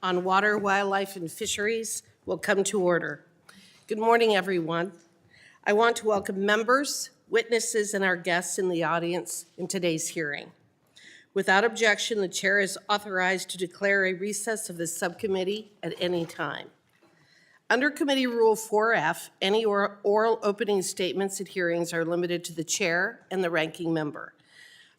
on water, wildlife, and fisheries will come to order. Good morning, everyone. I want to welcome members, witnesses, and our guests in the audience in today's hearing. Without objection, the chair is authorized to declare a recess of the subcommittee at any time. Under Committee Rule 4F, any oral opening statements at hearings are limited to the chair and the ranking member.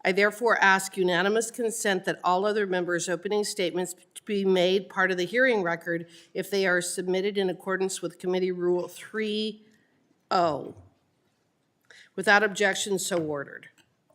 I therefore ask unanimous consent that all other members' opening statements be made part of the hearing record if they are submitted in accordance with Committee Rule 3.0. Without objection, so ordered.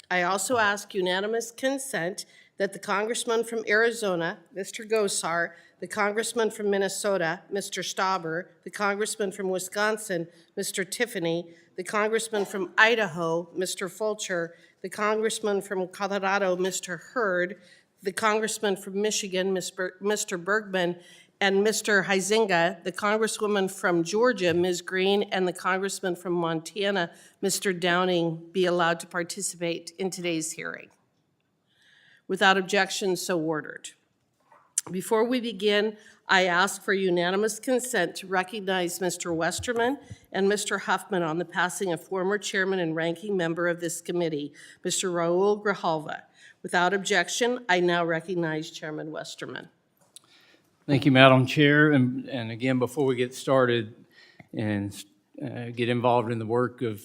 I also ask unanimous consent that the Congressman from Arizona, Mr. Gosar, the Congressman from Minnesota, Mr. Stauber, the Congressman from Wisconsin, Mr. Tiffany, the Congressman from Idaho, Mr. Fulcher, the Congressman from Colorado, Mr. Hurd, the Congressman from Michigan, Mr. Bergman, and Mr. Huizenga, the Congresswoman from Georgia, Ms. Greene, and the Congressman from Montana, Mr. Downing, be allowed to participate in today's hearing. Without objection, so ordered. Before we begin, I ask for unanimous consent to recognize Mr. Westerman and Mr. Huffman on the passing of former chairman and ranking member of this committee, Mr. Raul Grijalva. Without objection, I now recognize Chairman Westerman. Thank you, Madam Chair. And again, before we get started and get involved in the work of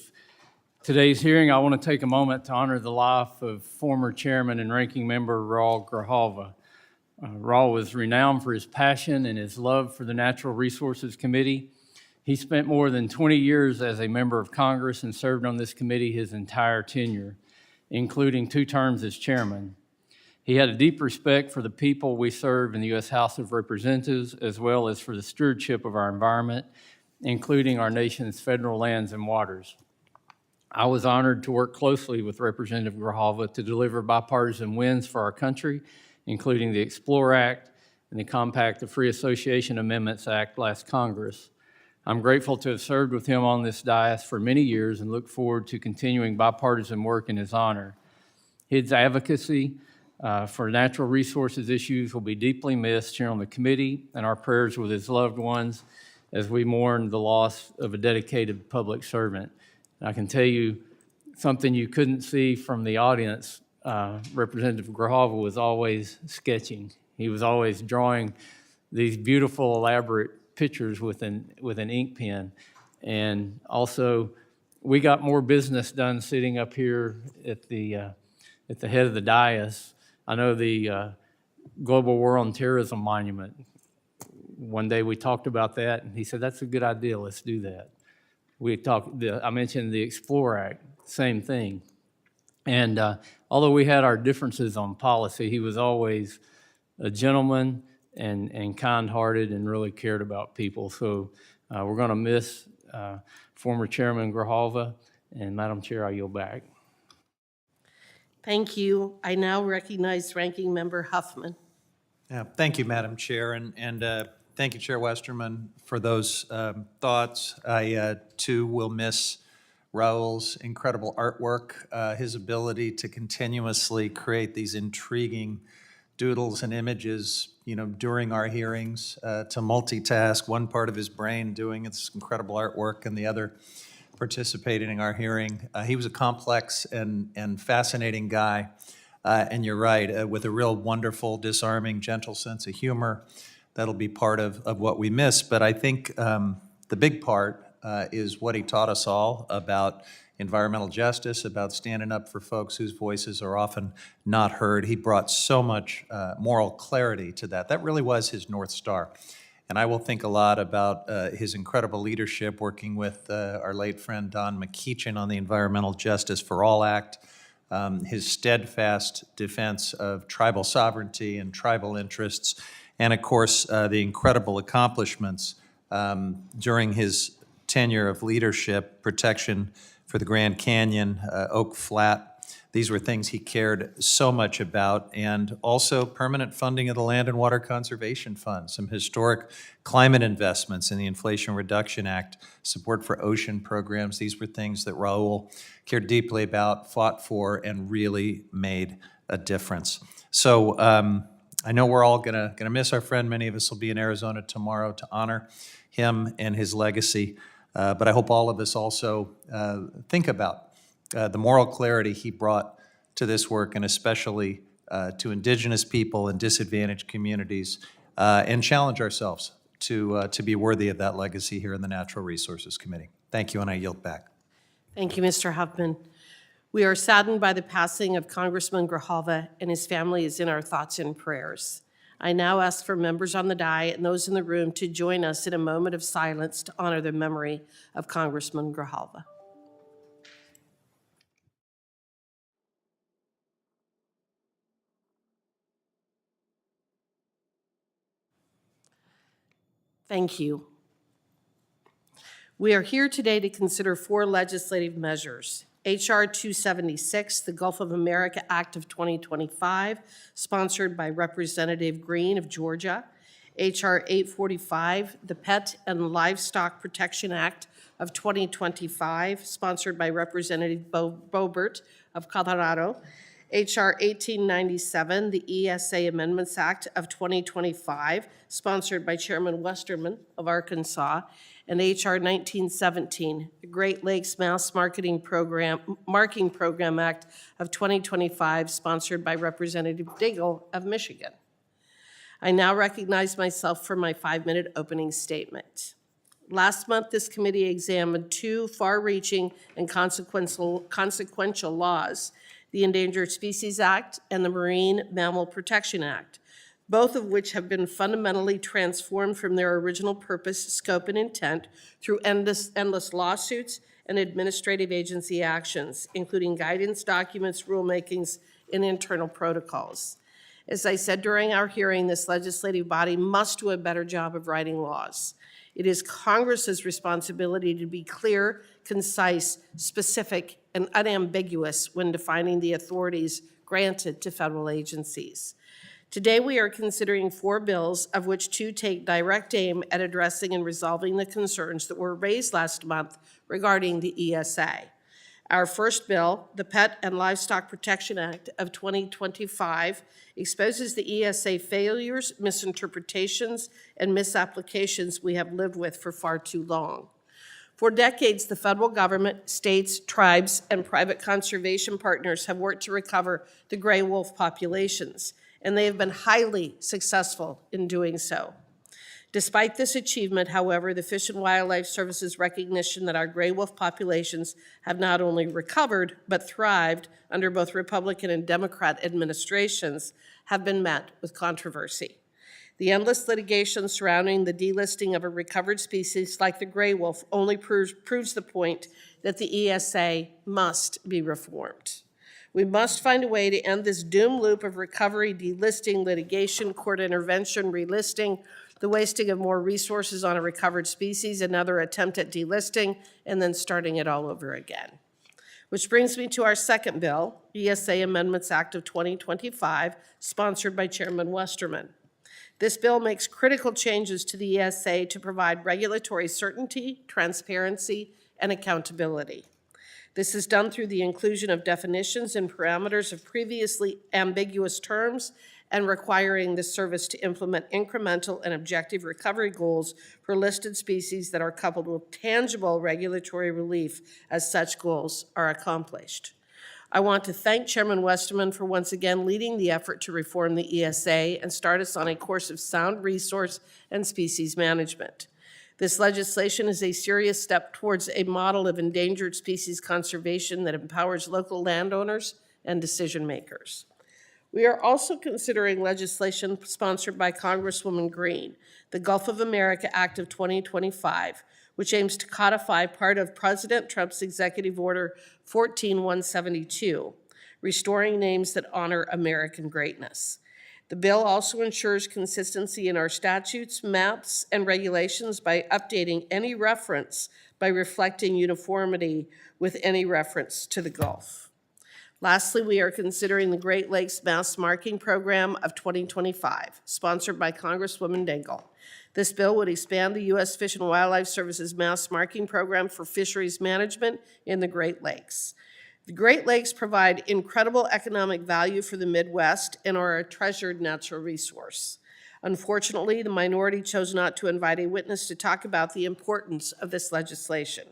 today's hearing, I want to take a moment to honor the life of former chairman and ranking member Raul Grijalva. Raul was renowned for his passion and his love for the Natural Resources Committee. He spent more than 20 years as a member of Congress and served on this committee his entire tenure, including 2 terms as chairman. He had a deep respect for the people we serve in the U.S. House of Representatives, as well as for the stewardship of our environment, including our nation's federal lands and waters. I was honored to work closely with Representative Grijalva to deliver bipartisan wins for our country, including the Explore Act and the Compact of Free Association Amendments Act last Congress. I'm grateful to have served with him on this dais for many years and look forward to continuing bipartisan work in his honor. His advocacy for natural resources issues will be deeply missed here on the committee, and our prayers with his loved ones as we mourn the loss of a dedicated public servant. And I can tell you something you couldn't see from the audience. Representative Grijalva was always sketching. He was always drawing these beautiful, elaborate pictures with an ink pen. And also, we got more business done sitting up here at the head of the dais. I know the Global War on Terrorism Monument. One day we talked about that, and he said, "That's a good idea. Let's do that." I mentioned the Explore Act, same thing. And although we had our differences on policy, he was always a gentleman and kind-hearted and really cared about people. So we're going to miss former Chairman Grijalva. And Madam Chair, I yield back. Thank you. I now recognize Ranking Member Huffman. Yeah, thank you, Madam Chair, and thank you, Chair Westerman, for those thoughts. I, too, will miss Raul's incredible artwork, his ability to continuously create these intriguing doodles and images, during our hearings, to multitask, one part of his brain doing this incredible artwork and the other participating in our hearing. He was a complex and fascinating guy, and you're right, with a real wonderful, disarming, gentle sense of humor. That'll be part of what we miss. But I think the big part is what he taught us all about environmental justice, about standing up for folks whose voices are often not heard. He brought so much moral clarity to that. That really was his North Star. And I will think a lot about his incredible leadership working with our late friend Don McEachin on the Environmental Justice for All Act, his steadfast defense of tribal sovereignty and tribal interests, and of course the incredible accomplishments during his tenure of leadership, protection for the Grand Canyon, Oak Flat. These were things he cared so much about, and also permanent funding of the Land and Water Conservation Fund, some historic climate investments in the Inflation Reduction Act, support for ocean programs. These were things that Raul cared deeply about, fought for, and really made a difference. So I know we're all gonna miss our friend. Many of us will be in Arizona tomorrow to honor him and his legacy. But I hope all of us also think about the moral clarity he brought to this work, and especially to Indigenous people and disadvantaged communities, and challenge ourselves to be worthy of that legacy here in the Natural Resources Committee. Thank you, and I yield back. Thank you, Mr. Huffman. We are saddened by the passing of Congressman Grijalva, and his family is in our thoughts and prayers. I now ask for members on the diet and those in the room to join us in a moment of silence to honor the memory of Congressman Grijalva. Thank you. We are here today to consider 4 legislative measures. H.R. 276, the Gulf of America Act of 2025, sponsored by Representative Greene of Georgia. H.R. 845, the Pet and Livestock Protection Act of 2025, sponsored by Representative Boebert of Colorado. H.R. 1897, the ESA Amendments Act of 2025, sponsored by Chairman Westerman of Arkansas. And H.R. 1917, the Great Lakes Mass Marking Program Act of 2025, sponsored by Representative Dingell of Michigan. I now recognize myself for my 5-minute opening statement. Last month, this committee examined 2 far-reaching and consequential laws, the Endangered Species Act and the Marine Mammal Protection Act, both of which have been fundamentally transformed from their original purpose, scope, and intent through endless lawsuits and administrative agency actions, including guidance documents, rulemakings, and internal protocols. As I said during our hearing, this legislative body must do a better job of writing laws. It is Congress's responsibility to be clear, concise, specific, and unambiguous when defining the authorities granted to federal agencies. Today, we are considering 4 bills, of which 2 take direct aim at addressing and resolving the concerns that were raised last month regarding the ESA. Our first bill, the Pet and Livestock Protection Act of 2025, exposes the ESA failures, misinterpretations, and misapplications we have lived with for far too long. For decades, the federal government, states, tribes, and private conservation partners have worked to recover the gray wolf populations, and they have been highly successful in doing so. Despite this achievement, however, the Fish and Wildlife Service's recognition that our gray wolf populations have not only recovered, but thrived under both Republican and Democrat administrations have been met with controversy. The endless litigation surrounding the delisting of a recovered species like the gray wolf only proves the point that the ESA must be reformed. We must find a way to end this doom loop of recovery, delisting, litigation, court intervention, relisting, the wasting of more resources on a recovered species, another attempt at delisting, and then starting it all over again. Which brings me to our second bill, ESA Amendments Act of 2025, sponsored by Chairman Westerman. This bill makes critical changes to the ESA to provide regulatory certainty, transparency, and accountability. This is done through the inclusion of definitions and parameters of previously ambiguous terms and requiring the service to implement incremental and objective recovery goals for listed species that are coupled with tangible regulatory relief as such goals are accomplished. I want to thank Chairman Westerman for once again leading the effort to reform the ESA and start us on a course of sound resource and species management. This legislation is a serious step towards a model of endangered species conservation that empowers local landowners and decision makers. We are also considering legislation sponsored by Congresswoman Greene, the Gulf of America Act of 2025, which aims to codify part of President Trump's Executive Order 14172, restoring names that honor American greatness. The bill also ensures consistency in our statutes, maps, and regulations by updating any reference by reflecting uniformity with any reference to the Gulf. Lastly, we are considering the Great Lakes Mass Marking Program of 2025, sponsored by Congresswoman Dingell. This bill would expand the U.S. Fish and Wildlife Service's mass marking program for fisheries management in the Great Lakes. The Great Lakes provide incredible economic value for the Midwest and are a treasured natural resource. Unfortunately, the minority chose not to invite a witness to talk about the importance of this legislation.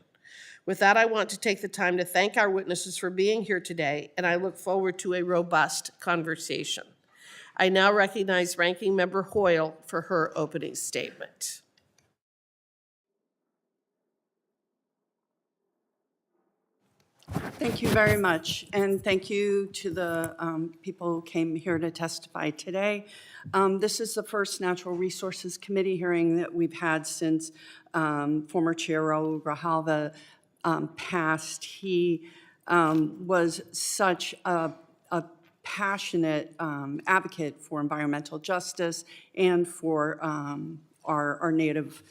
With that, I want to take the time to thank our witnesses for being here today, and I look forward to a robust conversation. I now recognize Ranking Member Hoyle for her opening statement. Thank you very much, and thank you to the people who came here to testify today. This is the first Natural Resources Committee hearing that we've had since former Chair Raul Grijalva passed. He was such a passionate advocate for environmental justice and for our Native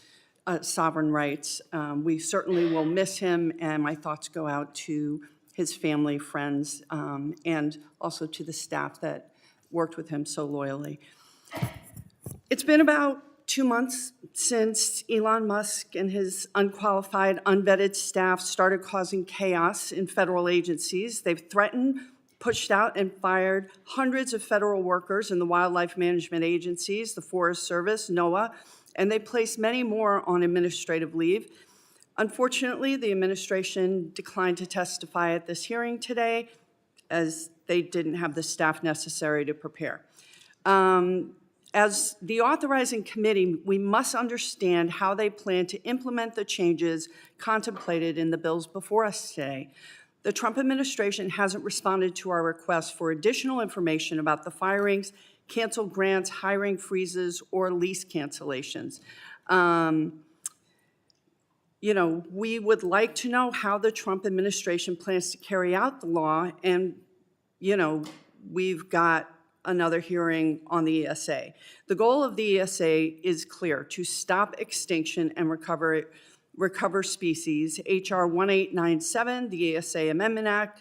sovereign rights. We certainly will miss him, and my thoughts go out to his family, friends, and also to the staff that worked with him so loyally. It's been about 2 months since Elon Musk and his unqualified, unvetted staff started causing chaos in federal agencies. They've threatened, pushed out, and fired hundreds of federal workers in the wildlife management agencies, the Forest Service, NOAA, and they placed many more on administrative leave. Unfortunately, the administration declined to testify at this hearing today as they didn't have the staff necessary to prepare. As the authorizing committee, we must understand how they plan to implement the changes contemplated in the bills before us today. The Trump administration hasn't responded to our request for additional information about the firings, canceled grants, hiring freezes, or lease cancellations. We would like to know how the Trump administration plans to carry out the law, and, we've got another hearing on the ESA. The goal of the ESA is clear: to stop extinction and recover species. H.R. 1897, the ESA Amendment Act,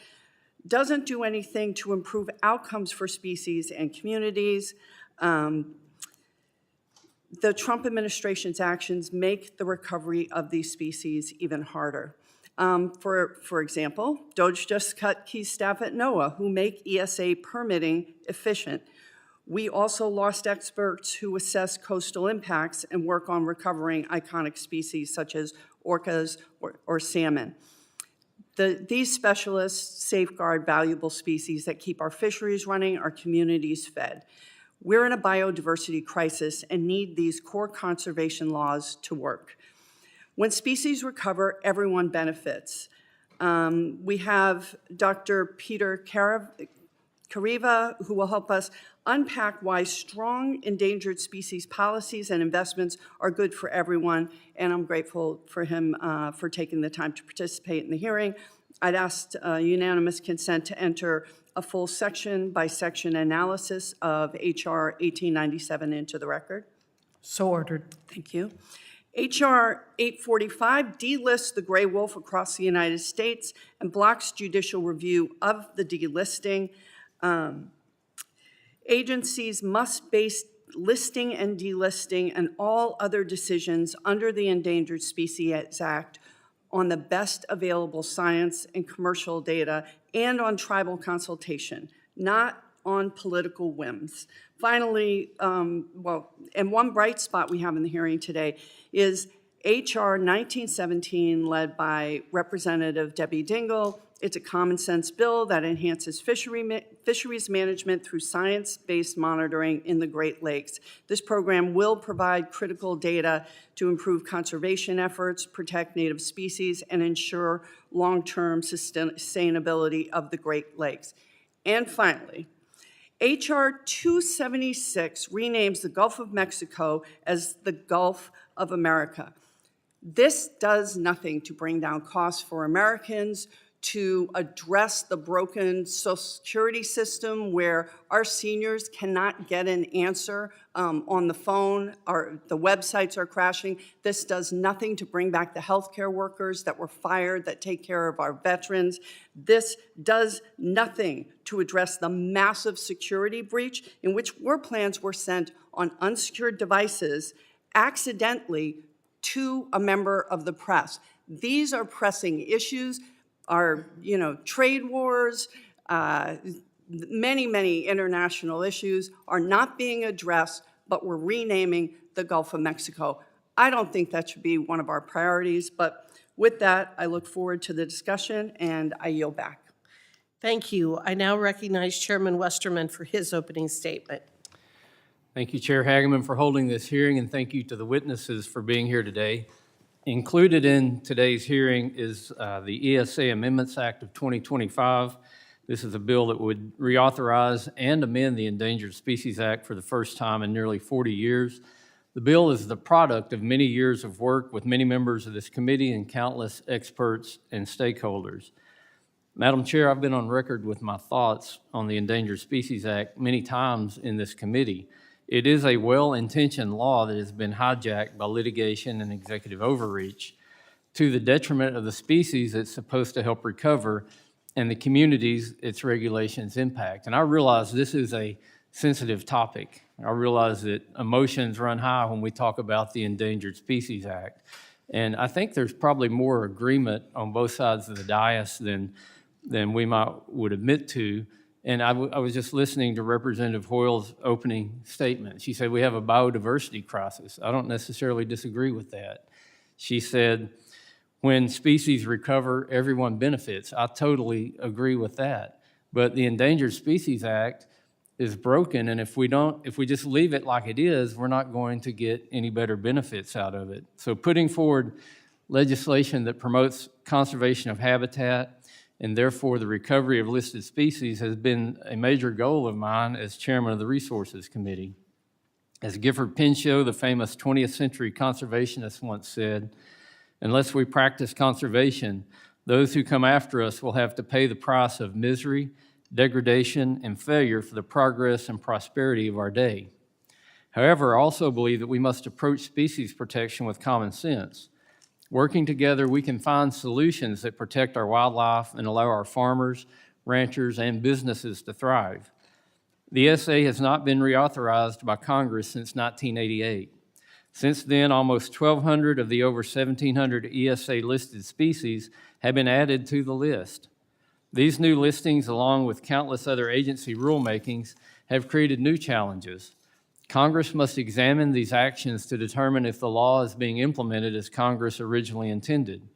doesn't do anything to improve outcomes for species and communities. The Trump administration's actions make the recovery of these species even harder. For example, DOJ just cut key staff at NOAA who make ESA permitting efficient. We also lost experts who assess coastal impacts and work on recovering iconic species such as orcas or salmon. These specialists safeguard valuable species that keep our fisheries running, our communities fed. We're in a biodiversity crisis and need these core conservation laws to work. When species recover, everyone benefits. We have Dr. Peter Kariva, who will help us unpack why strong endangered species policies and investments are good for everyone, and I'm grateful for him for taking the time to participate in the hearing. I'd asked unanimous consent to enter a full section-by-section analysis of H.R. 1897 into the record. So ordered. Thank you. H.R. 845 delists the gray wolf across the United States and blocks judicial review of the delisting. Agencies must base listing and delisting and all other decisions under the Endangered Species Act on the best available science and commercial data and on tribal consultation, not on political whims. Finally, and one bright spot we have in the hearing today is H.R. 1917, led by Representative Debbie Dingell. It's a common sense bill that enhances fisheries management through science-based monitoring in the Great Lakes. This program will provide critical data to improve conservation efforts, protect native species, and ensure long-term sustainability of the Great Lakes. And finally, H.R. 276 renames the Gulf of Mexico as the Gulf of America. This does nothing to bring down costs for Americans, to address the broken Social Security system where our seniors cannot get an answer on the phone, the websites are crashing. This does nothing to bring back the healthcare workers that were fired that take care of our veterans. This does nothing to address the massive security breach in which war plans were sent on unsecured devices accidentally to a member of the press. These are pressing issues. our, trade wars, many international issues are not being addressed, but we're renaming the Gulf of Mexico. I don't think that should be one of our priorities, but with that, I look forward to the discussion, and I yield back. Thank you. I now recognize Chairman Westerman for his opening statement. Thank you, Chair Hageman, for holding this hearing, and thank you to the witnesses for being here today. Included in today's hearing is the ESA Amendments Act of 2025. This is a bill that would reauthorize and amend the Endangered Species Act for the first time in nearly 40 years. The bill is the product of many years of work with many members of this committee and countless experts and stakeholders. Madam Chair, I've been on record with my thoughts on the Endangered Species Act many times in this committee. It is a well-intentioned law that has been hijacked by litigation and executive overreach to the detriment of the species it's supposed to help recover and the communities its regulations impact. And I realize this is a sensitive topic. I realize that emotions run high when we talk about the Endangered Species Act. And I think there's probably more agreement on both sides of the dais than we would admit to. And I was just listening to Representative Hoyle's opening statement. She said we have a biodiversity crisis. I don't necessarily disagree with that. She said when species recover, everyone benefits. I totally agree with that. But the Endangered Species Act is broken, and if we just leave it like it is, we're not going to get any better benefits out of it. So putting forward legislation that promotes conservation of habitat and therefore the recovery of listed species has been a major goal of mine as chairman of the Resources Committee. As Gifford Pinchot, the famous 20th century conservationist, once said, unless we practice conservation, those who come after us will have to pay the price of misery, degradation, and failure for the progress and prosperity of our day. However, I also believe that we must approach species protection with common sense. Working together, we can find solutions that protect our wildlife and allow our farmers, ranchers, and businesses to thrive. The ESA has not been reauthorized by Congress since 1988. Since then, almost 1,200 of the over 1,700 ESA-listed species have been added to the list. These new listings, along with countless other agency rulemakings, have created new challenges. Congress must examine these actions to determine if the law is being implemented as Congress originally intended.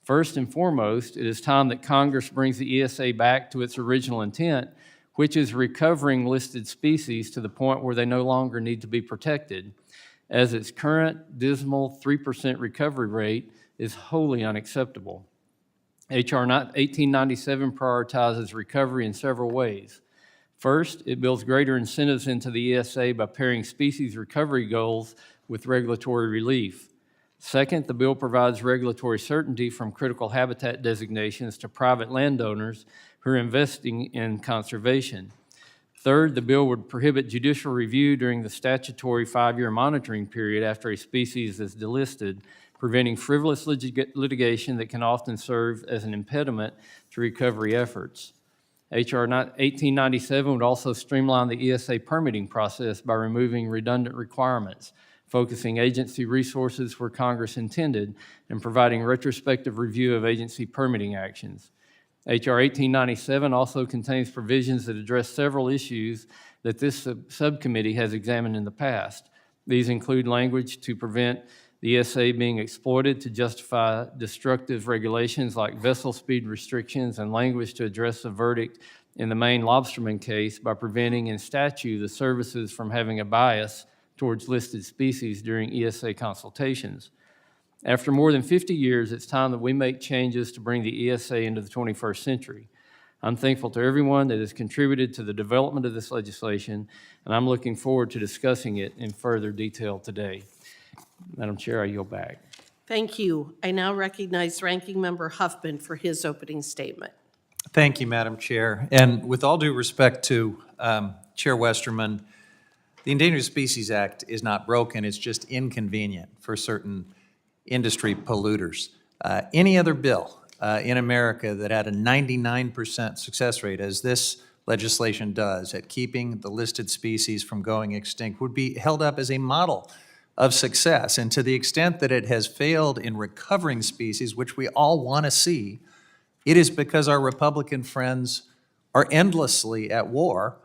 First and foremost, it is time that Congress brings the ESA back to its original intent, which is recovering listed species to the point where they no longer need to be protected, as its current dismal 3% recovery rate is wholly unacceptable. H.R. 1897 prioritizes recovery in several ways. First, it builds greater incentives into the ESA by pairing species recovery goals with regulatory relief. Second, the bill provides regulatory certainty from critical habitat designations to private landowners who are investing in conservation. Third, the bill would prohibit judicial review during the statutory 5-year monitoring period after a species is delisted, preventing frivolous litigation that can often serve as an impediment to recovery efforts. H.R. 1897 would also streamline the ESA permitting process by removing redundant requirements, focusing agency resources where Congress intended, and providing retrospective review of agency permitting actions. H.R. 1897 also contains provisions that address several issues that this subcommittee has examined in the past. These include language to prevent the ESA being exploited to justify destructive regulations like vessel speed restrictions, and language to address the verdict in the Maine Lobsterman case by preventing in statute the services from having a bias towards listed species during ESA consultations. After more than 50 years, it's time that we make changes to bring the ESA into the 21st century. I'm thankful to everyone that has contributed to the development of this legislation, and I'm looking forward to discussing it in further detail today. Madam Chair, I yield back. Thank you. I now recognize Ranking Member Huffman for his opening statement. Thank you, Madam Chair. And with all due respect to Chair Westerman, the Endangered Species Act is not broken, it's just inconvenient for certain industry polluters. Any other bill in America that had a 99% success rate, as this legislation does, at keeping the listed species from going extinct would be held up as a model of success. And to the extent that it has failed in recovering species, which we all want to see It is because our Republican friends are endlessly at war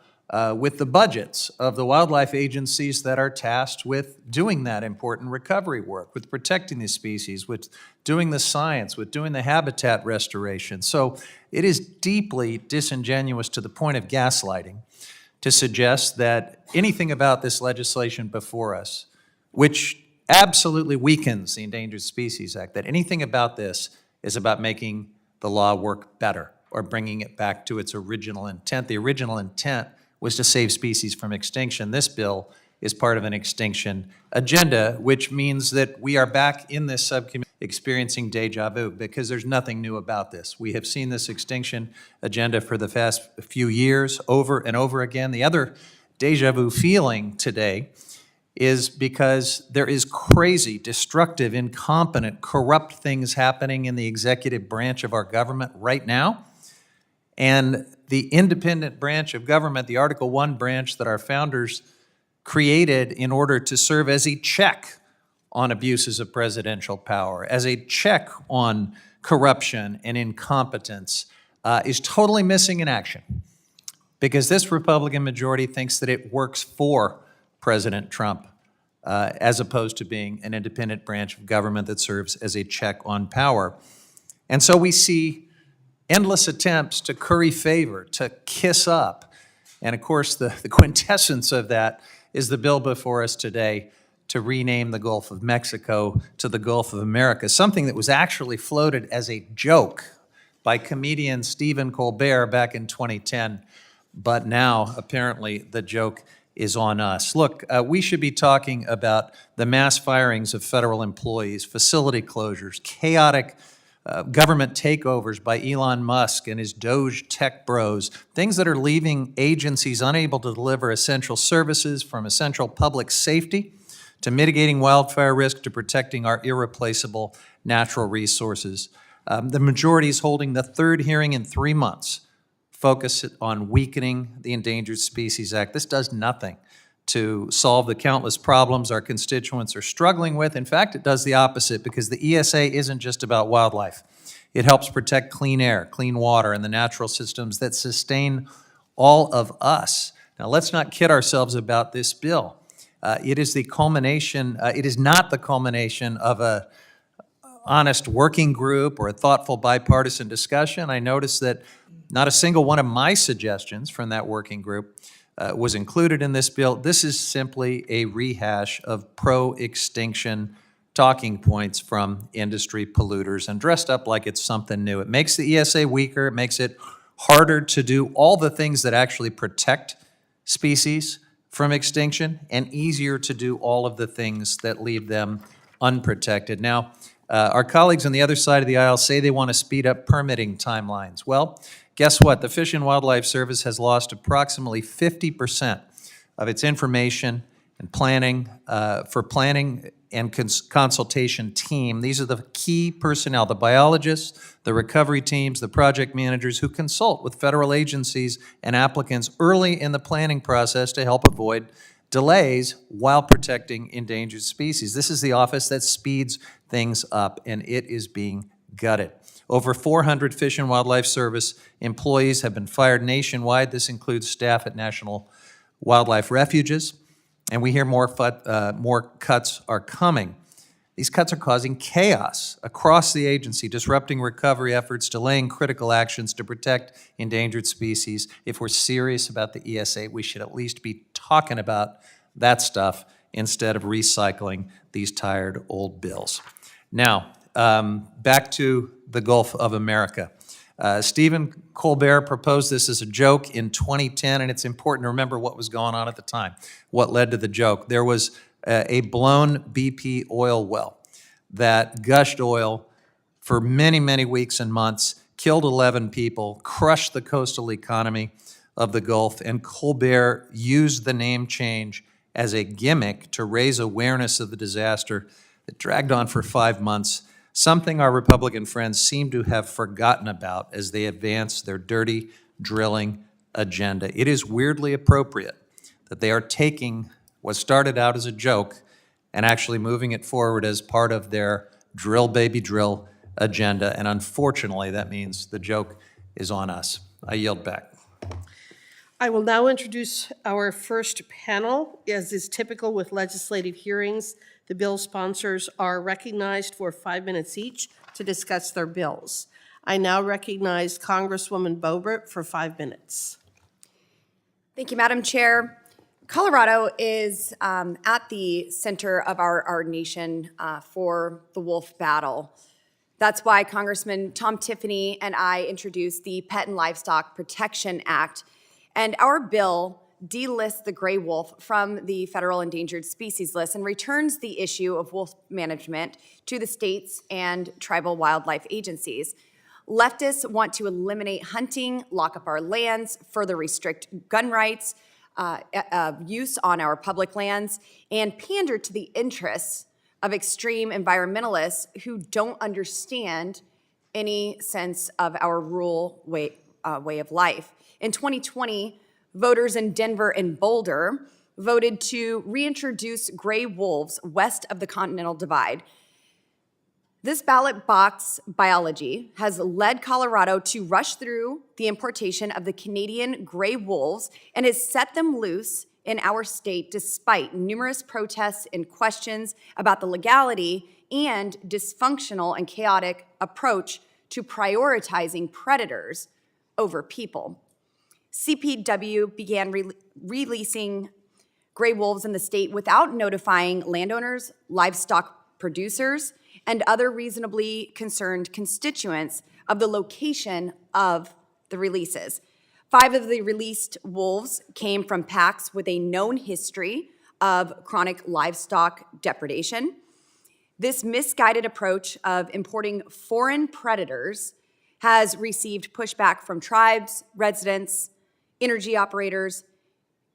with the budgets of the wildlife agencies that are tasked with doing that important recovery work, with protecting these species, with doing the science, with doing the habitat restoration. So it is deeply disingenuous to the point of gaslighting to suggest that anything about this legislation before us, which absolutely weakens the Endangered Species Act, that anything about this is about making the law work better or bringing it back to its original intent. The original intent was to save species from extinction. This bill is part of an extinction agenda, which means that we are back in this subcommittee experiencing deja vu because there's nothing new about this. We have seen this extinction agenda for the past few years over and over again. The other deja vu feeling today is because there is crazy, destructive, incompetent, corrupt things happening in the executive branch of our government right now. And the independent branch of government, the Article I branch that our founders created in order to serve as a check on abuses of presidential power, as a check on corruption and incompetence, is totally missing in action because this Republican majority thinks that it works for President Trump as opposed to being an independent branch of government that serves as a check on power. And so we see endless attempts to curry favor, to kiss up. And of course, the quintessence of that is the bill before us today to rename the Gulf of Mexico to the Gulf of America, something that was actually floated as a joke by comedian Stephen Colbert back in 2010. But now, apparently, the joke is on us. Look, we should be talking about the mass firings of federal employees, facility closures, chaotic government takeovers by Elon Musk and his Doge tech bros, things that are leaving agencies unable to deliver essential services, from essential public safety to mitigating wildfire risk to protecting our irreplaceable natural resources. The majority is holding the third hearing in 3 months, focus on weakening the Endangered Species Act. This does nothing to solve the countless problems our constituents are struggling with. In fact, it does the opposite because the ESA isn't just about wildlife. It helps protect clean air, clean water, and the natural systems that sustain all of us. Now, let's not kid ourselves about this bill. It is the culmination, it is not the culmination of a honest working group or a thoughtful bipartisan discussion. I noticed that not a single one of my suggestions from that working group was included in this bill. This is simply a rehash of pro-extinction talking points from industry polluters and dressed up like it's something new. It makes the ESA weaker. It makes it harder to do all the things that actually protect species from extinction and easier to do all of the things that leave them unprotected. Now, our colleagues on the other side of the aisle say they want to speed up permitting timelines. Well, guess what? The Fish and Wildlife Service has lost approximately 50% of its information and planning for planning and consultation team. These are the key personnel, the biologists, the recovery teams, the project managers who consult with federal agencies and applicants early in the planning process to help avoid delays while protecting endangered species. This is the office that speeds things up, and it is being gutted. Over 400 Fish and Wildlife Service employees have been fired nationwide. This includes staff at National Wildlife Refuges, and we hear more cuts are coming. These cuts are causing chaos across the agency, disrupting recovery efforts, delaying critical actions to protect endangered species. If we're serious about the ESA, we should at least be talking about that stuff instead of recycling these tired old bills. Now, back to the Gulf of America. Stephen Colbert proposed this as a joke in 2010, and it's important to remember what was going on at the time, what led to the joke. There was a blown BP oil well that gushed oil for many, many weeks and months, killed 11 people, crushed the coastal economy of the Gulf, and Colbert used the name change as a gimmick to raise awareness of the disaster that dragged on for 5 months, something our Republican friends seem to have forgotten about as they advance their dirty drilling agenda. It is weirdly appropriate that they are taking what started out as a joke and actually moving it forward as part of their drill, baby, drill agenda, and unfortunately, that means the joke is on us. I yield back. I will now introduce our first panel. As is typical with legislative hearings, the bill sponsors are recognized for 5 minutes each to discuss their bills. I now recognize Congresswoman Boebert for 5 minutes. Thank you, Madam Chair. Colorado is at the center of our nation for the wolf battle. That's why Congressman Tom Tiffany and I introduced the Pet and Livestock Protection Act. And our bill delists the gray wolf from the federal endangered species list and returns the issue of wolf management to the states and tribal wildlife agencies. Leftists want to eliminate hunting, lock up our lands, further restrict gun rights, use on our public lands, and pander to the interests of extreme environmentalists who don't understand any sense of our rural way of life. In 2020, voters in Denver and Boulder voted to reintroduce gray wolves west of the Continental Divide. This ballot box biology has led Colorado to rush through the importation of the Canadian gray wolves and has set them loose in our state despite numerous protests and questions about the legality and dysfunctional and chaotic approach to prioritizing predators over people. CPW began releasing gray wolves in the state without notifying landowners, livestock producers, and other reasonably concerned constituents of the location of the releases. 5 of the released wolves came from packs with a known history of chronic livestock depredation. This misguided approach of importing foreign predators has received pushback from tribes, residents, energy operators,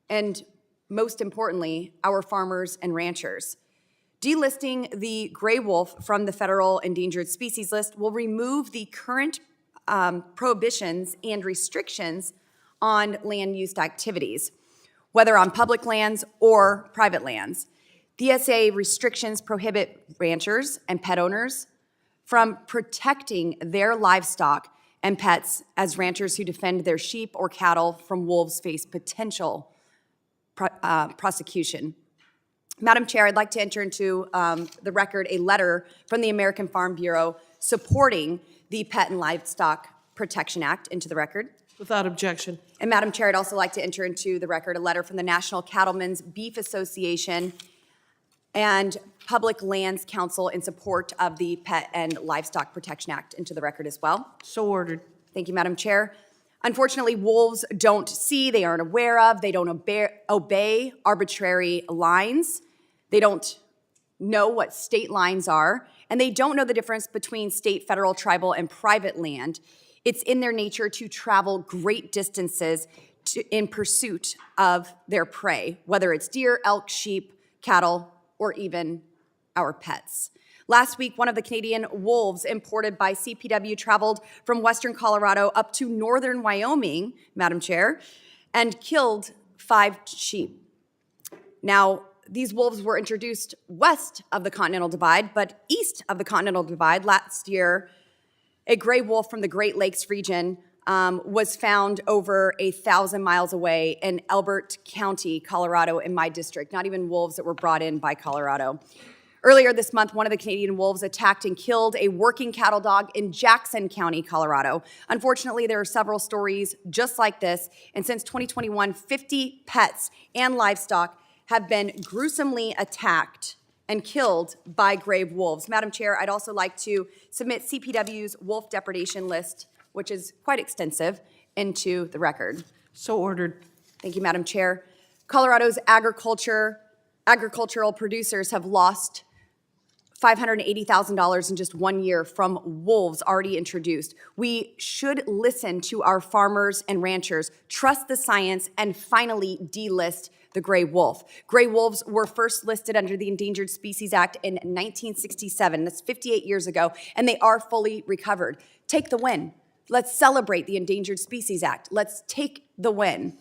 and most importantly, our farmers and ranchers. Delisting the gray wolf from the federal endangered species list will remove the current prohibitions and restrictions on land use activities, whether on public lands or private lands. The ESA restrictions prohibit ranchers and pet owners from protecting their livestock and pets as ranchers who defend their sheep or cattle from wolves face potential prosecution. Madam Chair, I'd like to enter into the record a letter from the American Farm Bureau supporting the Pet and Livestock Protection Act into the record. Without objection. And Madam Chair, I'd also like to enter into the record a letter from the National Cattlemen's Beef Association and Public Lands Council in support of the Pet and Livestock Protection Act into the record as well. So ordered. Thank you, Madam Chair. Unfortunately, wolves don't see, they aren't aware of, they don't obey arbitrary lines. They don't know what state lines are, and they don't know the difference between state, federal, tribal, and private land. It's in their nature to travel great distances in pursuit of their prey, whether it's deer, elk, sheep, cattle, or even our pets. Last week, one of the Canadian wolves imported by CPW traveled from western Colorado up to northern Wyoming, Madam Chair, and killed 5 sheep. Now, these wolves were introduced west of the Continental Divide, but east of the Continental Divide last year, a gray wolf from the Great Lakes region was found over 1,000 miles away in Elbert County, Colorado, in my district, not even wolves that were brought in by Colorado. Earlier this month, one of the Canadian wolves attacked and killed a working cattle dog in Jackson County, Colorado. Unfortunately, there are several stories just like this, and since 2021, 50 pets and livestock have been gruesomely attacked and killed by gray wolves. Madam Chair, I'd also like to submit CPW's wolf depredation list, which is quite extensive, into the record. So ordered. Thank you, Madam Chair. Colorado's agricultural producers have lost $580,000 in just 1 year from wolves already introduced. We should listen to our farmers and ranchers, trust the science, and finally delist the gray wolf. Gray wolves were first listed under the Endangered Species Act in 1967. That's 58 years ago, and they are fully recovered. Take the win. Let's celebrate the Endangered Species Act. Let's take the win.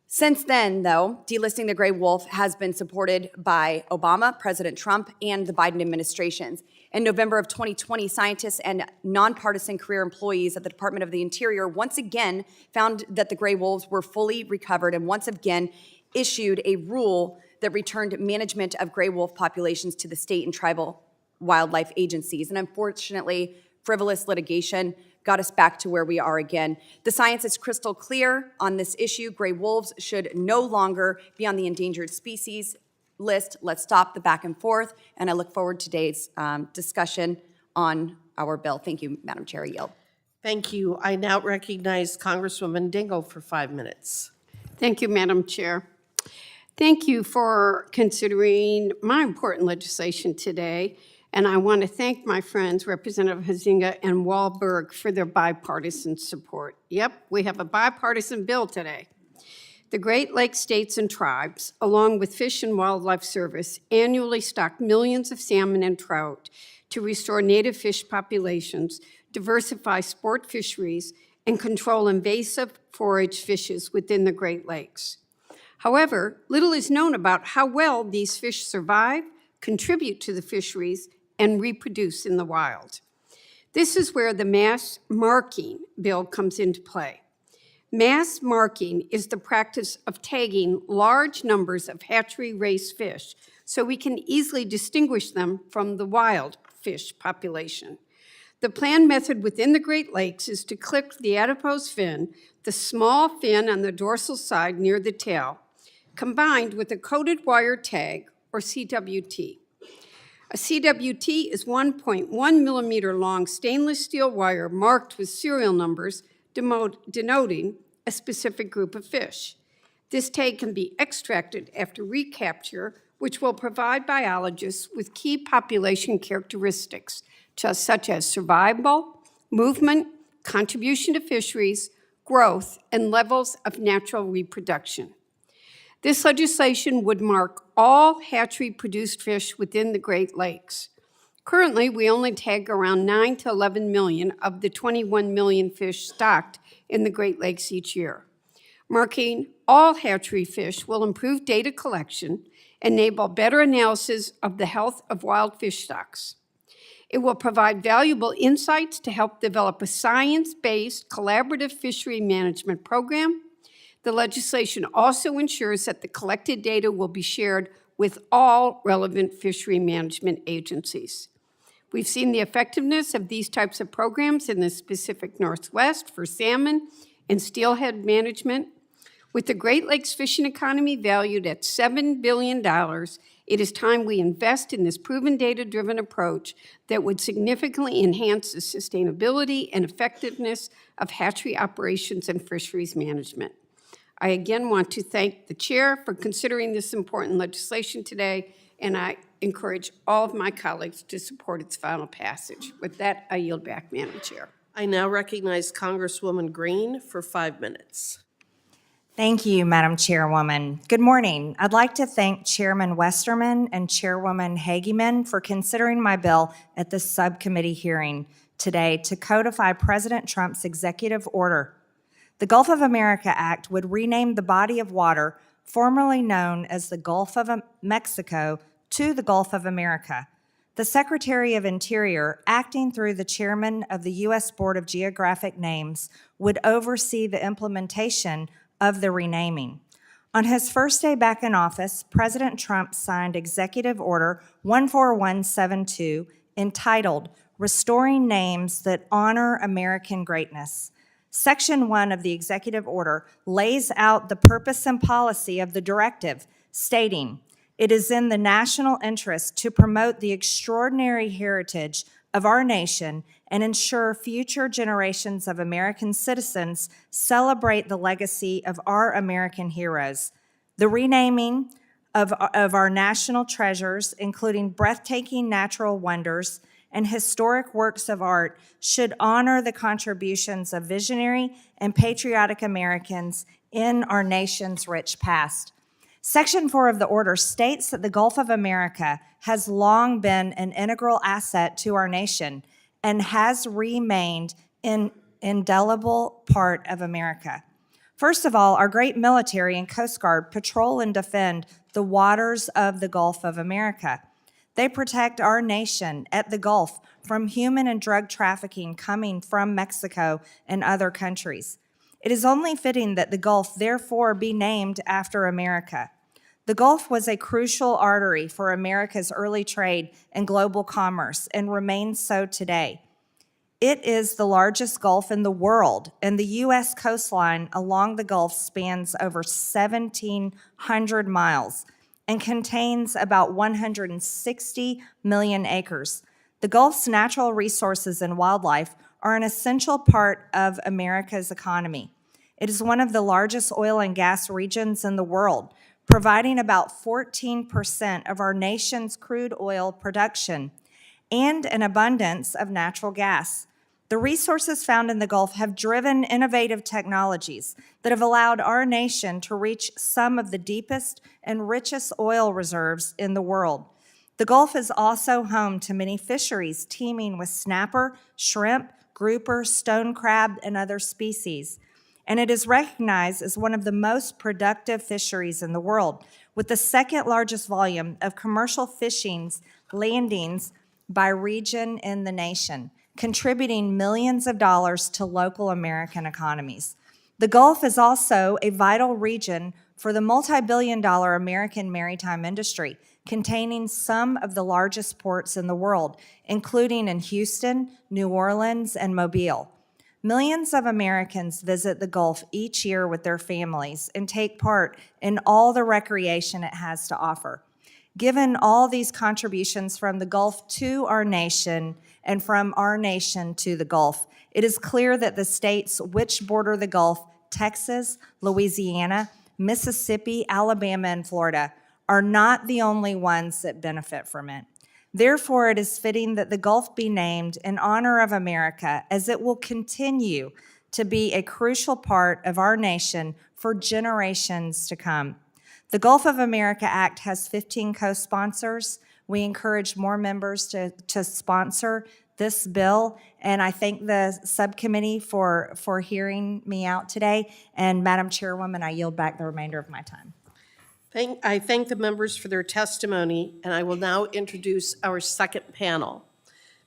Since then, though, delisting the gray wolf has been supported by Obama, President Trump, and the Biden administrations. In November of 2020, scientists and nonpartisan career employees at the Department of the Interior once again found that the gray wolves were fully recovered and once again issued a rule that returned management of gray wolf populations to the state and tribal wildlife agencies. And unfortunately, frivolous litigation got us back to where we are again. The science is crystal clear on this issue. Gray wolves should no longer be on the endangered species list. Let's stop the back and forth, and I look forward to today's discussion on our bill. Thank you, Madam Chair. I yield. Thank you. I now recognize Congresswoman Dingell for 5 minutes. Thank you, Madam Chair. Thank you for considering my important legislation today. And I want to thank my friends, Representative Huizenga and Wahlberg, for their bipartisan support. Yep, we have a bipartisan bill today. The Great Lakes states and tribes, along with Fish and Wildlife Service, annually stock millions of salmon and trout to restore native fish populations, diversify sport fisheries, and control invasive forage fishes within the Great Lakes. However, little is known about how well these fish survive, contribute to the fisheries, and reproduce in the wild. This is where the mass marking bill comes into play. Mass marking is the practice of tagging large numbers of hatchery-raised fish so we can easily distinguish them from the wild fish population. The planned method within the Great Lakes is to clip the adipose fin, the small fin on the dorsal side near the tail, combined with a coated wire tag, or CWT. A CWT is 1.1 millimeter long stainless steel wire marked with serial numbers denoting a specific group of fish. This tag can be extracted after recapture, which will provide biologists with key population characteristics, such as survival, movement, contribution to fisheries, growth, and levels of natural reproduction. This legislation would mark all hatchery-produced fish within the Great Lakes. Currently, we only tag around 9 to 11 million of the 21 million fish stocked in the Great Lakes each year. Marking all hatchery fish will improve data collection, enable better analysis of the health of wild fish stocks. It will provide valuable insights to help develop a science-based collaborative fishery management program. The legislation also ensures that the collected data will be shared with all relevant fishery management agencies. We've seen the effectiveness of these types of programs in the Pacific Northwest for salmon and steelhead management. With the Great Lakes fishing economy valued at $7 billion, it is time we invest in this proven data-driven approach that would significantly enhance the sustainability and effectiveness of hatchery operations and fisheries management. I again want to thank the chair for considering this important legislation today, and I encourage all of my colleagues to support its final passage. With that, I yield back, Madam Chair. I now recognize Congresswoman Greene for 5 minutes. Thank you, Madam Chairwoman. Good morning. I'd like to thank Chairman Westerman and Chairwoman Hageman for considering my bill at the subcommittee hearing today to codify President Trump's executive order. The Gulf of America Act would rename the body of water formerly known as the Gulf of Mexico to the Gulf of America. The Secretary of Interior, acting through the chairman of the U.S. Board of Geographic Names, would oversee the implementation of the renaming. On his first day back in office, President Trump signed Executive Order 14172 entitled Restoring Names That Honor American Greatness. Section 1 of the executive order lays out the purpose and policy of the directive, stating, "It is in the national interest to promote the extraordinary heritage of our nation and ensure future generations of American citizens celebrate the legacy of our American heroes. The renaming of our national treasures, including breathtaking natural wonders and historic works of art, should honor the contributions of visionary and patriotic Americans in our nation's rich past." Section 4 of the order states that the Gulf of America has long been an integral asset to our nation and has remained an indelible part of America. First of all, our great military and Coast Guard patrol and defend the waters of the Gulf of America. They protect our nation at the Gulf from human and drug trafficking coming from Mexico and other countries. It is only fitting that the Gulf therefore be named after America. The Gulf was a crucial artery for America's early trade and global commerce and remains so today. It is the largest Gulf in the world, and the U.S. coastline along the Gulf spans over 1,700 miles and contains about 160 million acres. The Gulf's natural resources and wildlife are an essential part of America's economy. It is one of the largest oil and gas regions in the world, providing about 14% of our nation's crude oil production and an abundance of natural gas. The resources found in the Gulf have driven innovative technologies that have allowed our nation to reach some of the deepest and richest oil reserves in the world. The Gulf is also home to many fisheries teeming with snapper, shrimp, grouper, stone crab, and other species. And it is recognized as one of the most productive fisheries in the world, with the second largest volume of commercial fishing landings by region in the nation, contributing millions of dollars to local American economies. The Gulf is also a vital region for the multi-billion-dollar American maritime industry, containing some of the largest ports in the world, including in Houston, New Orleans, and Mobile. Millions of Americans visit the Gulf each year with their families and take part in all the recreation it has to offer. Given all these contributions from the Gulf to our nation and from our nation to the Gulf, it is clear that the states which border the Gulf, Texas, Louisiana, Mississippi, Alabama, and Florida, are not the only ones that benefit from it. Therefore, it is fitting that the Gulf be named in honor of America, as it will continue to be a crucial part of our nation for generations to come. The Gulf of America Act has 15 co-sponsors. We encourage more members to sponsor this bill, and I thank the subcommittee for hearing me out today. And Madam Chairwoman, I yield back the remainder of my time. I thank the members for their testimony, and I will now introduce our second panel.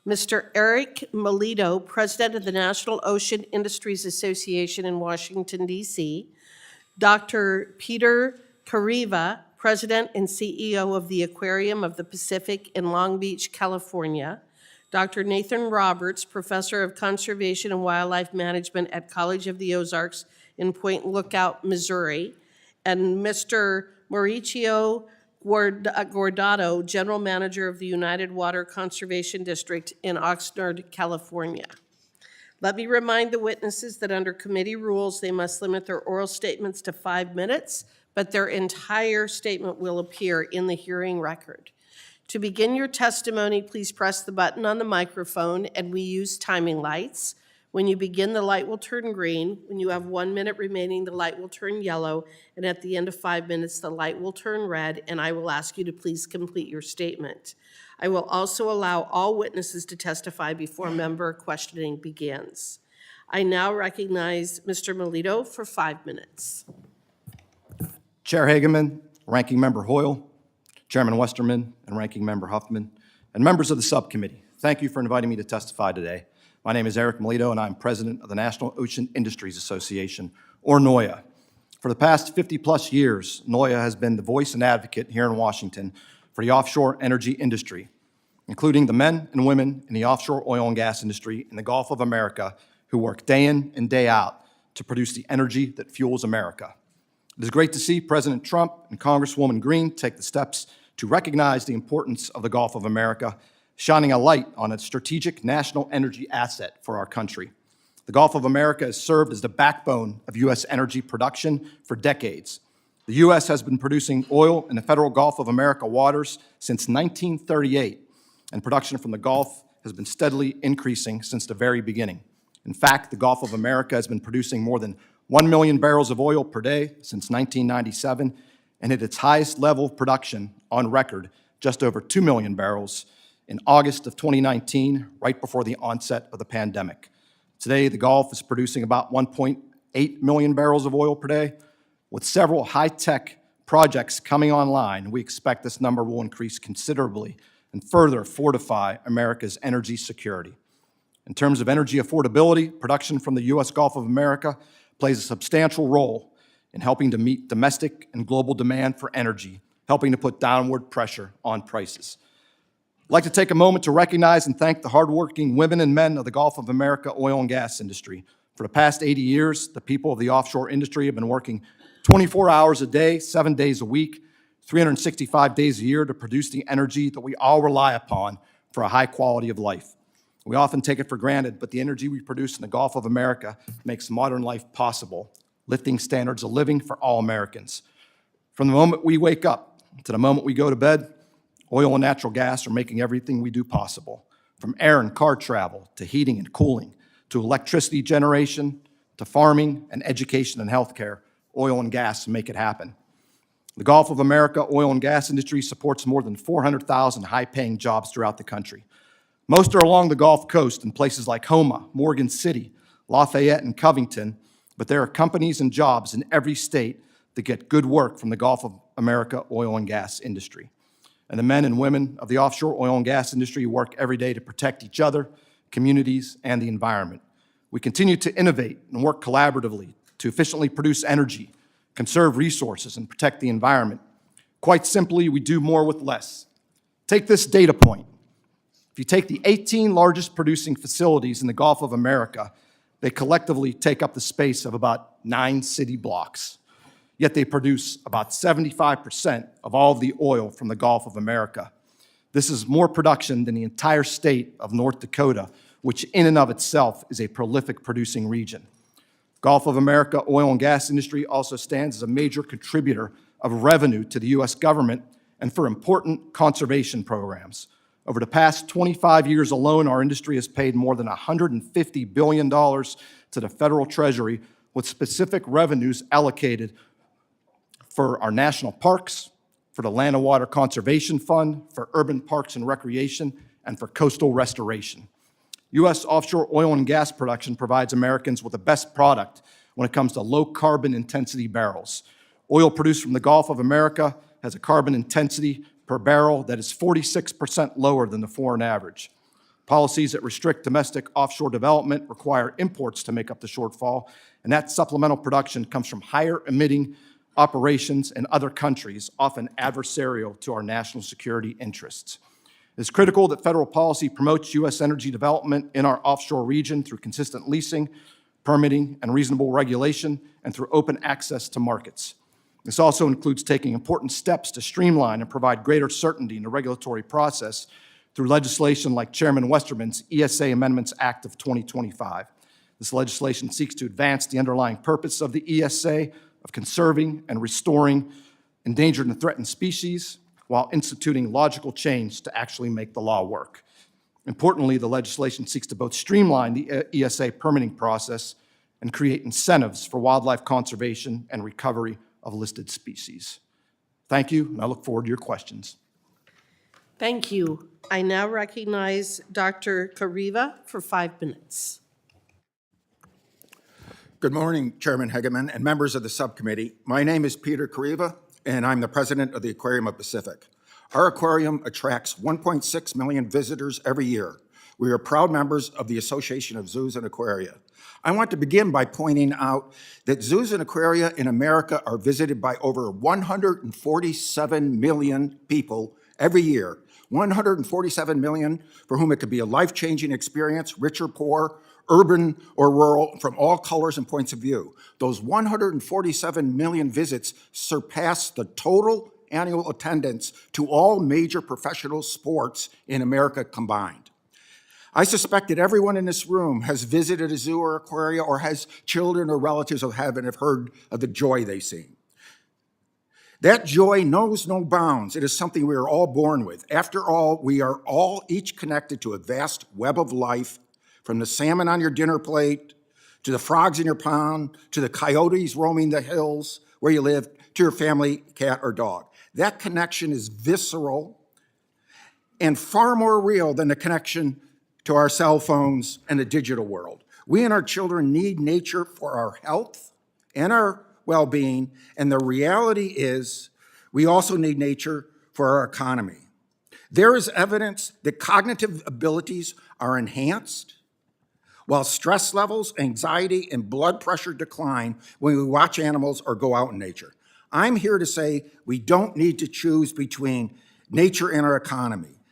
Mr. Eric Melito, President of the National Ocean Industries Association in Washington, D.C., Dr. Peter Cariva, President and CEO of the Aquarium of the Pacific in Long Beach, California, Dr. Nathan Roberts, Professor of Conservation and Wildlife Management at College of the Ozarks in Point Lookout, Missouri, and Mr. Mauricio Guardado, General Manager of the United Water Conservation District in Oxnard, California. Let me remind the witnesses that under committee rules, they must limit their oral statements to 5 minutes, but their entire statement will appear in the hearing record. To begin your testimony, please press the button on the microphone, and we use timing lights. When you begin, the light will turn green. When you have 1 minute remaining, the light will turn yellow. And at the end of 5 minutes, the light will turn red, and I will ask you to please complete your statement. I will also allow all witnesses to testify before member questioning begins. I now recognize Mr. Melito for 5 minutes. Chair Hageman, Ranking Member Hoyle, Chairman Westerman, and Ranking Member Huffman, and members of the subcommittee, thank you for inviting me to testify today. My name is Eric Melito, and I'm president of the National Ocean Industries Association, or NOIA. For the past 50-plus years, NOIA has been the voice and advocate here in Washington for the offshore energy industry, including the men and women in the offshore oil and gas industry in the Gulf of America who work day in and day out to produce the energy that fuels America. It is great to see President Trump and Congresswoman Greene take the steps to recognize the importance of the Gulf of America, shining a light on a strategic national energy asset for our country. The Gulf of America has served as the backbone of U.S. energy production for decades. The U.S. has been producing oil in the federal Gulf of America waters since 1938, and production from the Gulf has been steadily increasing since the very beginning. In fact, the Gulf of America has been producing more than 1 million barrels of oil per day since 1997, and at its highest level of production on record, just over 2 million barrels in August of 2019, right before the onset of the pandemic. Today, the Gulf is producing about 1.8 8 million barrels of oil per day. With several high-tech projects coming online, we expect this number will increase considerably and further fortify America's energy security. In terms of energy affordability, production from the U.S. Gulf of America plays a substantial role in helping to meet domestic and global demand for energy, helping to put downward pressure on prices. I'd like to take a moment to recognize and thank the hardworking women and men of the Gulf of America oil and gas industry. For the past 80 years, the people of the offshore industry have been working 24 hours a day, 7 days a week, 365 days a year to produce the energy that we all rely upon for a high quality of life. We often take it for granted, but the energy we produce in the Gulf of America makes modern life possible, lifting standards of living for all Americans. From the moment we wake up to the moment we go to bed, oil and natural gas are making everything we do possible. From air and car travel, to heating and cooling, to electricity generation, to farming and education and healthcare, oil and gas make it happen. The Gulf of America oil and gas industry supports more than 400,000 high-paying jobs throughout the country. Most are along the Gulf Coast in places like Houma, Morgan City, Lafayette, and Covington, but there are companies and jobs in every state that get good work from the Gulf of America oil and gas industry. And the men and women of the offshore oil and gas industry work every day to protect each other, communities, and the environment. We continue to innovate and work collaboratively to efficiently produce energy, conserve resources, and protect the environment. Quite simply, we do more with less. Take this data point. If you take the 18 largest producing facilities in the Gulf of America, they collectively take up the space of about 9 city blocks. Yet they produce about 75% of all of the oil from the Gulf of America. This is more production than the entire state of North Dakota, which in and of itself is a prolific producing region. Gulf of America oil and gas industry also stands as a major contributor of revenue to the U.S. government and for important conservation programs. Over the past 25 years alone, our industry has paid more than $150 billion to the federal treasury with specific revenues allocated for our national parks, for the Land and Water Conservation Fund, for urban parks and recreation, and for coastal restoration. U.S. offshore oil and gas production provides Americans with the best product when it comes to low carbon intensity barrels. Oil produced from the Gulf of America has a carbon intensity per barrel that is 46% lower than the foreign average. Policies that restrict domestic offshore development require imports to make up the shortfall, and that supplemental production comes from higher emitting operations in other countries, often adversarial to our national security interests. It's critical that federal policy promotes U.S. energy development in our offshore region through consistent leasing, permitting, and reasonable regulation, and through open access to markets. This also includes taking important steps to streamline and provide greater certainty in the regulatory process through legislation like Chairman Westerman's ESA Amendments Act of 2025. This legislation seeks to advance the underlying purpose of the ESA of conserving and restoring endangered and threatened species, while instituting logical change to actually make the law work. Importantly, the legislation seeks to both streamline the ESA permitting process and create incentives for wildlife conservation and recovery of listed species. Thank you, and I look forward to your questions. Thank you. I now recognize Dr. Kariva for 5 minutes. Good morning, Chairman Hegeman and members of the subcommittee. My name is Peter Kariva, and I'm the president of the Aquarium of Pacific. Our aquarium attracts 1.6 million visitors every year. We are proud members of the Association of Zoos and Aquaria. I want to begin by pointing out that zoos and aquaria in America are visited by over 147 million people every year. 147 million for whom it could be a life-changing experience, rich or poor, urban or rural, from all colors and points of view. Those 147 million visits surpass the total annual attendance to all major professional sports in America combined. I suspect that everyone in this room has visited a zoo or aquaria or has children or relatives who have and have heard of the joy they see. That joy knows no bounds. It is something we are all born with. After all, we are all each connected to a vast web of life, from the salmon on your dinner plate, to the frogs in your pond, to the coyotes roaming the hills where you live, to your family cat or dog. That connection is visceral and far more real than the connection to our cell phones and the digital world. We and our children need nature for our health and our well-being, and the reality is we also need nature for our economy. There is evidence that cognitive abilities are enhanced while stress levels, anxiety, and blood pressure decline when we watch animals or go out in nature. I'm here to say we don't need to choose between nature and our economy.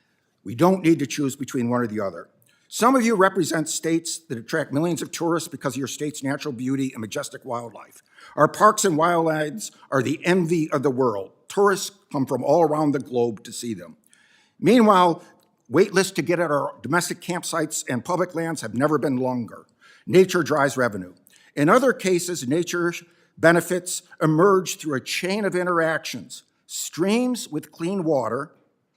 We don't need to choose between one or the other. Some of you represent states that attract millions of tourists because of your state's natural beauty and majestic wildlife. Our parks and wildlands are the envy of the world. Tourists come from all around the globe to see them. Meanwhile, wait lists to get at our domestic campsites and public lands have never been longer. Nature drives revenue. In other cases, nature benefits emerge through a chain of interactions. Streams with clean water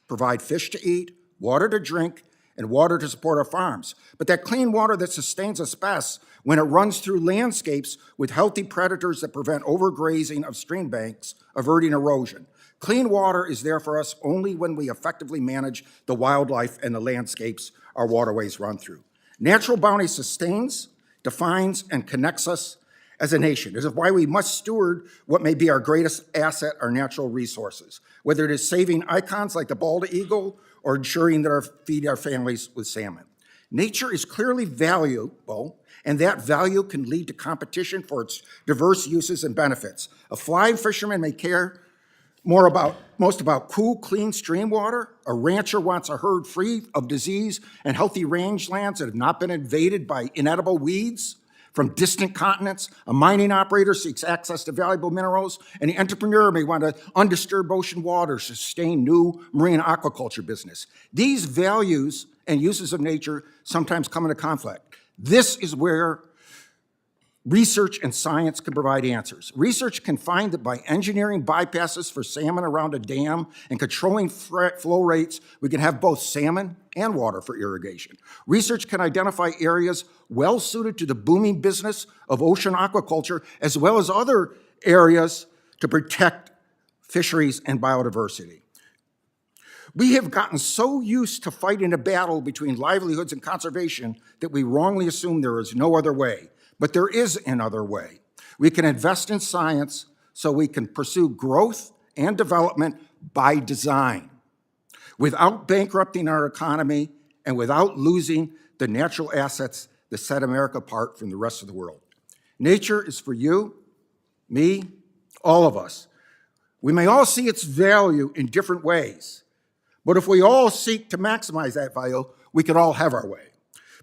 provide fish to eat, water to drink, and water to support our farms. But that clean water that sustains us best when it runs through landscapes with healthy predators that prevent overgrazing of stream banks, averting erosion. Clean water is there for us only when we effectively manage the wildlife and the landscapes our waterways run through. Natural bounty sustains, defines, and connects us as a nation. This is why we must steward what may be our greatest asset, our natural resources, whether it is saving icons like the bald eagle or ensuring that feed our families with salmon. Nature is clearly valuable, and that value can lead to competition for its diverse uses and benefits. A fly fisherman may care most about cool, clean stream water. A rancher wants a herd free of disease and healthy rangelands that have not been invaded by inedible weeds from distant continents. A mining operator seeks access to valuable minerals, and the entrepreneur may want undisturbed ocean water to sustain new marine aquaculture business. These values and uses of nature sometimes come into conflict. This is where research and science can provide answers. Research can find that by engineering bypasses for salmon around a dam and controlling flow rates, we can have both salmon and water for irrigation. Research can identify areas well suited to the booming business of ocean aquaculture, as well as other areas to protect fisheries and biodiversity. We have gotten so used to fighting a battle between livelihoods and conservation that we wrongly assume there is no other way. But there is another way. We can invest in science so we can pursue growth and development by design without bankrupting our economy and without losing the natural assets that set America apart from the rest of the world. Nature is for you, me, all of us. We may all see its value in different ways, but if we all seek to maximize that value, we could all have our way.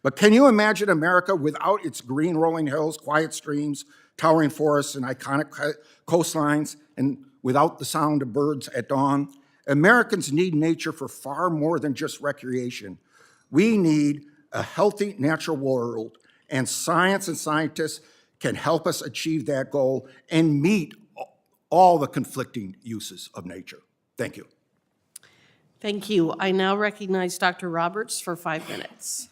But can you imagine America without its green rolling hills, quiet streams, towering forests, and iconic coastlines, and without the sound of birds at dawn? Americans need nature for far more than just recreation. We need a healthy natural world, and science and scientists can help us achieve that goal and meet all the conflicting uses of nature. Thank you. Thank you. I now recognize Dr. Roberts for 5 minutes.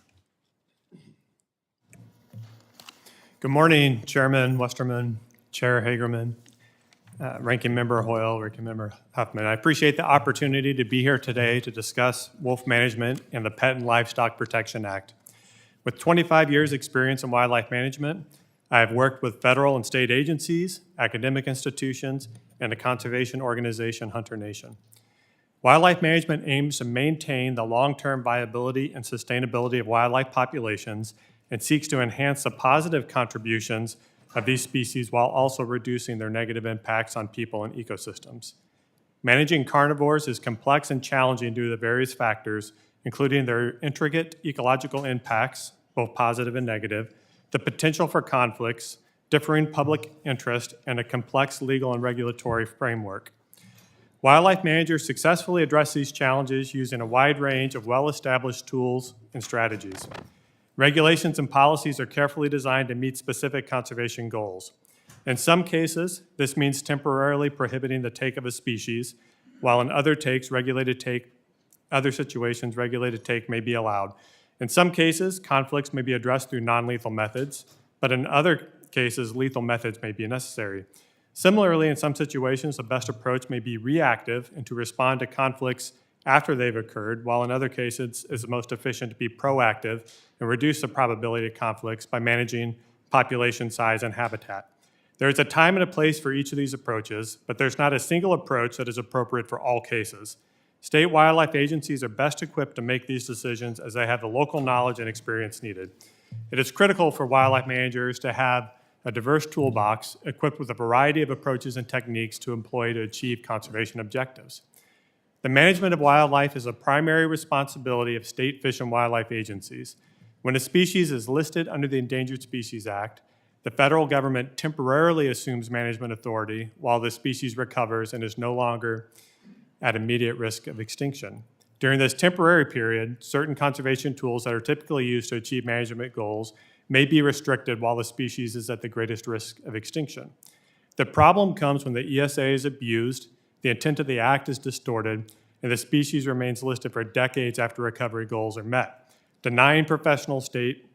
Good morning, Chairman Westerman, Chair Hagerman, Ranking Member Hoyle, Ranking Member Huffman. I appreciate the opportunity to be here today to discuss wolf management and the Pet and Livestock Protection Act. With 25 years' experience in wildlife management, I have worked with federal and state agencies, academic institutions, and the conservation organization Hunter Nation. Wildlife management aims to maintain the long-term viability and sustainability of wildlife populations and seeks to enhance the positive contributions of these species while also reducing their negative impacts on people and ecosystems. Managing carnivores is complex and challenging due to the various factors, including their intricate ecological impacts, both positive and negative, the potential for conflicts, differing public interest, and a complex legal and regulatory framework. Wildlife managers successfully address these challenges using a wide range of well-established tools and strategies. Regulations and policies are carefully designed to meet specific conservation goals. In some cases, this means temporarily prohibiting the take of a species, while in other situations, regulated take may be allowed. In some cases, conflicts may be addressed through non-lethal methods, but in other cases, lethal methods may be necessary. Similarly, in some situations, the best approach may be reactive and to respond to conflicts after they've occurred, while in other cases it's most efficient to be proactive and reduce the probability of conflicts by managing population size and habitat. There is a time and a place for each of these approaches, but there's not a single approach that is appropriate for all cases. State wildlife agencies are best equipped to make these decisions as they have the local knowledge and experience needed. It is critical for wildlife managers to have a diverse toolbox equipped with a variety of approaches and techniques to employ to achieve conservation objectives. The management of wildlife is a primary responsibility of state fish and wildlife agencies. When a species is listed under the Endangered Species Act, the federal government temporarily assumes management authority while the species recovers and is no longer at immediate risk of extinction. During this temporary period, certain conservation tools that are typically used to achieve management goals may be restricted while the species is at the greatest risk of extinction. The problem comes when the ESA is abused, the intent of the act is distorted, and the species remains listed for decades after recovery goals are met, denying professional state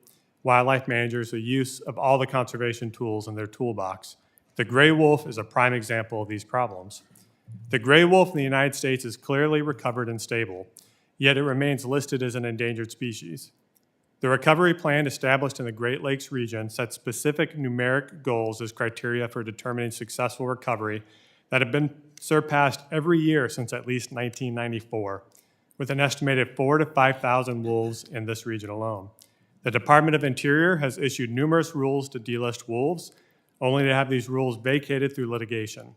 wildlife managers the use of all the conservation tools in their toolbox. The gray wolf is a prime example of these problems. The gray wolf in the United States is clearly recovered and stable, yet it remains listed as an endangered species. The recovery plan established in the Great Lakes region sets specific numeric goals as criteria for determining successful recovery that have been surpassed every year since at least 1994, with an estimated 4,000 to 5,000 wolves in this region alone. The Department of Interior has issued numerous rules to delist wolves, only to have these rules vacated through litigation.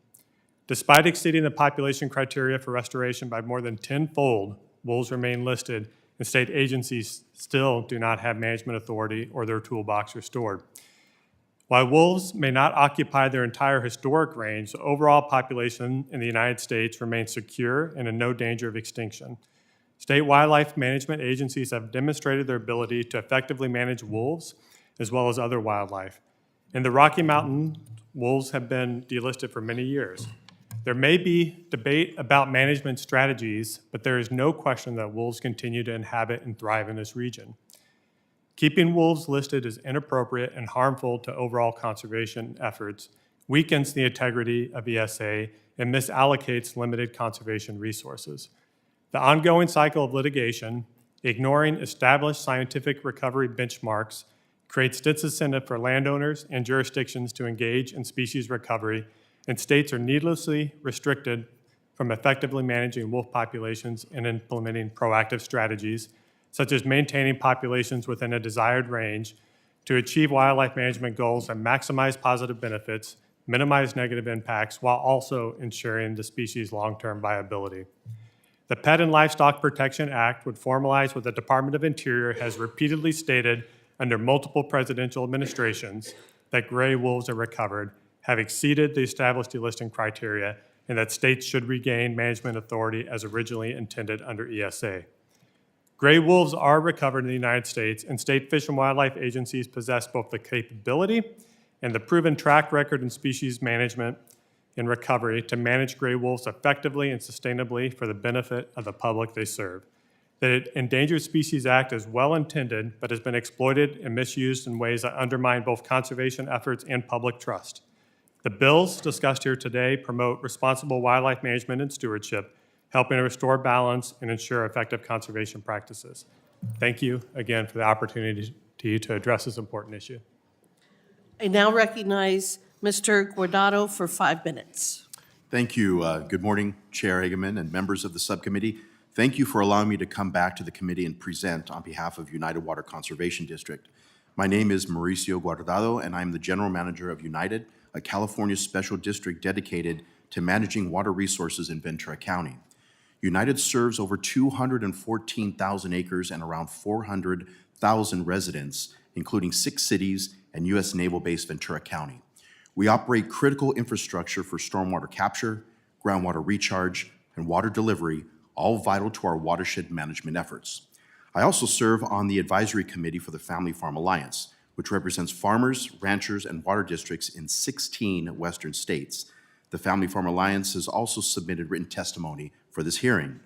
Despite exceeding the population criteria for restoration by more than tenfold, wolves remain listed, and state agencies still do not have management authority or their toolbox restored. While wolves may not occupy their entire historic range, the overall population in the United States remains secure and in no danger of extinction. State wildlife management agencies have demonstrated their ability to effectively manage wolves as well as other wildlife. In the Rocky Mountains, wolves have been delisted for many years. There may be debate about management strategies, but there is no question that wolves continue to inhabit and thrive in this region. Keeping wolves listed is inappropriate and harmful to overall conservation efforts, weakens the integrity of ESA, and misallocates limited conservation resources. The ongoing cycle of litigation, ignoring established scientific recovery benchmarks, creates disincentive for landowners and jurisdictions to engage in species recovery, and states are needlessly restricted from effectively managing wolf populations and implementing proactive strategies, such as maintaining populations within a desired range to achieve wildlife management goals and maximize positive benefits, minimize negative impacts, while also ensuring the species' long-term viability. The Pet and Livestock Protection Act would formalize what the Department of Interior has repeatedly stated under multiple presidential administrations, that gray wolves are recovered, have exceeded the established delisting criteria, and that states should regain management authority as originally intended under ESA. Gray wolves are recovered in the United States, and state fish and wildlife agencies possess both the capability and the proven track record in species management and recovery to manage gray wolves effectively and sustainably for the benefit of the public they serve. The Endangered Species Act is well intended, but has been exploited and misused in ways that undermine both conservation efforts and public trust. The bills discussed here today promote responsible wildlife management and stewardship, helping to restore balance and ensure effective conservation practices. Thank you again for the opportunity to address this important issue. I now recognize Mr. Guardado for 5 minutes. Thank you. Good morning, Chair Hageman and members of the subcommittee. Thank you for allowing me to come back to the committee and present on behalf of United Water Conservation District. My name is Mauricio Guardado, and I'm the General Manager of United, a California special district dedicated to managing water resources in Ventura County. United serves over 214,000 acres and around 400,000 residents, including 6 cities and U.S. Naval Base Ventura County. We operate critical infrastructure for stormwater capture, groundwater recharge, and water delivery, all vital to our watershed management efforts. I also serve on the advisory committee for the Family Farm Alliance, which represents farmers, ranchers, and water districts in 16 western states. The Family Farm Alliance has also submitted written testimony for this hearing.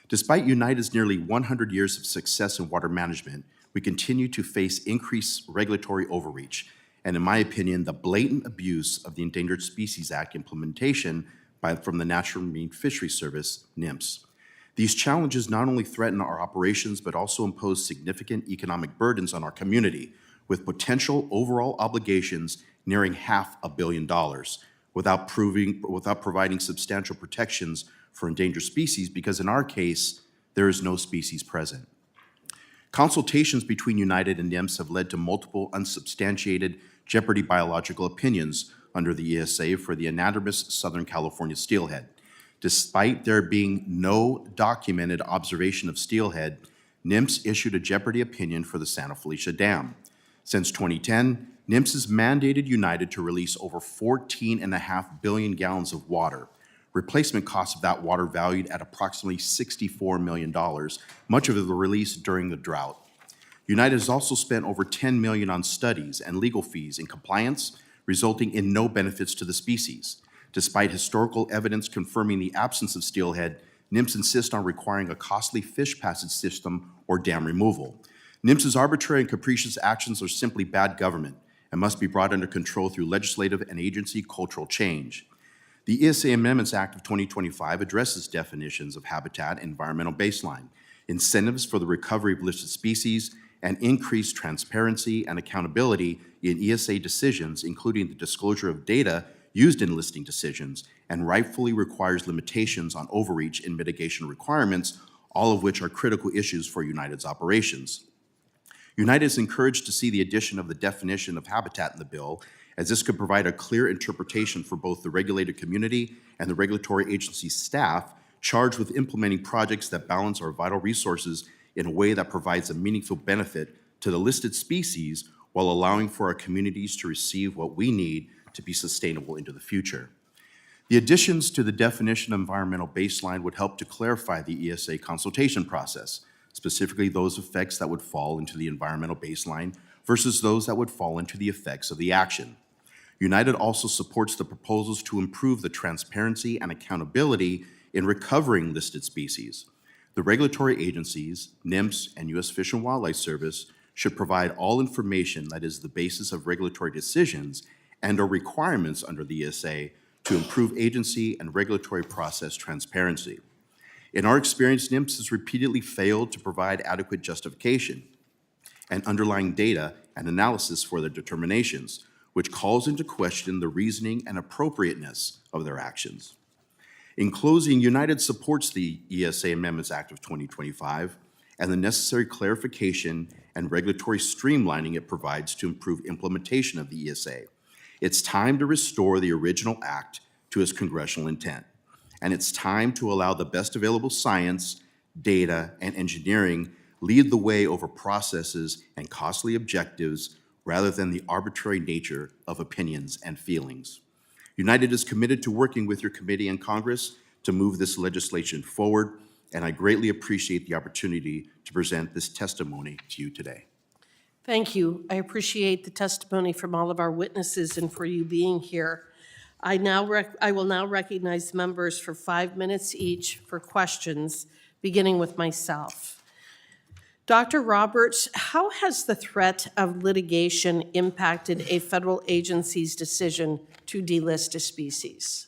Despite United's nearly 100 years of success in water management, we continue to face increased regulatory overreach, and in my opinion, the blatant abuse of the Endangered Species Act implementation from the National Marine Fisheries Service, NMFS. These challenges not only threaten our operations, but also impose significant economic burdens on our community, with potential overall obligations nearing $500 million, without providing substantial protections for endangered species, because in our case, there is no species present. Consultations between United and NIMS have led to multiple unsubstantiated jeopardy biological opinions under the ESA for the anadromous Southern California steelhead. Despite there being no documented observation of steelhead, NIMS issued a jeopardy opinion for the Santa Felicia Dam. Since 2010, NIMS has mandated United to release over 14.5 billion gallons of water. Replacement costs of that water valued at approximately $64 million, much of the release during the drought. United has also spent over $10 million on studies and legal fees in compliance, resulting in no benefits to the species. Despite historical evidence confirming the absence of steelhead, NIMS insists on requiring a costly fish passage system or dam removal. NIMS's arbitrary and capricious actions are simply bad government and must be brought under control through legislative and agency cultural change. The ESA Amendments Act of 2025 addresses definitions of habitat and environmental baseline, incentives for the recovery of listed species, and increased transparency and accountability in ESA decisions, including the disclosure of data used in listing decisions, and rightfully requires limitations on overreach and mitigation requirements, all of which are critical issues for United's operations. United is encouraged to see the addition of the definition of habitat in the bill, as this could provide a clear interpretation for both the regulated community and the regulatory agency staff charged with implementing projects that balance our vital resources in a way that provides a meaningful benefit to the listed species while allowing for our communities to receive what we need to be sustainable into the future. The additions to the definition of environmental baseline would help to clarify the ESA consultation process, specifically those effects that would fall into the environmental baseline versus those that would fall into the effects of the action. United also supports the proposals to improve the transparency and accountability in recovering listed species. The regulatory agencies, NIMS and U.S. Fish and Wildlife Service, should provide all information that is the basis of regulatory decisions and/or requirements under the ESA to improve agency and regulatory process transparency. In our experience, NIMS has repeatedly failed to provide adequate justification and underlying data and analysis for their determinations, which calls into question the reasoning and appropriateness of their actions. In closing, United supports the ESA Amendments Act of 2025 and the necessary clarification and regulatory streamlining it provides to improve implementation of the ESA. It's time to restore the original act to its congressional intent, and it's time to allow the best available science, data, and engineering lead the way over processes and costly objectives rather than the arbitrary nature of opinions and feelings. United is committed to working with your committee and Congress to move this legislation forward, and I greatly appreciate the opportunity to present this testimony to you today. Thank you. I appreciate the testimony from all of our witnesses and for you being here. I will now recognize members for 5 minutes each for questions, beginning with myself. Dr. Roberts, how has the threat of litigation impacted a federal agency's decision to delist a species?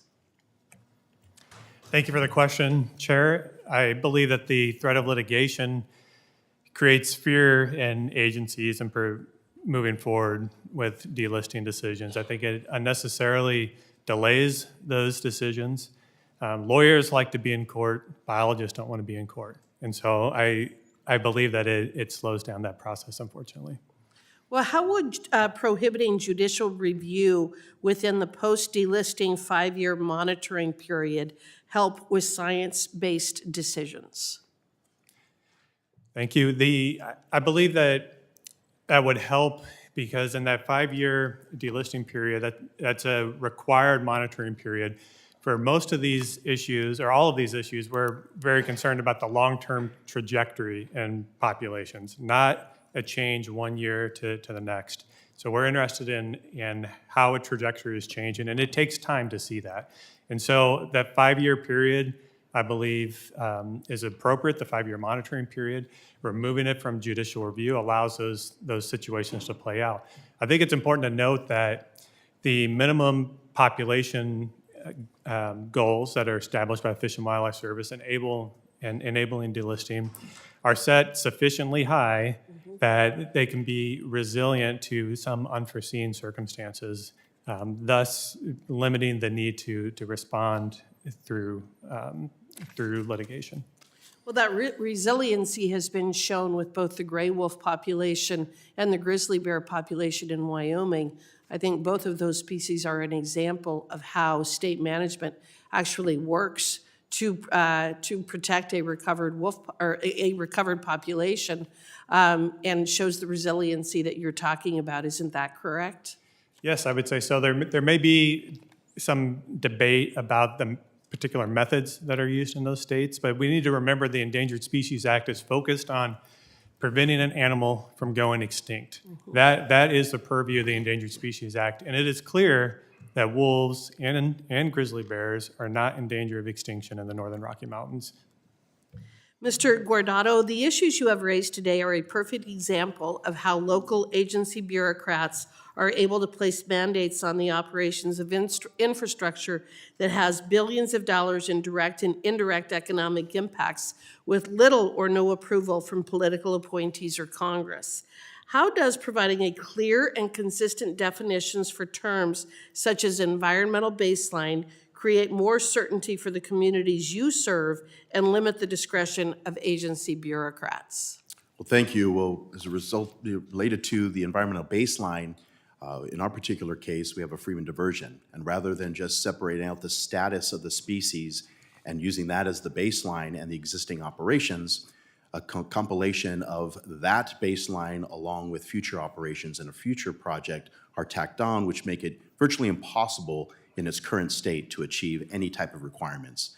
Thank you for the question, Chair. I believe that the threat of litigation creates fear in agencies and moving forward with delisting decisions. I think it unnecessarily delays those decisions. Lawyers like to be in court, biologists don't want to be in court. And so I believe that it slows down that process, unfortunately. Well, how would prohibiting judicial review within the post-delisting 5-year monitoring period help with science-based decisions? Thank you. I believe that would help because in that 5-year delisting period, that's a required monitoring period. For most of these issues, or all of these issues, we're very concerned about the long-term trajectory in populations, not a change 1 year to the next. So we're interested in how a trajectory is changing, and it takes time to see that. And so that 5-year period, I believe, is appropriate, the 5-year monitoring period. Removing it from judicial review allows those situations to play out. I think it's important to note that the minimum population goals that are established by the Fish and Wildlife Service enable and enabling delisting are set sufficiently high that they can be resilient to some unforeseen circumstances, thus limiting the need to respond through litigation. Well, that resiliency has been shown with both the gray wolf population and the grizzly bear population in Wyoming. I think both of those species are an example of how state management actually works to protect a recovered wolf or a recovered population, and shows the resiliency that you're talking about. Isn't that correct? Yes, I would say so. There may be some debate about the particular methods that are used in those states, but we need to remember the Endangered Species Act is focused on preventing an animal from going extinct. That is the purview of the Endangered Species Act, and it is clear that wolves and grizzly bears are not in danger of extinction in the Northern Rocky Mountains. Mr. Guardado, the issues you have raised today are a perfect example of how local agency bureaucrats are able to place mandates on the operations of infrastructure that has billions of dollars in direct and indirect economic impacts with little or no approval from political appointees or Congress. How does providing a clear and consistent definitions for terms such as environmental baseline create more certainty for the communities you serve and limit the discretion of agency bureaucrats? Well, thank you. Well, as a result, related to the environmental baseline, in our particular case, we have a Freeman diversion. And rather than just separating out the status of the species and using that as the baseline and the existing operations, a compilation of that baseline along with future operations and a future project are tacked on, which make it virtually impossible in its current state to achieve any type of requirements.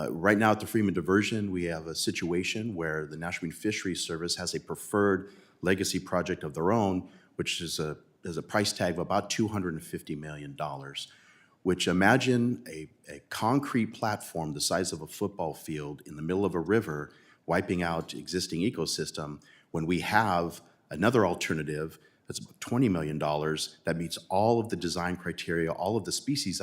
Right now at the Freeman diversion, we have a situation where the National Marine Fisheries Service has a preferred legacy project of their own, which is a price tag of about $250 million, which imagine a concrete platform the size of a football field in the middle of a river wiping out existing ecosystem when we have another alternative that's about $20 million that meets all of the design criteria, all of the species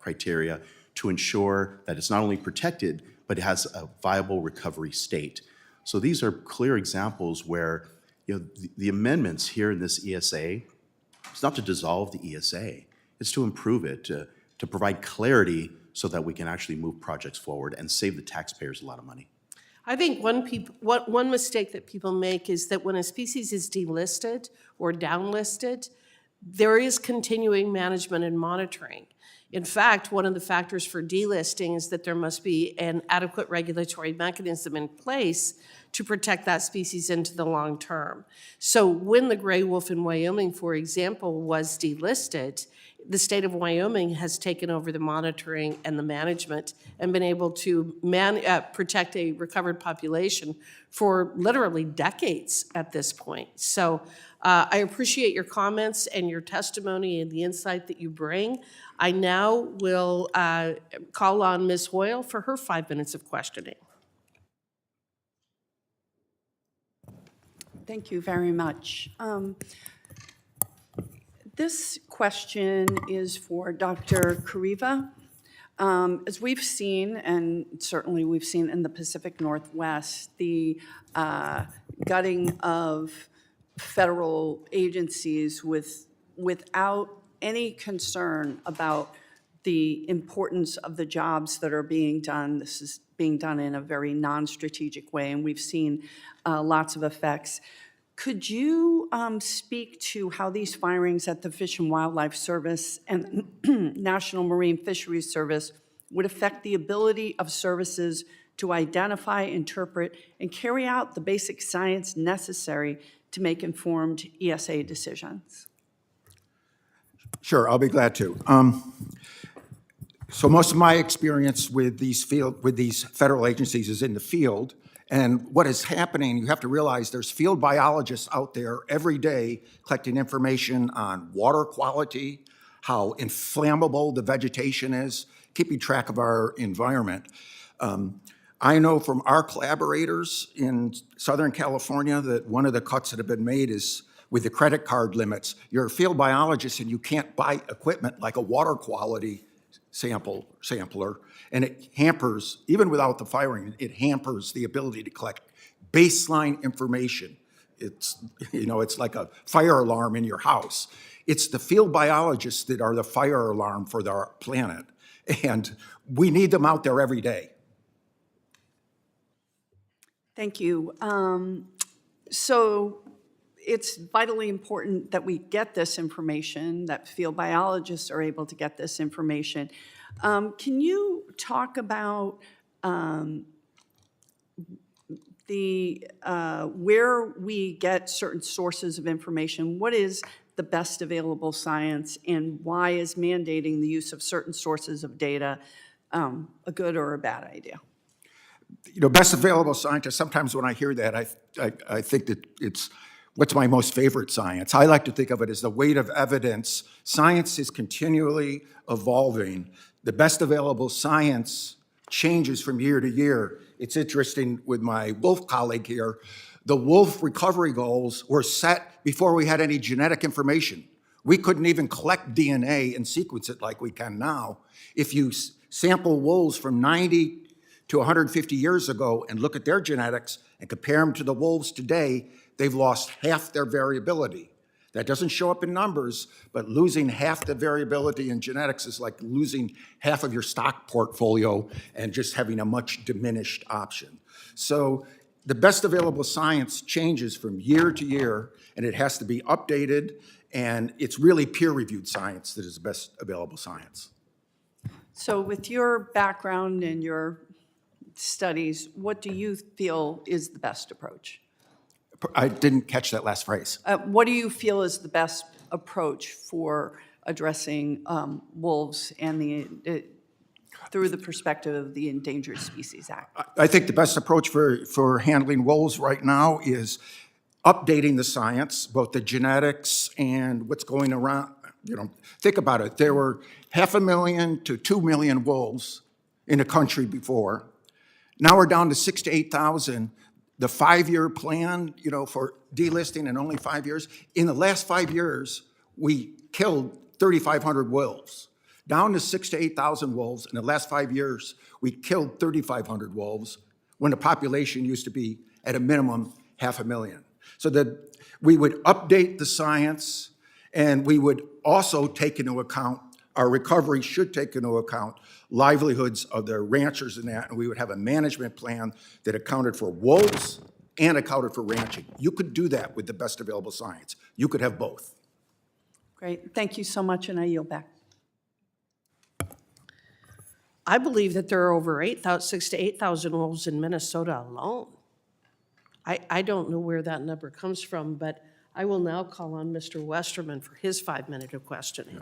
criteria to ensure that it's not only protected, but it has a viable recovery state. So these are clear examples where the amendments here in this ESA, it's not to dissolve the ESA, it's to improve it, to provide clarity so that we can actually move projects forward and save the taxpayers a lot of money. I think one mistake that people make is that when a species is delisted or downlisted, there is continuing management and monitoring. In fact, one of the factors for delisting is that there must be an adequate regulatory mechanism in place to protect that species into the long term. So when the gray wolf in Wyoming, for example, was delisted, the state of Wyoming has taken over the monitoring and the management and been able to protect a recovered population for literally decades at this point. So I appreciate your comments and your testimony and the insight that you bring. I now will call on Ms. Hoyle for her 5 minutes of questioning. Thank you very much. This question is for Dr. Kariva. As we've seen, and certainly we've seen in the Pacific Northwest, the gutting of federal agencies without any concern about the importance of the jobs that are being done. This is being done in a very non-strategic way, and we've seen lots of effects. Could you speak to how these firings at the Fish and Wildlife Service and National Marine Fisheries Service would affect the ability of services to identify, interpret, and carry out the basic science necessary to make informed ESA decisions? Sure, I'll be glad to. So most of my experience with these federal agencies is in the field. And what is happening, you have to realize there's field biologists out there every day collecting information on water quality, how inflammable the vegetation is, keeping track of our environment. I know from our collaborators in Southern California that one of the cuts that have been made is with the credit card limits. You're a field biologist and you can't buy equipment like a water quality sampler, and it hampers, even without the firing, it hampers the ability to collect baseline information. It's, it's like a fire alarm in your house. It's the field biologists that are the fire alarm for our planet, and we need them out there every day. Thank you. So it's vitally important that we get this information, that field biologists are able to get this information. Can you talk about where we get certain sources of information? What is the best available science, and why is mandating the use of certain sources of data a good or a bad idea? Best available scientist, sometimes when I hear that, I think that it's what's my most favorite science. I like to think of it as the weight of evidence. Science is continually evolving. The best available science changes from year to year. It's interesting with my wolf colleague here, the wolf recovery goals were set before we had any genetic information. We couldn't even collect DNA and sequence it like we can now. If you sample wolves from 90 to 150 years ago and look at their genetics and compare them to the wolves today, they've lost half their variability. That doesn't show up in numbers, but losing half the variability in genetics is like losing half of your stock portfolio and just having a much diminished option. So the best available science changes from year to year, and it has to be updated, and it's really peer-reviewed science that is the best available science. So with your background and your studies, what do you feel is the best approach? I didn't catch that last phrase. What do you feel is the best approach for addressing wolves and through the perspective of the Endangered Species Act? I think the best approach for handling wolves right now is updating the science, both the genetics and what's going around. Think about it. There were 500,000 to 2 million wolves in the country before. Now we're down to 6,000 to 8,000. The 5-year plan, for delisting in only 5 years. In the last 5 years, we killed 3,500 wolves. Down to 6,000 to 8,000 wolves. In the last 5 years, we killed 3,500 wolves when the population used to be at a minimum 500,000. So that we would update the science, and we would also take into account, our recovery should take into account livelihoods of the ranchers and that, and we would have a management plan that accounted for wolves and accounted for ranching. You could do that with the best available science. You could have both. Great. Thank you so much, and I yield back. I believe that there are over 6,000 to 8,000 wolves in Minnesota alone. I don't know where that number comes from, but I will now call on Mr. Westerman for his 5-minute of questioning.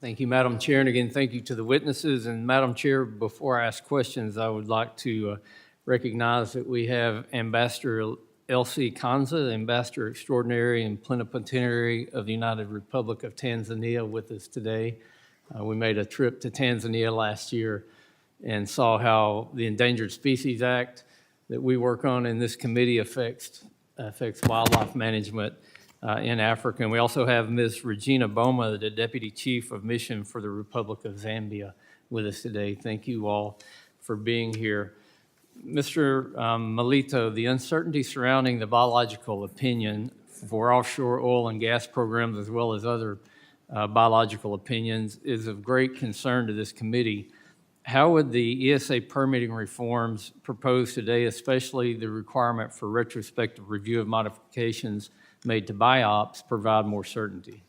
Thank you, Madam Chair, and again, thank you to the witnesses. And Madam Chair, before I ask questions, I would like to recognize that we have Ambassador Elsie Kanza, Ambassador Extraordinary and Plenipotentiary of the United Republic of Tanzania, with us today. We made a trip to Tanzania last year and saw how the Endangered Species Act that we work on in this committee affects wildlife management in Africa. And we also have Ms. Regina Boma, the Deputy Chief of Mission for the Republic of Zambia, with us today. Thank you all for being here. Mr. Melito, the uncertainty surrounding the biological opinion for offshore oil and gas programs, as well as other biological opinions, is of great concern to this committee. How would the ESA permitting reforms proposed today, especially the requirement for retrospective review of modifications made to BIOPS, provide more certainty?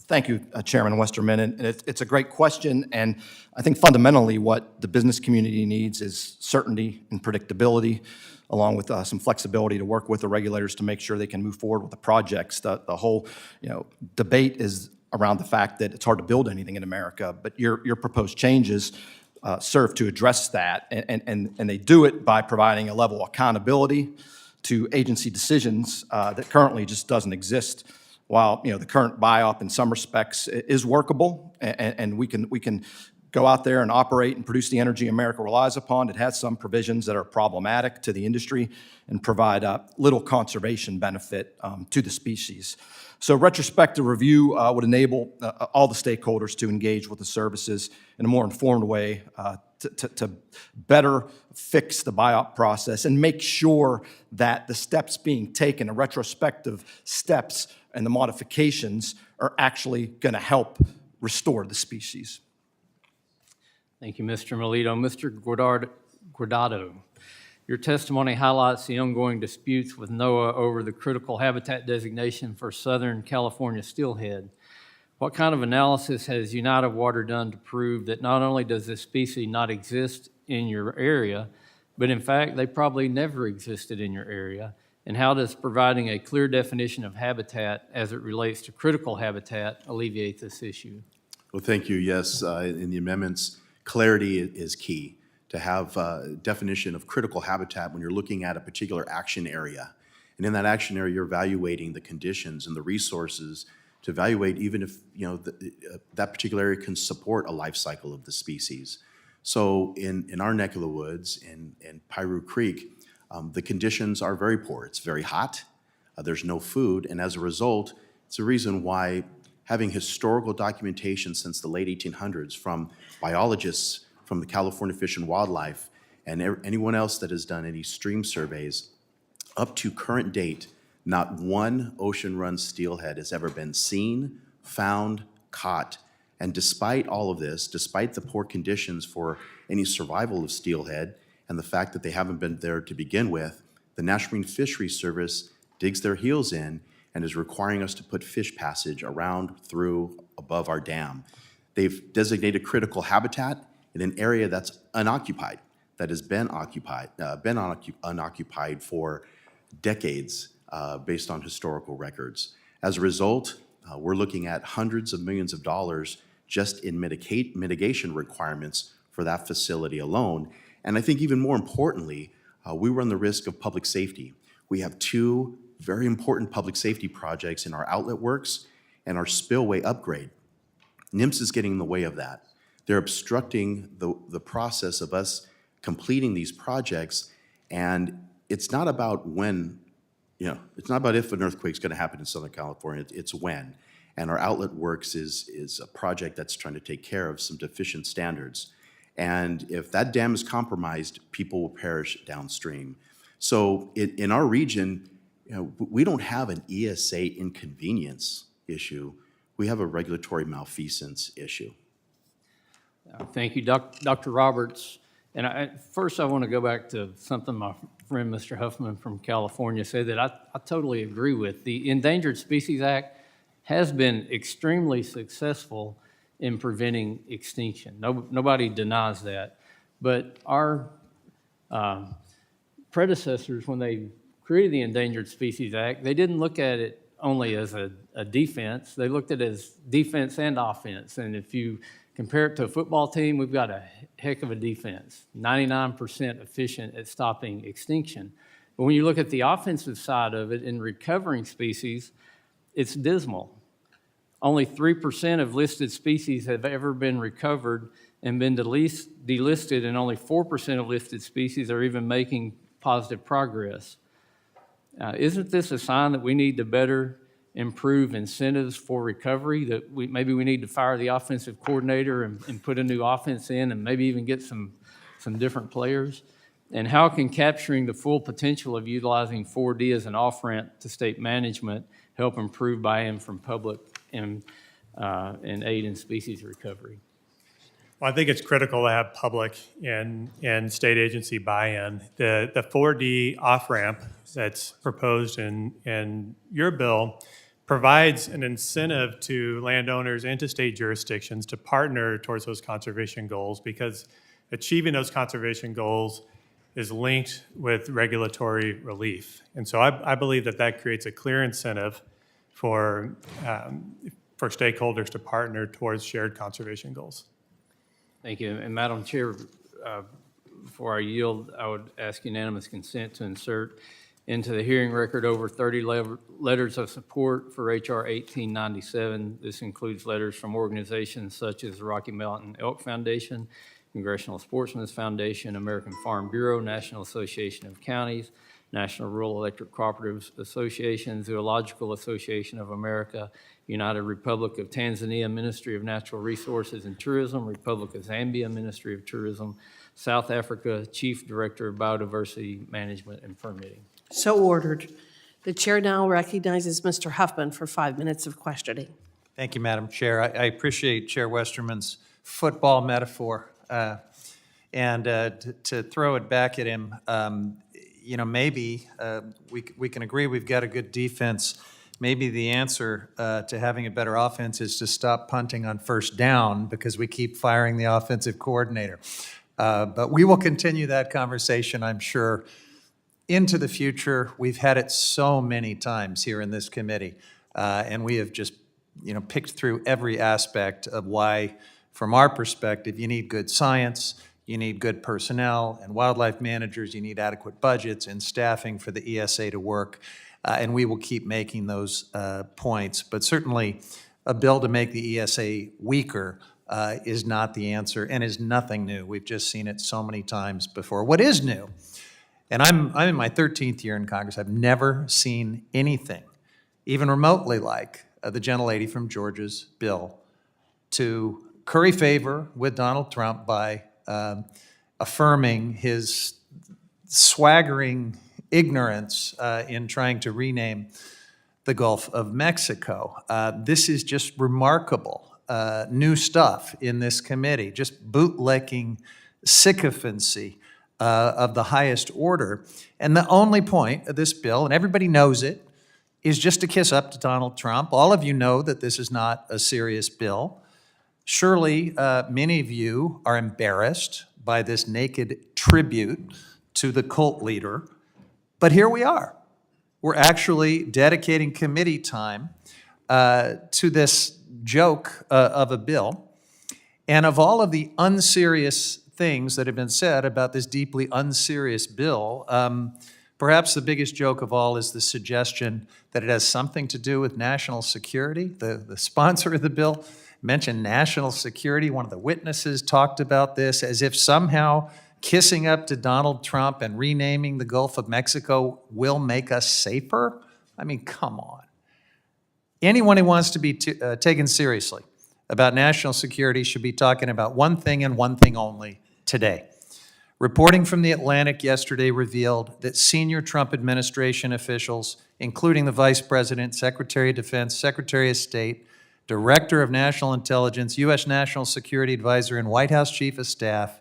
Thank you, Chairman Westerman, and it's a great question, and I think fundamentally what the business community needs is certainty and predictability, along with some flexibility to work with the regulators to make sure they can move forward with the projects. The whole debate is around the fact that it's hard to build anything in America, but your proposed changes serve to address that, and they do it by providing a level of accountability to agency decisions that currently just doesn't exist. While the current BIOP in some respects is workable, and we can go out there and operate and produce the energy America relies upon. It has some provisions that are problematic to the industry and provide little conservation benefit to the species. So retrospective review would enable all the stakeholders to engage with the services in a more informed way to better fix the buyout process and make sure that the steps being taken, the retrospective steps and the modifications are actually going to help restore the species. Thank you, Mr. Melito. Mr. Guardado, your testimony highlights the ongoing disputes with NOAA over the critical habitat designation for Southern California steelhead. What kind of analysis has United Water done to prove that not only does this species not exist in your area, but in fact, they probably never existed in your area? And how does providing a clear definition of habitat as it relates to critical habitat alleviate this issue? Well, thank you. Yes, in the amendments, clarity is key. To have a definition of critical habitat when you're looking at a particular action area. And in that action area, you're evaluating the conditions and the resources to evaluate even if that particular area can support a life cycle of the species. So in our neck of the woods, in Piru Creek, the conditions are very poor. It's very hot, there's no food, and as a result, it's a reason why having historical documentation since the late 1800s from biologists from the California Fish and Wildlife and anyone else that has done any stream surveys, up to current date, not one ocean-run steelhead has ever been seen, found, caught. And despite all of this, despite the poor conditions for any survival of steelhead and the fact that they haven't been there to begin with, the National Marine Fisheries Service digs their heels in and is requiring us to put fish passage around, through, above our dam. They've designated critical habitat in an area that's unoccupied, that has been unoccupied for decades based on historical records. As a result, we're looking at hundreds of millions of dollars just in mitigation requirements for that facility alone. And I think even more importantly, we run the risk of public safety. We have two very important public safety projects in our outlet works and our spillway upgrade. NIMS is getting in the way of that. They're obstructing the process of us completing these projects, and it's not about when, it's not about if an earthquake's going to happen in Southern California, it's when. And our outlet works is a project that's trying to take care of some deficient standards. And if that dam is compromised, people will perish downstream. So in our region, we don't have an ESA inconvenience issue. We have a regulatory malfeasance issue. Thank you, Dr. Roberts. And first I want to go back to something my friend Mr. Huffman from California said that I totally agree with. The Endangered Species Act has been extremely successful in preventing extinction. Nobody denies that. But our predecessors, when they created the Endangered Species Act, they didn't look at it only as a defense. They looked at it as defense and offense. And if you compare it to a football team, we've got a heck of a defense, 99% efficient at stopping extinction. But when you look at the offensive side of it in recovering species, it's dismal. Only 3% of listed species have ever been recovered and been delisted, and only 4% of listed species are even making positive progress. Isn't this a sign that we need to better improve incentives for recovery, that maybe we need to fire the offensive coordinator and put a new offense in and maybe even get some different players? And how can capturing the full potential of utilizing 4D as an off-ramp to state management help improve buy-in from public and aid in species recovery? Well, I think it's critical to have public and state agency buy-in. The 4D off-ramp that's proposed in your bill provides an incentive to landowners and to state jurisdictions to partner towards those conservation goals, because achieving those conservation goals is linked with regulatory relief. And so I believe that creates a clear incentive for stakeholders to partner towards shared conservation goals. Thank you. And Madam Chair, before I yield, I would ask unanimous consent to insert into the hearing record over 30 letters of support for H.R. 1897. This includes letters from organizations such as the Rocky Mountain Elk Foundation, Congressional Sportsmen's Foundation, American Farm Bureau, National Association of Counties, National Rural Electric Cooperatives Association, Zoological Association of America, United Republic of Tanzania Ministry of Natural Resources and Tourism, Republic of Zambia Ministry of Tourism, South Africa Chief Director of Biodiversity Management and Permitting. So ordered. The chair now recognizes Mr. Huffman for 5 minutes of questioning. Thank you, Madam Chair. I appreciate Chair Westerman's football metaphor. And to throw it back at him, maybe we can agree we've got a good defense. Maybe the answer to having a better offense is to stop punting on first down because we keep firing the offensive coordinator. But we will continue that conversation, I'm sure, into the future. We've had it so many times here in this committee, and we have just, picked through every aspect of why, from our perspective, you need good science, you need good personnel and wildlife managers, you need adequate budgets and staffing for the ESA to work, and we will keep making those points. But certainly, a bill to make the ESA weaker is not the answer and is nothing new. We've just seen it so many times before. What is new, and I'm in my 13th year in Congress, I've never seen anything even remotely like the gentlelady from Georgia's bill to curry favor with Donald Trump by affirming his swaggering ignorance in trying to rename the Gulf of Mexico. This is just remarkable new stuff in this committee, just bootlicking sycophancy of the highest order. And the only point of this bill, and everybody knows it, is just to kiss up to Donald Trump. All of you know that this is not a serious bill. Surely many of you are embarrassed by this naked tribute to the cult leader, but here we are. We're actually dedicating committee time to this joke of a bill. And of all of the unserious things that have been said about this deeply unserious bill, perhaps the biggest joke of all is the suggestion that it has something to do with national security. The sponsor of the bill mentioned national security. One of the witnesses talked about this as if somehow kissing up to Donald Trump and renaming the Gulf of Mexico will make us safer. I mean, come on. Anyone who wants to be taken seriously about national security should be talking about one thing and one thing only today. Reporting from The Atlantic yesterday revealed that senior Trump administration officials, including the Vice President, Secretary of Defense, Secretary of State, Director of National Intelligence, U.S. National Security Advisor, and White House Chief of Staff,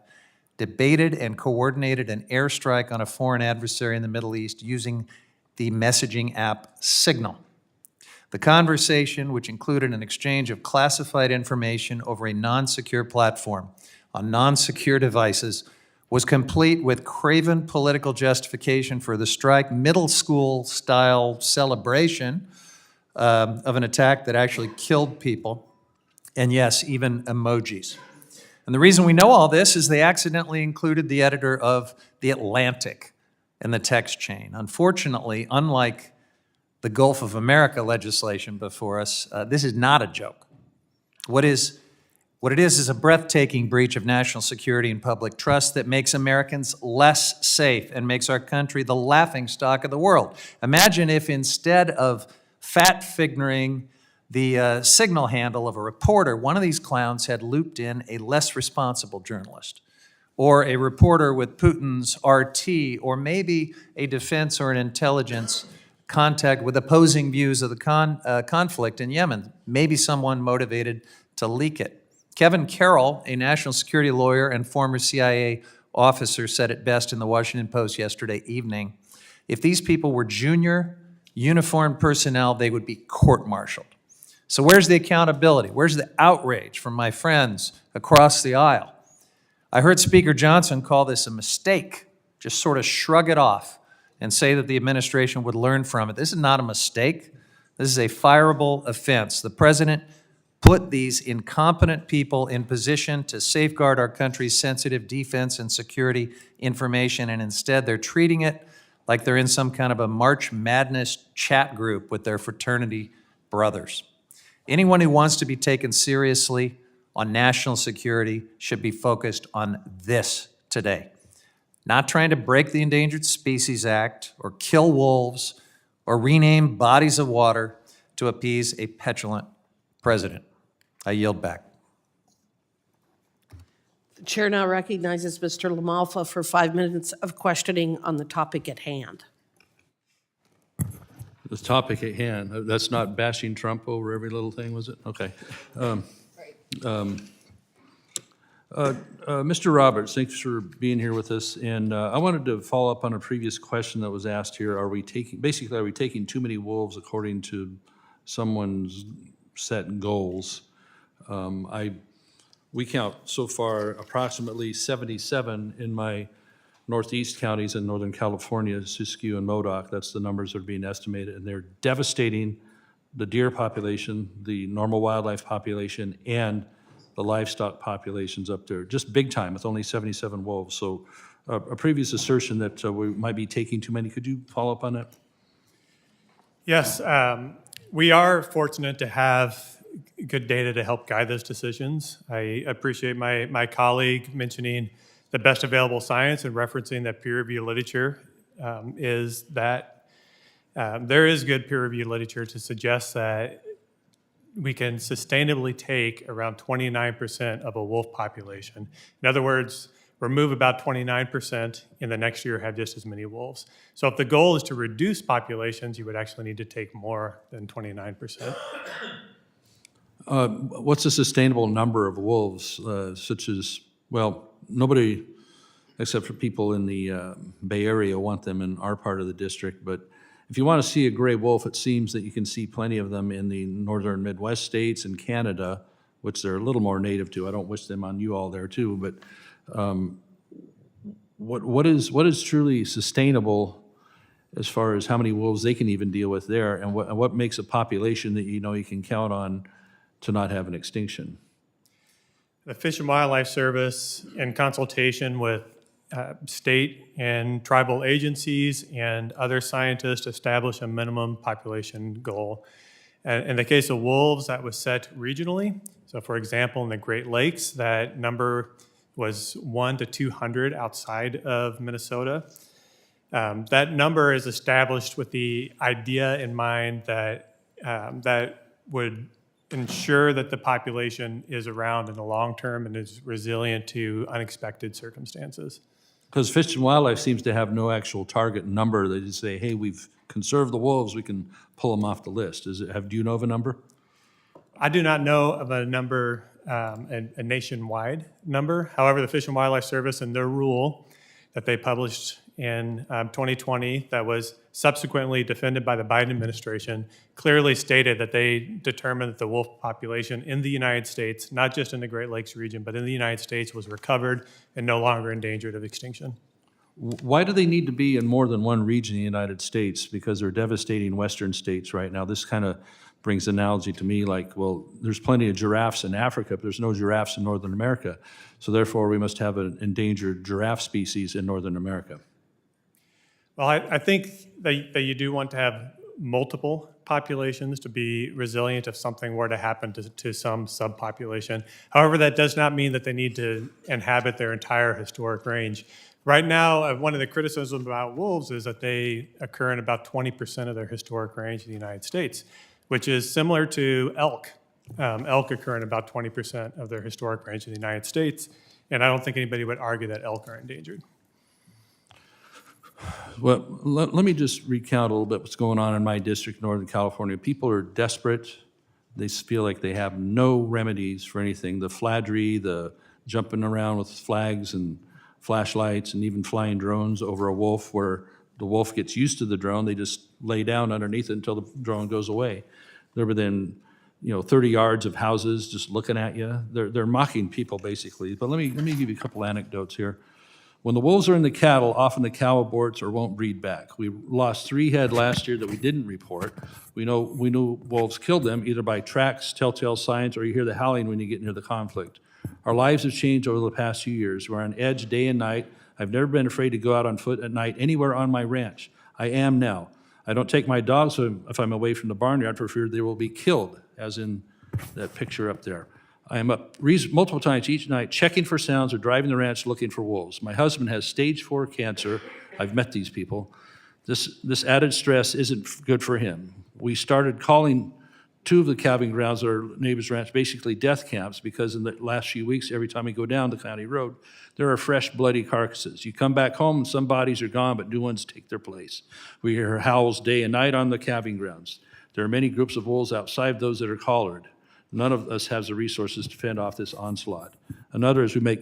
debated and coordinated an airstrike on a foreign adversary in the Middle East using the messaging app Signal. The conversation, which included an exchange of classified information over a non-secure platform on non-secure devices, was complete with craven political justification for the strike, middle school-style celebration of an attack that actually killed people, and yes, even emojis. And the reason we know all this is they accidentally included the editor of The Atlantic in the text chain. Unfortunately, unlike the Gulf of America legislation before us, this is not a joke. What it is a breathtaking breach of national security and public trust that makes Americans less safe and makes our country the laughingstock of the world. Imagine if instead of fat-fingering the Signal handle of a reporter, one of these clowns had looped in a less responsible journalist, or a reporter with Putin's RT, or maybe a defense or an intelligence contact with opposing views of the conflict in Yemen, maybe someone motivated to leak it. Kevin Carroll, a national security lawyer and former CIA officer, said it best in the Washington Post yesterday evening. If these people were junior uniformed personnel, they would be court-martialed. So where's the accountability? Where's the outrage from my friends across the aisle? I heard Speaker Johnson call this a mistake, just sort of shrug it off and say that the administration would learn from it. This is not a mistake. This is a fireable offense. The president put these incompetent people in position to safeguard our country's sensitive defense and security information, and instead they're treating it like they're in some kind of a March Madness chat group with their fraternity brothers. Anyone who wants to be taken seriously on national security should be focused on this today. Not trying to break the Endangered Species Act or kill wolves or rename bodies of water to appease a petulant president. I yield back. The chair now recognizes Mr. LaMalfa for 5 minutes of questioning on the topic at hand. The topic at hand, that's not bashing Trump over every little thing, was it? Okay. Mr. Roberts, thanks for being here with us. And I wanted to follow up on a previous question that was asked here. Are we taking too many wolves according to someone's set goals? We count so far approximately 77 in my northeast counties in Northern California, Siskiyou and Modoc. That's the numbers that are being estimated, and they're devastating the deer population, the normal wildlife population, and the livestock populations up there, just big time with only 77 wolves. So a previous assertion that we might be taking too many, could you follow up on that? Yes, we are fortunate to have good data to help guide those decisions. I appreciate my colleague mentioning the best available science and referencing that peer-reviewed literature is that there is good peer-reviewed literature to suggest that we can sustainably take around 29% of a wolf population. In other words, remove about 29%, in the next year have just as many wolves. So if the goal is to reduce populations, you would actually need to take more than 29%. What's a sustainable number of wolves, such as, well, nobody except for people in the Bay Area want them in our part of the district, but if you want to see a gray wolf, it seems that you can see plenty of them in the northern Midwest states and Canada, which they're a little more native to. I don't wish them on you all there too, but what is truly sustainable as far as how many wolves they can even deal with there, and what makes a population that you know you can count on to not have an extinction? The Fish and Wildlife Service, in consultation with state and tribal agencies and other scientists, establish a minimum population goal. In the case of wolves, that was set regionally. So for example, in the Great Lakes, that number was 1 to 200 outside of Minnesota. That number is established with the idea in mind that that would ensure that the population is around in the long term and is resilient to unexpected circumstances. Because Fish and Wildlife seems to have no actual target number. They just say, hey, we've conserved the wolves, we can pull them off the list. Do you know of a number? I do not know of a number, a nationwide number. However, the Fish and Wildlife Service and their rule that they published in 2020 that was subsequently defended by the Biden administration clearly stated that they determined that the wolf population in the United States, not just in the Great Lakes region, but in the United States, was recovered and no longer endangered of extinction. Why do they need to be in more than one region in the United States? Because they're devastating western states right now. This kind of brings analogy to me like, well, there's plenty of giraffes in Africa, but there's no giraffes in Northern America. So therefore, we must have an endangered giraffe species in Northern America. Well, I think that you do want to have multiple populations to be resilient if something were to happen to some subpopulation. However, that does not mean that they need to inhabit their entire historic range. Right now, one of the criticisms about wolves is that they occur in about 20% of their historic range in the United States, which is similar to elk. Elk occur in about 20% of their historic range in the United States, and I don't think anybody would argue that elk are endangered. Well, let me just recount a little bit what's going on in my district, Northern California. People are desperate. They feel like they have no remedies for anything. The fladry, the jumping around with flags and flashlights and even flying drones over a wolf, where the wolf gets used to the drone, they just lay down underneath it until the drone goes away. They're within 30 yards of houses just looking at you. They're mocking people basically. But let me give you a couple anecdotes here. When the wolves are in the cattle, often the cow aborts or won't breed back. We lost 3 head last year that we didn't report. We knew wolves killed them either by tracks, telltale signs, or you hear the howling when you get near the conflict. Our lives have changed over the past few years. We're on edge day and night. I've never been afraid to go out on foot at night anywhere on my ranch. I am now. I don't take my dogs so if I'm away from the barnyard for fear they will be killed, as in that picture up there. I am up multiple times each night checking for sounds or driving the ranch looking for wolves. My husband has stage 4 cancer. I've met these people. This added stress isn't good for him. We started calling 2 of the calving grounds at our neighbor's ranch basically death camps because in the last few weeks, every time we go down the county road, there are fresh bloody carcasses. You come back home and some bodies are gone, but new ones take their place. We hear howls day and night on the calving grounds. There are many groups of wolves outside those that are collared. None of us has the resources to fend off this onslaught. We've made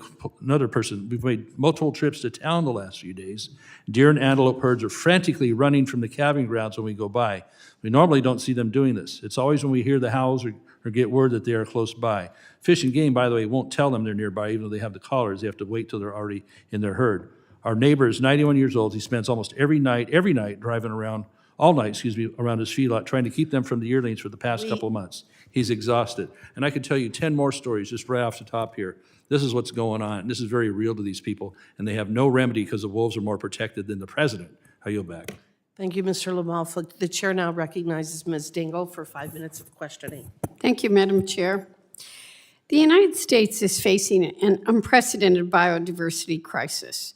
multiple trips to town the last few days. Deer and antelope herds are frantically running from the calving grounds when we go by. We normally don't see them doing this. It's always when we hear the howls or get word that they are close by. Fish and Game, by the way, won't tell them they're nearby, even though they have the collars. They have to wait till they're already in their herd. Our neighbor is 91 years old. He spends almost every night driving around, around his feedlot, trying to keep them from the yearlings for the past couple of months. He's exhausted. And I could tell you 10 more stories just right off the top here. This is what's going on. This is very real to these people, and they have no remedy because the wolves are more protected than the president. I yield back. Thank you, Mr. Lamalfa. The chair now recognizes Ms. Dingell for 5 minutes of questioning. Thank you, Madam Chair. The United States is facing an unprecedented biodiversity crisis.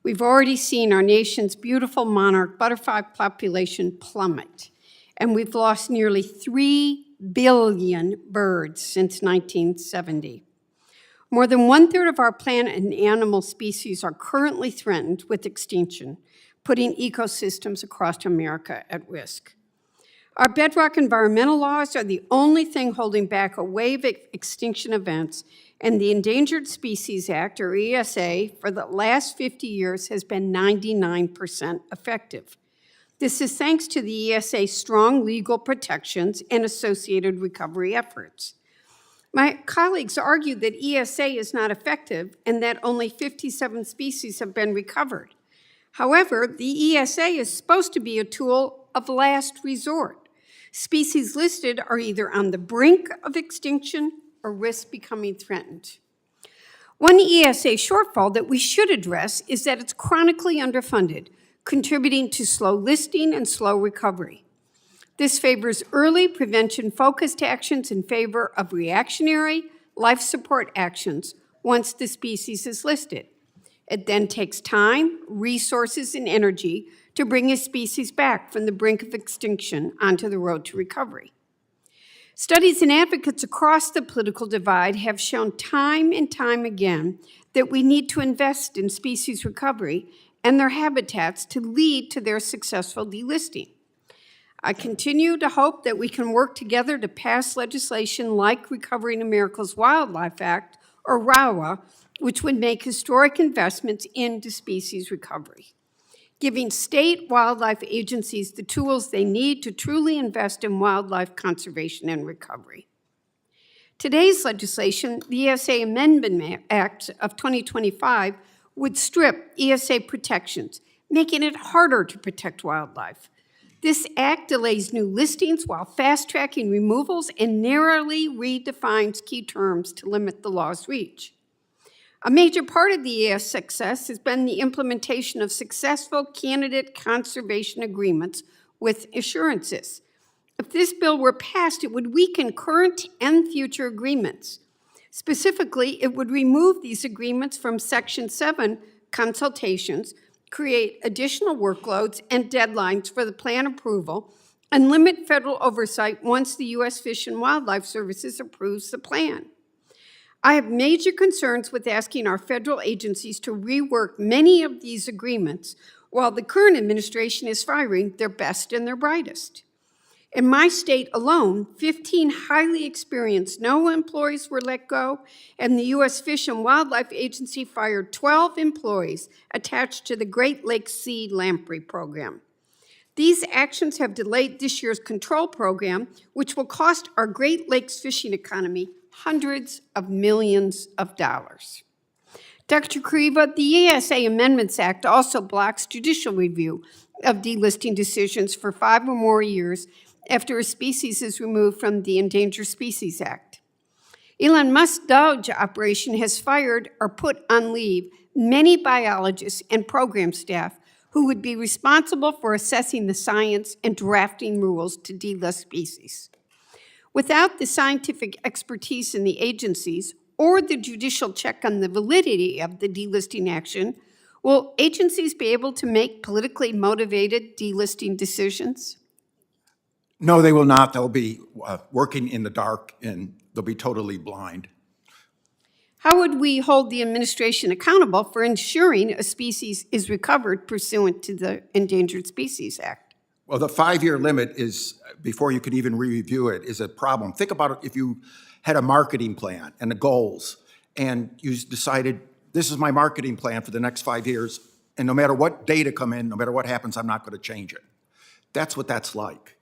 We've already seen our nation's beautiful monarch butterfly population plummet, and we've lost nearly 3 billion birds since 1970. More than 1/3 of our plant and animal species are currently threatened with extinction, putting ecosystems across America at risk. Our bedrock environmental laws are the only thing holding back a wave of extinction events, and the Endangered Species Act, or ESA, for the last 50 years has been 99% effective. This is thanks to the ESA's strong legal protections and associated recovery efforts. My colleagues argue that ESA is not effective and that only 57 species have been recovered. However, the ESA is supposed to be a tool of last resort. Species listed are either on the brink of extinction or risk becoming threatened. One ESA shortfall that we should address is that it's chronically underfunded, contributing to slow listing and slow recovery. This favors early prevention-focused actions in favor of reactionary life support actions once the species is listed. It then takes time, resources, and energy to bring a species back from the brink of extinction onto the road to recovery. Studies and advocates across the political divide have shown time and time again that we need to invest in species recovery and their habitats to lead to their successful delisting. I continue to hope that we can work together to pass legislation like Recovering America's Wildlife Act, or RAWA, which would make historic investments into species recovery, giving state wildlife agencies the tools they need to truly invest in wildlife conservation and recovery. Today's legislation, the ESA Amendments Act of 2025, would strip ESA protections, making it harder to protect wildlife. This act delays new listings while fast-tracking removals and narrowly redefines key terms to limit the law's reach. A major part of the ESA success has been the implementation of successful candidate conservation agreements with assurances. If this bill were passed, it would weaken current and future agreements. Specifically, it would remove these agreements from Section 7 consultations, create additional workloads and deadlines for the plan approval, and limit federal oversight once the U.S. Fish and Wildlife Services approves the plan. I have major concerns with asking our federal agencies to rework many of these agreements while the current administration is firing their best and their brightest. In my state alone, 15 highly experienced NOAA employees were let go, and the U.S. Fish and Wildlife Agency fired 12 employees attached to the Great Lakes Sea Lamprey Program. These actions have delayed this year's control program, which will cost our Great Lakes fishing economy hundreds of millions of dollars. Dr. Kriva, the ESA Amendments Act also blocks judicial review of delisting decisions for 5 or more years after a species is removed from the Endangered Species Act. Elon Musk's Doge operation has fired or put on leave many biologists and program staff who would be responsible for assessing the science and drafting rules to delist species. Without the scientific expertise in the agencies or the judicial check on the validity of the delisting action, will agencies be able to make politically motivated delisting decisions? No, they will not. They'll be working in the dark, and they'll be totally blind. How would we hold the administration accountable for ensuring a species is recovered pursuant to the Endangered Species Act? Well, the 5-year limit is, before you could even review it, is a problem. Think about it if you had a marketing plan and the goals, and you decided, this is my marketing plan for the next 5 years, and no matter what data come in, no matter what happens, I'm not going to change it. That's what that's like.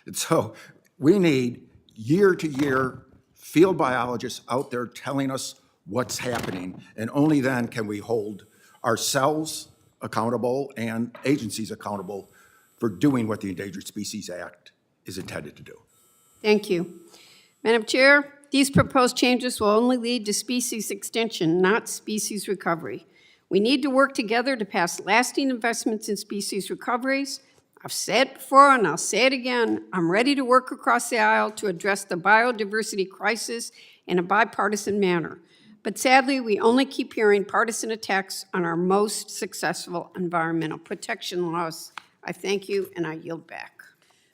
And so we need year-to-year field biologists out there telling us what's happening, and only then can we hold ourselves accountable and agencies accountable for doing what the Endangered Species Act is intended to do. Thank you. Madam Chair, these proposed changes will only lead to species extinction, not species recovery. We need to work together to pass lasting investments in species recoveries. I've said it before and I'll say it again, I'm ready to work across the aisle to address the biodiversity crisis in a bipartisan manner. But sadly, we only keep hearing partisan attacks on our most successful environmental protection laws. I thank you and I yield back.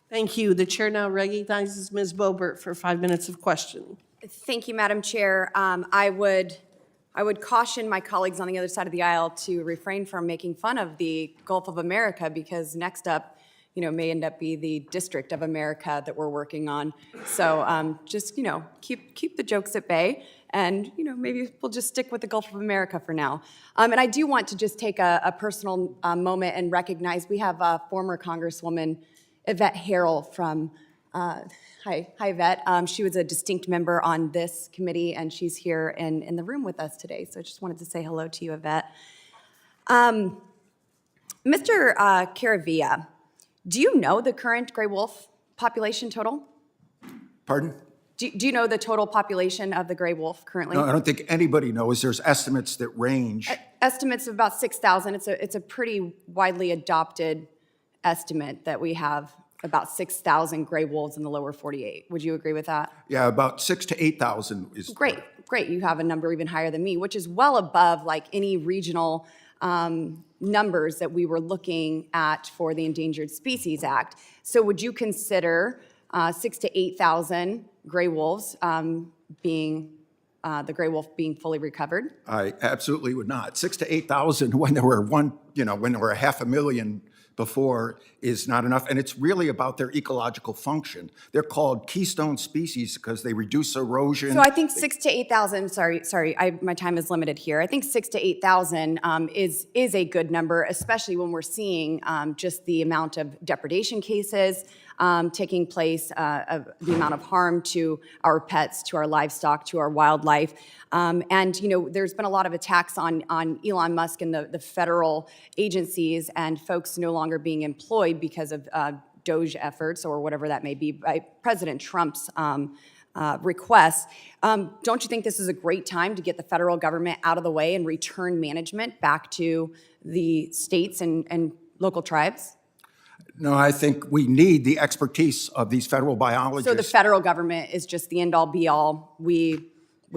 Thank you. The chair now recognizes Ms. Boebert for 5 minutes of question. Thank you, Madam Chair. I would caution my colleagues on the other side of the aisle to refrain from making fun of the Gulf of America, because next up, may end up be the District of America that we're working on. So just, keep the jokes at bay, and, maybe we'll just stick with the Gulf of America for now. And I do want to just take a personal moment and recognize we have former Congresswoman Yvette Harrell from, hi Yvette. She was a distinct member on this committee, and she's here in the room with us today. So I just wanted to say hello to you, Yvette. Mr. Caravilla, do you know the current gray wolf population total? Pardon? Do you know the total population of the gray wolf currently? No, I don't think anybody knows. There's estimates that range. Estimates of about 6,000. It's a pretty widely adopted estimate that we have about 6,000 gray wolves in the lower 48. Would you agree with that? Yeah, about 6,000 to 8,000 is great. You have a number even higher than me, which is well above like any regional numbers that we were looking at for the Endangered Species Act. So would you consider 6,000 to 8,000 gray wolves being the gray wolf being fully recovered? I absolutely would not. 6,000 to 8,000 when there were when there were 500,000 before is not enough, and it's really about their ecological function. They're called keystone species because they reduce erosion. So I think 6,000 to 8,000. Sorry, my time is limited here. I think 6,000 to 8,000 is a good number, especially when we're seeing just the amount of depredation cases taking place, the amount of harm to our pets, to our livestock, to our wildlife. And there's been a lot of attacks on Elon Musk and the federal agencies, and folks no longer being employed because of Doge efforts or whatever that may be by President Trump's requests. Don't you think this is a great time to get the federal government out of the way and return management back to the states and local tribes? No, I think we need the expertise of these federal biologists. So the federal government is just the end-all, be-all. We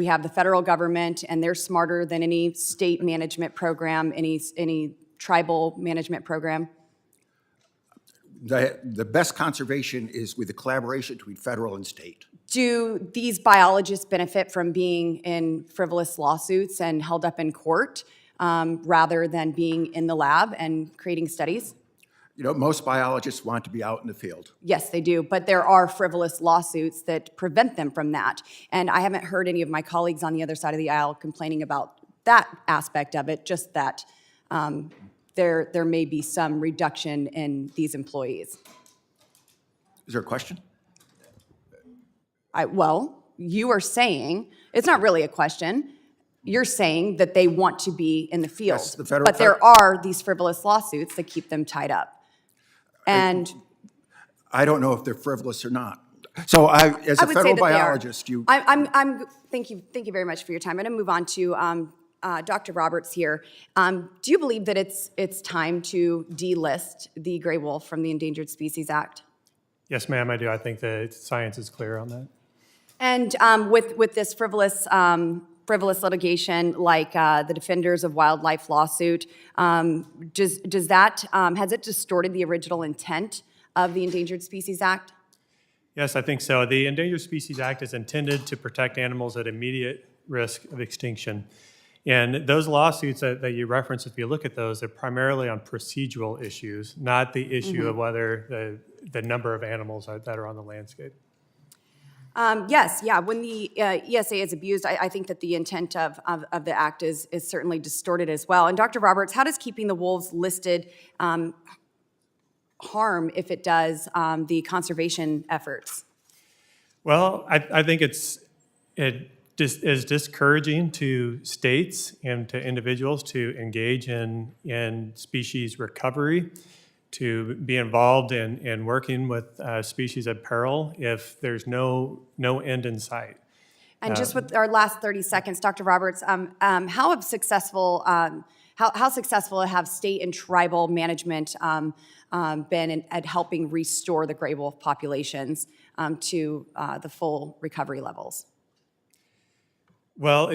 have the federal government, and they're smarter than any state management program, any tribal management program? The best conservation is with the collaboration between federal and state. Do these biologists benefit from being in frivolous lawsuits and held up in court rather than being in the lab and creating studies? Most biologists want to be out in the field. Yes, they do, but there are frivolous lawsuits that prevent them from that. And I haven't heard any of my colleagues on the other side of the aisle complaining about that aspect of it, just that there may be some reduction in these employees. Is there a question? Well, you are saying, it's not really a question, you're saying that they want to be in the field. Yes, the but there are these frivolous lawsuits that keep them tied up. And I don't know if they're frivolous or not. So as I a would say federal that they are. biologist, you, Thank you very much for your time. I'm going to move on to Dr. Roberts here. Do you believe that it's time to delist the gray wolf from the Endangered Species Act? Yes, ma'am, I do. I think the science is clear on that. And with this frivolous litigation, like the Defenders of Wildlife lawsuit, does that has it distorted the original intent of the Endangered Species Act? Yes, I think so. The Endangered Species Act is intended to protect animals at immediate risk of extinction. And those lawsuits that you referenced, if you look at those, they're primarily on procedural issues, not the issue of whether the number of animals that are on the landscape. Yes, yeah. When the ESA is abused, I think that the intent of the act is certainly distorted as well. And Dr. Roberts, how does keeping the wolves listed harm, if it does, the conservation efforts? Well, I think it is discouraging to states and to individuals to engage in species recovery, to be involved in working with species at peril if there's no end in sight. And just with our last 30 seconds, Dr. Roberts, how successful have state and tribal management been at helping restore the gray wolf populations to the full recovery levels? Well,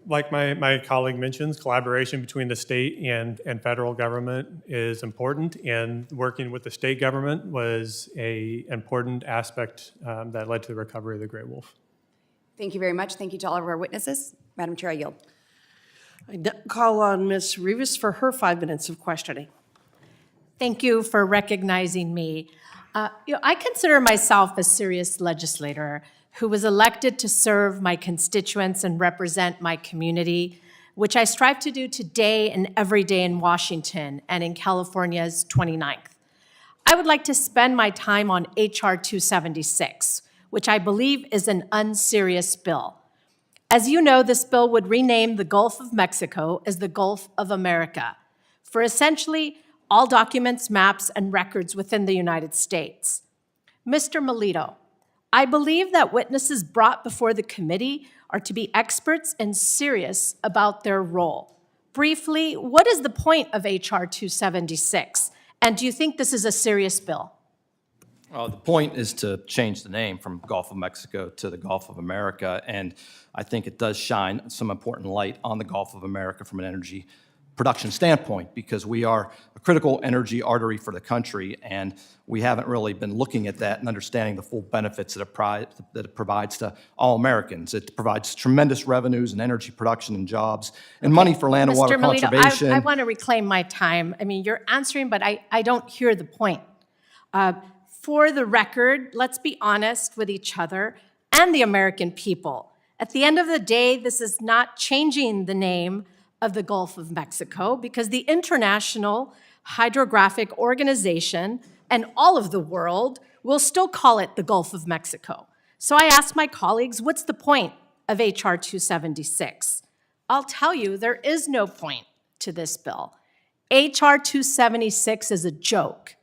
like my colleague mentions, collaboration between the state and federal government is important, and working with the state government was an important aspect that led to the recovery of the gray wolf. Thank you very much. Thank you to all of our witnesses. Madam Chair, I yield. I call on Ms. Rivas for her 5 minutes of questioning. Thank you for recognizing me. I consider myself a serious legislator who was elected to serve my constituents and represent my community, which I strive to do today and every day in Washington and in California's 29th. I would like to spend my time on H.R. 276, which I believe is an unserious bill. As you know, this bill would rename the Gulf of Mexico as the Gulf of America for essentially all documents, maps, and records within the United States. Mr. Melito, I believe that witnesses brought before the committee are to be experts and serious about their role. Briefly, what is the point of H.R. 276? And do you think this is a serious bill? The point is to change the name from Gulf of Mexico to the Gulf of America, and I think it does shine some important light on the Gulf of America from an energy production standpoint, because we are a critical energy artery for the country, and we haven't really been looking at that and understanding the full benefits that it provides to all Americans. It provides tremendous revenues and energy production and jobs and money for land and water Mr. Melito, conservation. I want to reclaim my time. I mean, you're answering, but I don't hear the point. For the record, let's be honest with each other and the American people. At the end of the day, this is not changing the name of the Gulf of Mexico, because the International Hydrographic Organization and all of the world will still call it the Gulf of Mexico. So I asked my colleagues, what's the point of H.R. 276? I'll tell you, there is no point to this bill. H.R. 276 is a joke.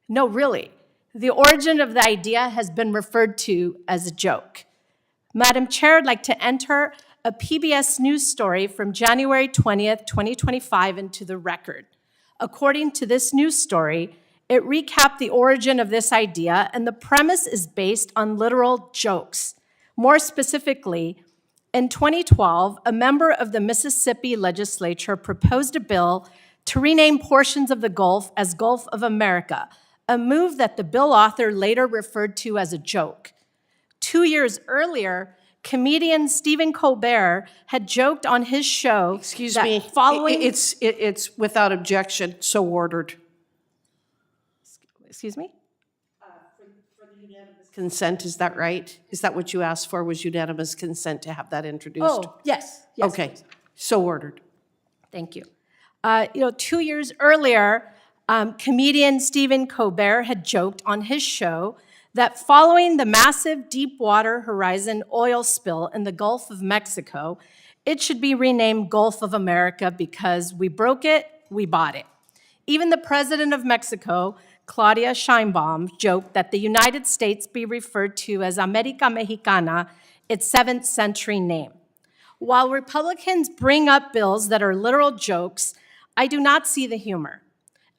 No, really. The origin of the idea has been referred to as a joke. Madam Chair, I'd like to enter a PBS News story from January 20th, 2025 into the record. According to this news story, it recapped the origin of this idea, and the premise is based on literal jokes. More specifically, in 2012, a member of the Mississippi legislature proposed a bill to rename portions of the Gulf as Gulf of America, a move that the bill author later referred to as a joke. 2 years earlier, comedian Stephen Colbert had joked on his show Excuse that me, following... it's without objection, so ordered. Excuse me? Consent, is that right? Is that what you asked for, was unanimous consent to have that introduced? Oh, yes. Yes, Okay, please. so ordered. Thank you. 2 years earlier, comedian Stephen Colbert had joked on his show that following the massive Deepwater Horizon oil spill in the Gulf of Mexico, it should be renamed Gulf of America because we broke it, we bought it. Even the president of Mexico Claudia Scheinbaum, joked that the United States be referred to as America Mexicana, its 7th century name. While Republicans bring up bills that are literal jokes, I do not see the humor.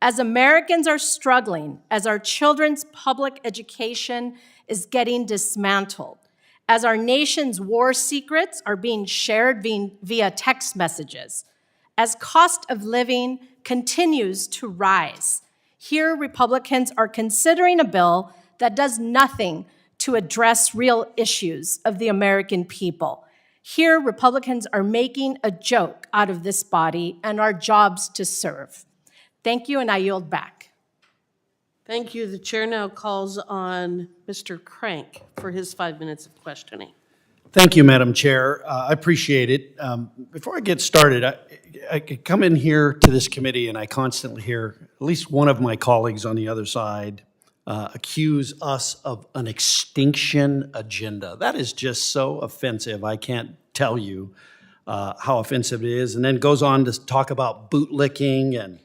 As Americans are struggling, as our children's public education is getting dismantled, as our nation's war secrets are being shared via text messages, as cost of living continues to rise, here Republicans are considering a bill that does nothing to address real issues of the American people. Here, Republicans are making a joke out of this body and our jobs to serve. Thank you, and I yield back. Thank you. The chair now calls on Mr. Crank for his 5 minutes of questioning. Thank you, Madam Chair. I appreciate it. Before I get started, I could come in here to this committee and I constantly hear at least one of my colleagues on the other side accuse us of an extinction agenda. That is just so offensive. I can't tell you how offensive it is. And then goes on to talk about bootlicking and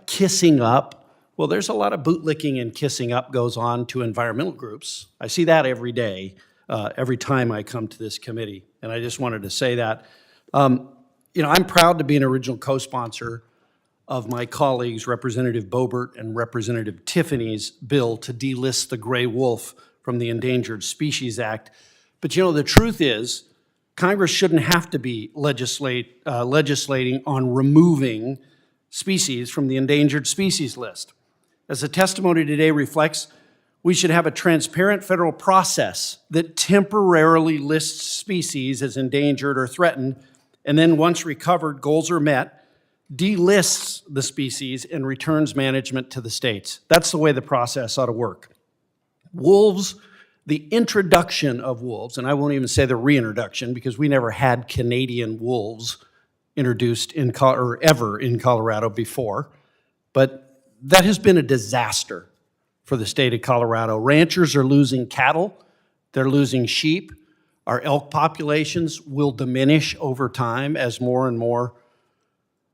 kissing up. Well, there's a lot of bootlicking and kissing up goes on to environmental groups. I see that every day, every time I come to this committee. And I just wanted to say that. I'm proud to be an original co-sponsor of my colleagues, Representative Boebert and Representative Tiffany's bill to delist the gray wolf from the Endangered Species Act. But the truth is, Congress shouldn't have to be legislating on removing species from the endangered species list. As the testimony today reflects, we should have a transparent federal process that temporarily lists species as endangered or threatened, and then once recovered, goals are met, delists the species and returns management to the states. That's the way the process ought to work. Wolves, the introduction of wolves, and I won't even say the reintroduction because we never had Canadian wolves introduced ever in Colorado before, but that has been a disaster for the state of Colorado. Ranchers are losing cattle, they're losing sheep. Our elk populations will diminish over time as more and more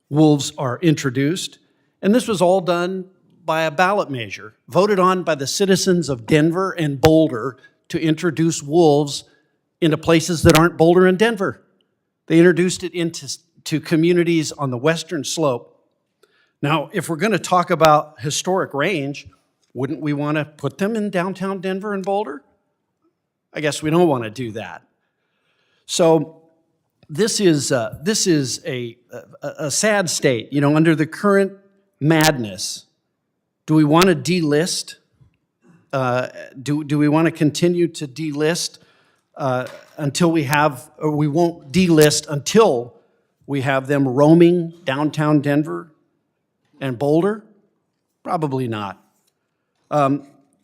wolves are introduced. And this was all done by a ballot measure, voted on by the citizens of Denver and Boulder to introduce wolves into places that aren't Boulder and Denver. They introduced it into communities on the western slope. Now, if we're going to talk about historic range, wouldn't we want to put them in downtown Denver and Boulder? I guess we don't want to do that. So this is a sad state. Under the current madness, do we want to delist? Do we want to continue to delist until we have, or we won't delist until we have them roaming downtown Denver and Boulder? Probably not.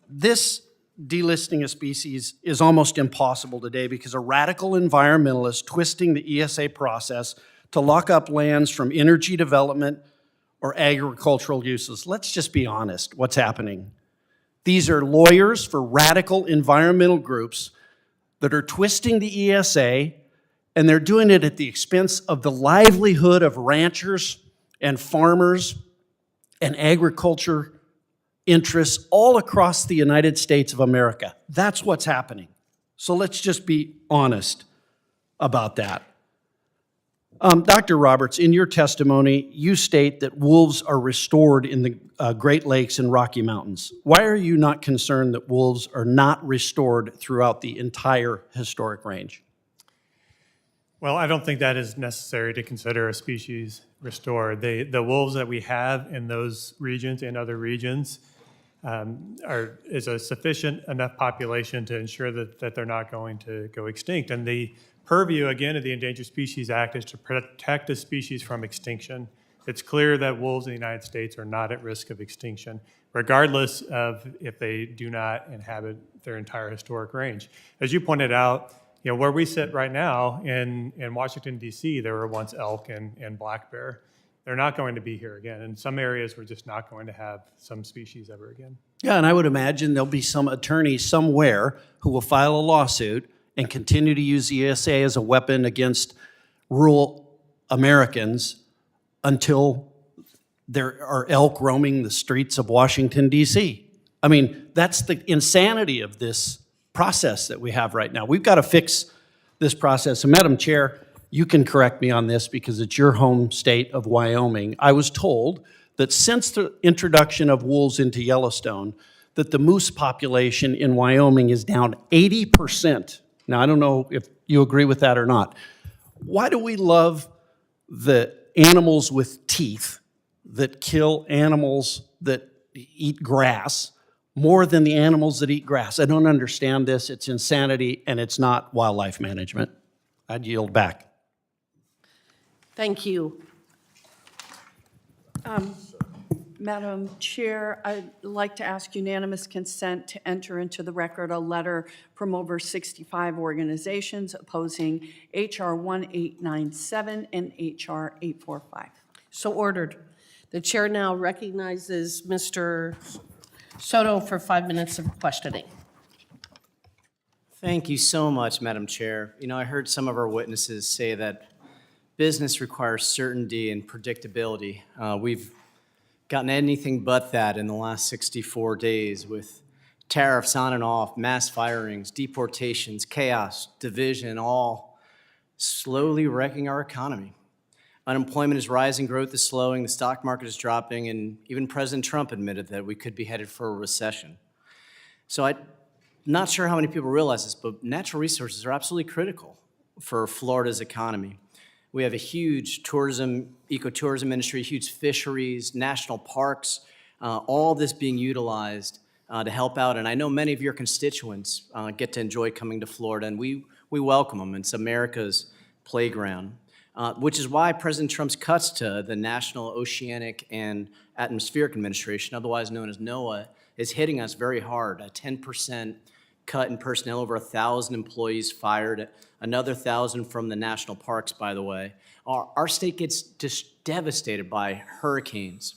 This delisting a species is almost impossible today because a radical environmentalist twisting the ESA process to lock up lands from energy development or agricultural uses. Let's just be honest, what's happening? These are lawyers for radical environmental groups that are twisting the ESA, and they're doing it at the expense of the livelihood of ranchers and farmers and agriculture interests all across the United States of America. That's what's happening. So let's just be honest about that. Dr. Roberts, in your testimony, you state that wolves are restored in the Great Lakes and Rocky Mountains. Why are you not concerned that wolves are not restored throughout the entire historic range? Well, I don't think that is necessary to consider a species restored. The wolves that we have in those regions and other regions is a sufficient enough population to ensure that they're not going to go extinct. And the purview, again, of the Endangered Species Act is to protect a species from extinction. It's clear that wolves in the United States are not at risk of extinction, regardless of if they do not inhabit their entire historic range. As you pointed out, where we sit right now in Washington, D.C., there were once elk and black bear. They're not going to be here again. In some areas, we're just not going to have some species ever again. Yeah, and I would imagine there'll be some attorney somewhere who will file a lawsuit and continue to use the ESA as a weapon against rural Americans until there are elk roaming the streets of Washington, D.C. I mean, that's the insanity of this process that we have right now. We've got to fix this process. And Madam Chair, you can correct me on this because it's your home state of Wyoming. I was told that since the introduction of wolves into Yellowstone, that the moose population in Wyoming is down 80%. Now, I don't know if you agree with that or not. Why do we love the animals with teeth that kill animals that eat grass more than the animals that eat grass? I don't understand this. It's insanity, and it's not wildlife management. I'd yield back. Thank you. Madam Chair, I'd like to ask unanimous consent to enter into the record a letter from over 65 organizations opposing H.R. 1897 and H.R. 845. So ordered. The chair now recognizes Mr. Soto for 5 minutes of questioning. Thank you so much, Madam Chair. You know, I heard some of our witnesses say that business requires certainty and predictability. We've gotten anything but that in the last 64 days with tariffs on and off, mass firings, deportations, chaos, division, all slowly wrecking our economy. Unemployment is rising, growth is slowing, the stock market is dropping, and even President Trump admitted that we could be headed for a recession. So I'm not sure how many people realize this, but natural resources are absolutely critical for Florida's economy. We have a huge tourism, ecotourism industry, huge fisheries, national parks, all this being utilized to help out. And I know many of your constituents get to enjoy coming to Florida, and we welcome them. It's America's playground, which is why President Trump's cuts to the National Oceanic and Atmospheric Administration, otherwise known as NOAA, is hitting us very hard. A 10% cut in personnel, over 1,000 employees fired, another 1,000 from the national parks, by the way. Our state gets just devastated by hurricanes.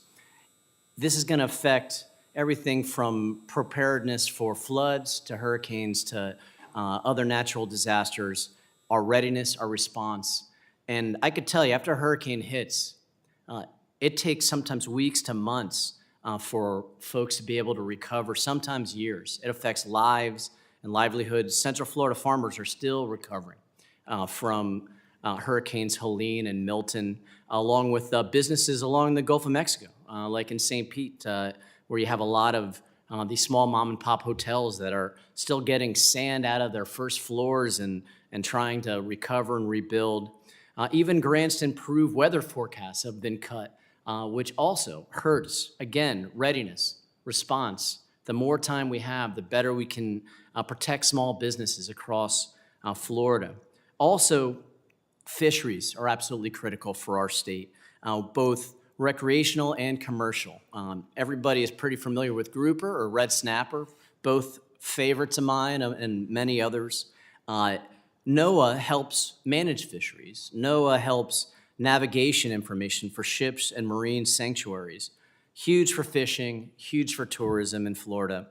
This is going to affect everything from preparedness for floods to hurricanes to other natural disasters, our readiness, our response. And I could tell you, after a hurricane hits, it takes sometimes weeks to months for folks to be able to recover, sometimes years. It affects lives and livelihoods. Central Florida farmers are still recovering from Hurricanes Helene and Milton, along with businesses along the Gulf of Mexico, like in St. Pete, where you have a lot of these small mom and pop hotels that are still getting sand out of their first floors and trying to recover and rebuild. Even grants to improve weather forecasts have been cut, which also hurts, again, readiness, response. The more time we have, the better we can protect small businesses across Florida. Also, fisheries are absolutely critical for our state, both recreational and commercial. Everybody is pretty familiar with grouper or red snapper, both favorites of mine and many others. NOAA helps manage fisheries. NOAA helps navigation information for ships and marine sanctuaries. Huge for fishing, huge for tourism in Florida.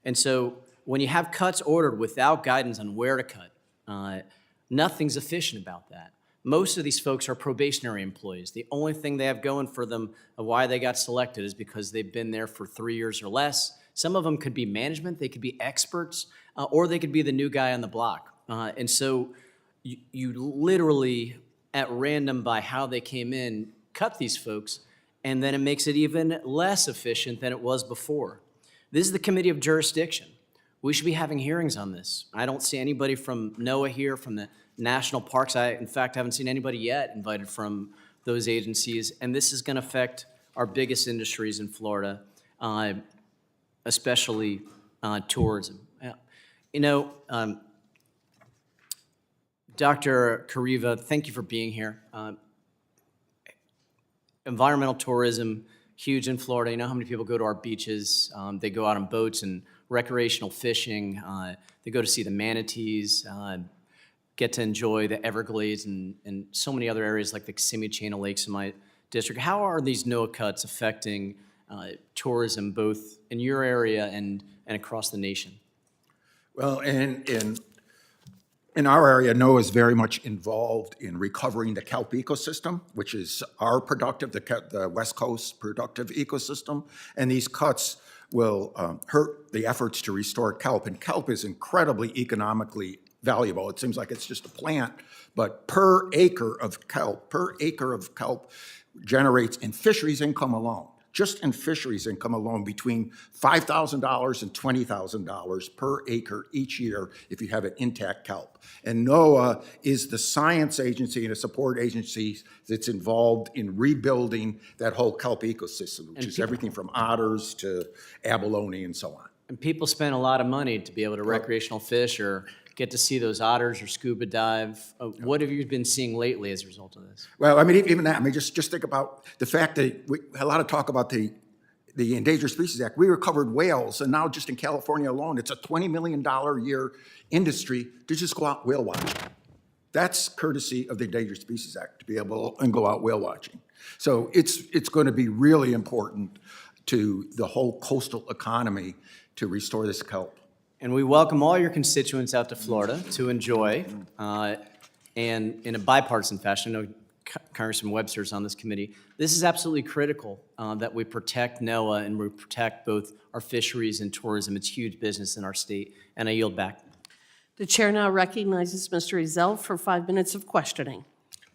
And so when you have cuts ordered without guidance on where to cut, nothing's efficient about that. Most of these folks are probationary employees. The only thing they have going for them of why they got selected is because they've been there for 3 years or less. Some of them could be management, they could be experts, or they could be the new guy on the block. And so you literally, at random by how they came in, cut these folks, and then it makes it even less efficient than it was before. This is the Committee of Jurisdiction. We should be having hearings on this. I don't see anybody from NOAA here, from the national parks. I, in fact, haven't seen anybody yet invited from those agencies, and this is going to affect our biggest industries in Florida, especially tourism. You know, Dr. Kariva, thank you for being here. Environmental tourism, huge in Florida. You know how many people go to our beaches? They go out on boats and recreational fishing. They go to see the manatees, get to enjoy the Everglades and so many other areas like the Kissimmee chain of lakes in my district. How are these NOAA cuts affecting tourism both in your area and across the nation? Well, in In our area, NOAA is very much involved in recovering the kelp ecosystem, which is our productive, the West Coast productive ecosystem. And these cuts will hurt the efforts to restore kelp. And kelp is incredibly economically valuable. It seems like it's just a plant, but per acre of kelp generates in fisheries income alone, just in fisheries income alone, between $5,000 and $20,000 per acre each year if you have an intact kelp. And NOAA is the science agency and a support agency that's involved in rebuilding that whole kelp ecosystem, which is everything from otters to abalone and so on. And people spend a lot of money to be able to recreational fish or get to see those otters or scuba dive. What have you been seeing lately as a result of this? Well, I mean, even that, I mean, just think about the fact that we had a lot of talk about the Endangered Species Act. We recovered whales, and now just in California alone, it's a $20 million a year industry to just go out whale watching. That's courtesy of the Endangered Species Act, to be able to go out whale watching. So it's going to be really important to the whole coastal economy to restore this kelp. And we welcome all your constituents out to Florida to enjoy, and in a bipartisan fashion. I know Congressman Webster's on this committee. This is absolutely critical that we protect NOAA and we protect both our fisheries and tourism. It's huge business in our state. And I yield back. The chair now recognizes Mr. Ezell for 5 minutes of questioning.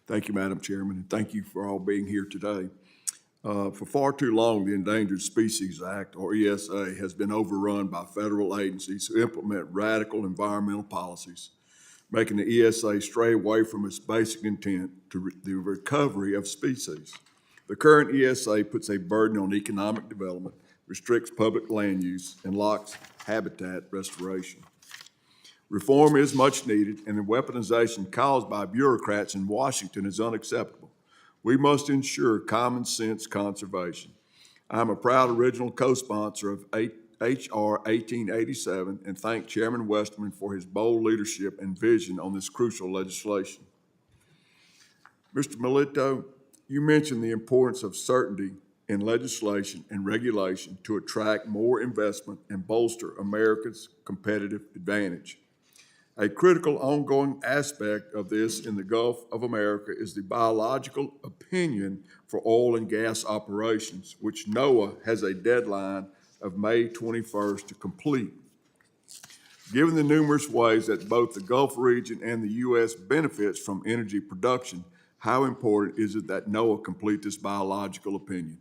Thank you, Madam Chairman, and thank you for all being here today. For far too long, the Endangered Species Act, or ESA, has been overrun by federal agencies who implement radical environmental policies, making the ESA stray away from its basic intent to the recovery of species. The current ESA puts a burden on economic development, restricts public land use, and locks habitat restoration. Reform is much needed, and the weaponization caused by bureaucrats in Washington is unacceptable. We must ensure common sense conservation. I'm a proud original co-sponsor of H.R. 1887 and thank Chairman Westerman for his bold leadership and vision on this crucial legislation. Mr. Melito, you mentioned the importance of certainty in legislation and regulation to attract more investment and bolster America's competitive advantage. A critical ongoing aspect of this in the Gulf of America is the biological opinion for oil and gas operations, which NOAA has a deadline of May 21st to complete. Given the numerous ways that both the Gulf region and the U.S. benefits from energy production, how important is it that NOAA complete this biological opinion?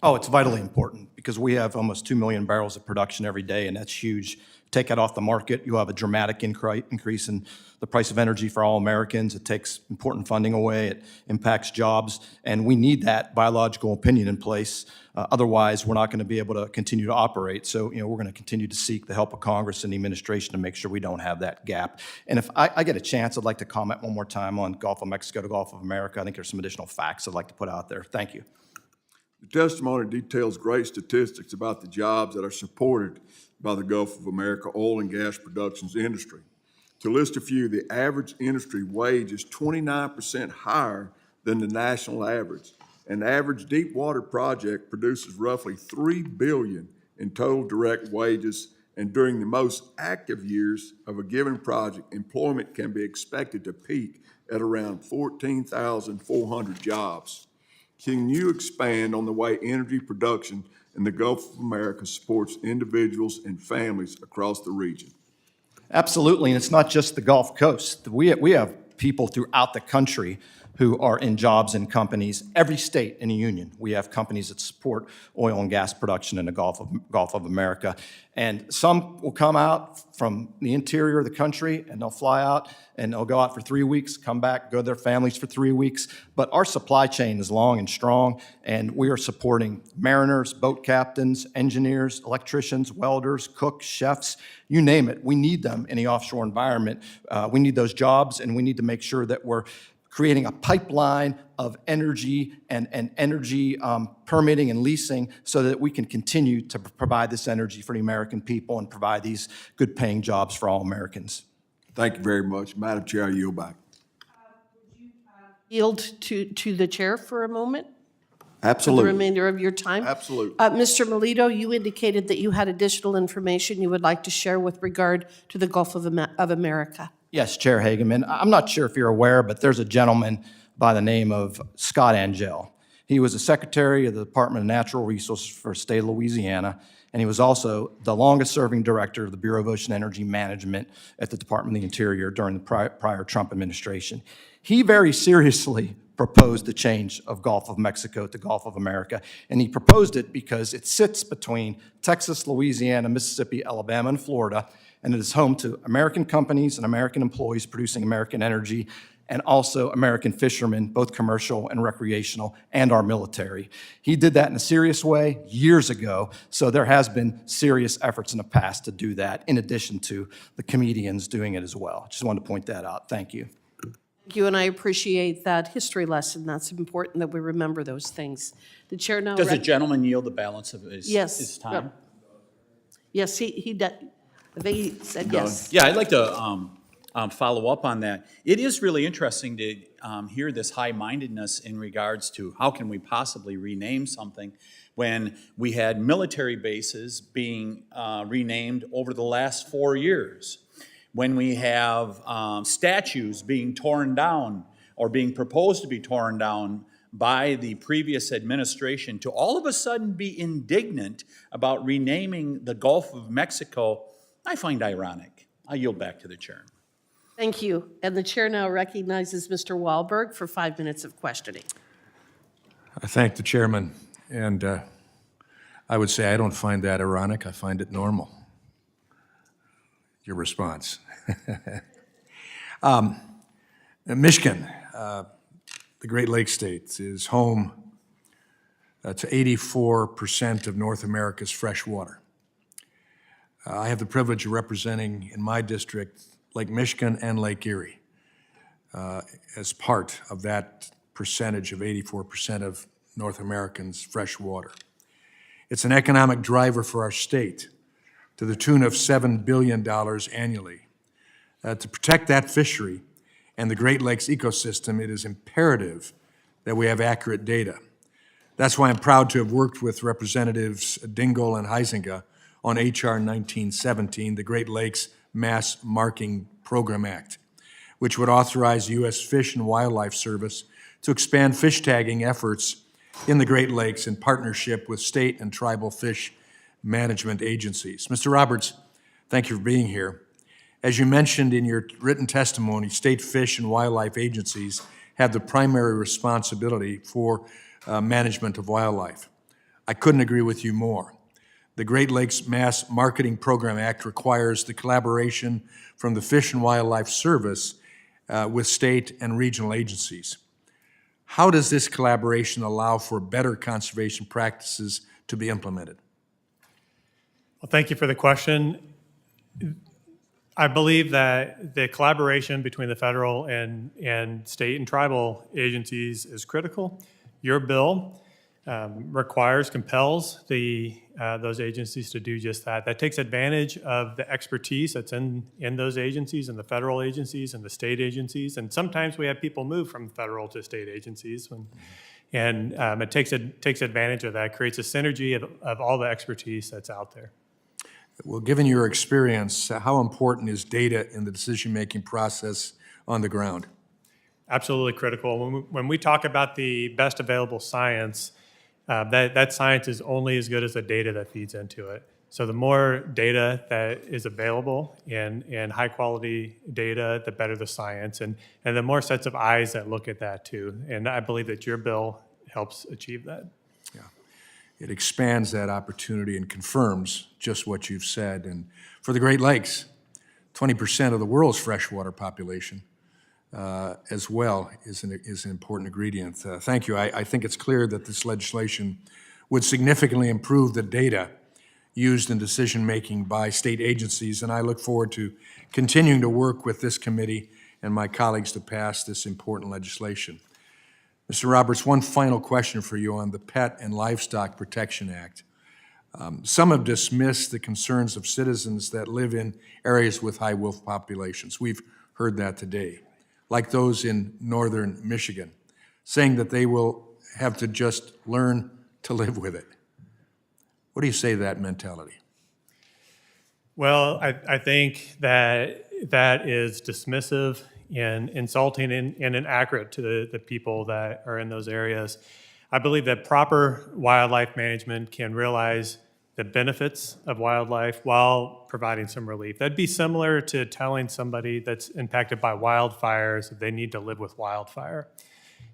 Oh, it's vitally important because we have almost 2 million barrels of production every day, and that's huge. Take that off the market, you'll have a dramatic increase in the price of energy for all Americans. It takes important funding away, it impacts jobs, and we need that biological opinion in place. Otherwise, we're not going to be able to continue to operate. So, we're going to continue to seek the help of Congress and the administration to make sure we don't have that gap. And if I get a chance, I'd like to comment one more time on Gulf of Mexico to Gulf of America. I think there's some additional facts I'd like to put out there. Thank you. The testimony details great statistics about the jobs that are supported by the Gulf of America oil and gas productions industry. To list a few, the average industry wage is 29% higher than the national average. An average deep water project produces roughly $3 billion in total direct wages, and during the most active years of a given project, employment can be expected to peak at around 14,400 jobs. Can you expand on the way energy production in the Gulf of America supports individuals and families across the region? Absolutely, and it's not just the Gulf Coast. We have people throughout the country who are in jobs in companies, every state in the union. We have companies that support oil and gas production in the Gulf of America. And some will come out from the interior of the country, and they'll fly out, and they'll go out for 3 weeks, come back, go to their families for 3 weeks. But our supply chain is long and strong, and we are supporting mariners, boat captains, engineers, electricians, welders, cooks, chefs, you name it. We need them in the offshore environment. We need those jobs, and we need to make sure that we're creating a pipeline of energy and energy permitting and leasing so that we can continue to provide this energy for the American people and provide these good paying jobs for all Americans. Thank you very much. Madam Chair, I yield back. Would you yield to the chair for a moment? Absolutely. For the remainder of your time? Absolutely. Mr. Melito, you indicated that you had additional information you would like to share with regard to the Gulf of America. Yes, Chair Hageman. I'm not sure if you're aware, but there's a gentleman by the name of Scott Angell. He was the Secretary of the Department of Natural Resources for the state of Louisiana, and he was also the longest-serving director of the Bureau of Ocean Energy Management at the Department of the Interior during the prior Trump administration. He very seriously proposed the change of Gulf of Mexico to Gulf of America, and he proposed it because it sits between Texas, Louisiana, Mississippi, Alabama, and Florida, and it is home to American companies and American employees producing American energy, and also American fishermen, both commercial and recreational, and our military. He did that in a serious way years ago, so there has been serious efforts in the past to do that, in addition to the comedians doing it as well. Just wanted to point that out. Thank you. Thank you, and I appreciate that history lesson. That's important that we remember those things. The chair now. Does the gentleman yield the balance of his time? Yes, he did. I think he said yes. Yeah, I'd like to follow up on that. It is really interesting to hear this high-mindedness in regards to how can we possibly rename something when we had military bases being renamed over the last 4 years, when we have statues being torn down or being proposed to be torn down by the previous administration, to all of a sudden be indignant about renaming the Gulf of Mexico, I find ironic. I yield back to the chair. Thank you. And the chair now recognizes Mr. Wahlberg for 5 minutes of questioning. I thank the chairman, and I would say I don't find that ironic. I find it normal. Your response. Michigan, the Great Lakes state, is home to 84% of North America's fresh water. I have the privilege of representing in my district Lake Michigan and Lake Erie as part of that percentage of 84% of North Americans' fresh water. It's an economic driver for our state to the tune of $7 billion annually. To protect that fishery and the Great Lakes ecosystem, it is imperative that we have accurate data. That's why I'm proud to have worked with Representatives Dingell and Huizenga on H.R. 1917, the Great Lakes Mass Marking Program Act, which would authorize U.S. Fish and Wildlife Service to expand fish tagging efforts in the Great Lakes in partnership with state and tribal fish management agencies. Mr. Roberts, thank you for being here. As you mentioned in your written testimony, state fish and wildlife agencies have the primary responsibility for management of wildlife. I couldn't agree with you more. The Great Lakes Mass Marketing Program Act requires the collaboration from the Fish and Wildlife Service with state and regional agencies. How does this collaboration allow for better conservation practices to be implemented? Well, thank you for the question. I believe that the collaboration between the federal and state and tribal agencies is critical. Your bill compels those agencies to do just that. That takes advantage of the expertise that's in those agencies and the federal agencies and the state agencies. And sometimes we have people move from federal to state agencies. And it takes advantage of that, creates a synergy of all the expertise that's out there. Well, given your experience, how important is data in the decision-making process on the ground? Absolutely critical. When we talk about the best available science, that science is only as good as the data that feeds into it. So the more data that is available and high-quality data, the better the science, and the more sets of eyes that look at that too. And I believe that your bill helps achieve that. Yeah, it expands that opportunity and confirms just what you've said. And for the Great Lakes, 20% of the world's freshwater population as well is an important ingredient. Thank you. I think it's clear that this legislation would significantly improve the data used in decision-making by state agencies, and I look forward to continuing to work with this committee and my colleagues to pass this important legislation. Mr. Roberts, one final question for you on the Pet and Livestock Protection Act. Some have dismissed the concerns of citizens that live in areas with high wolf populations. We've heard that today, like those in northern Michigan, saying that they will have to just learn to live with it. What do you say to that mentality? Well, I think that that is dismissive and insulting and inaccurate to the people that are in those areas. I believe that proper wildlife management can realize the benefits of wildlife while providing some relief. That'd be similar to telling somebody that's impacted by wildfires that they need to live with wildfire.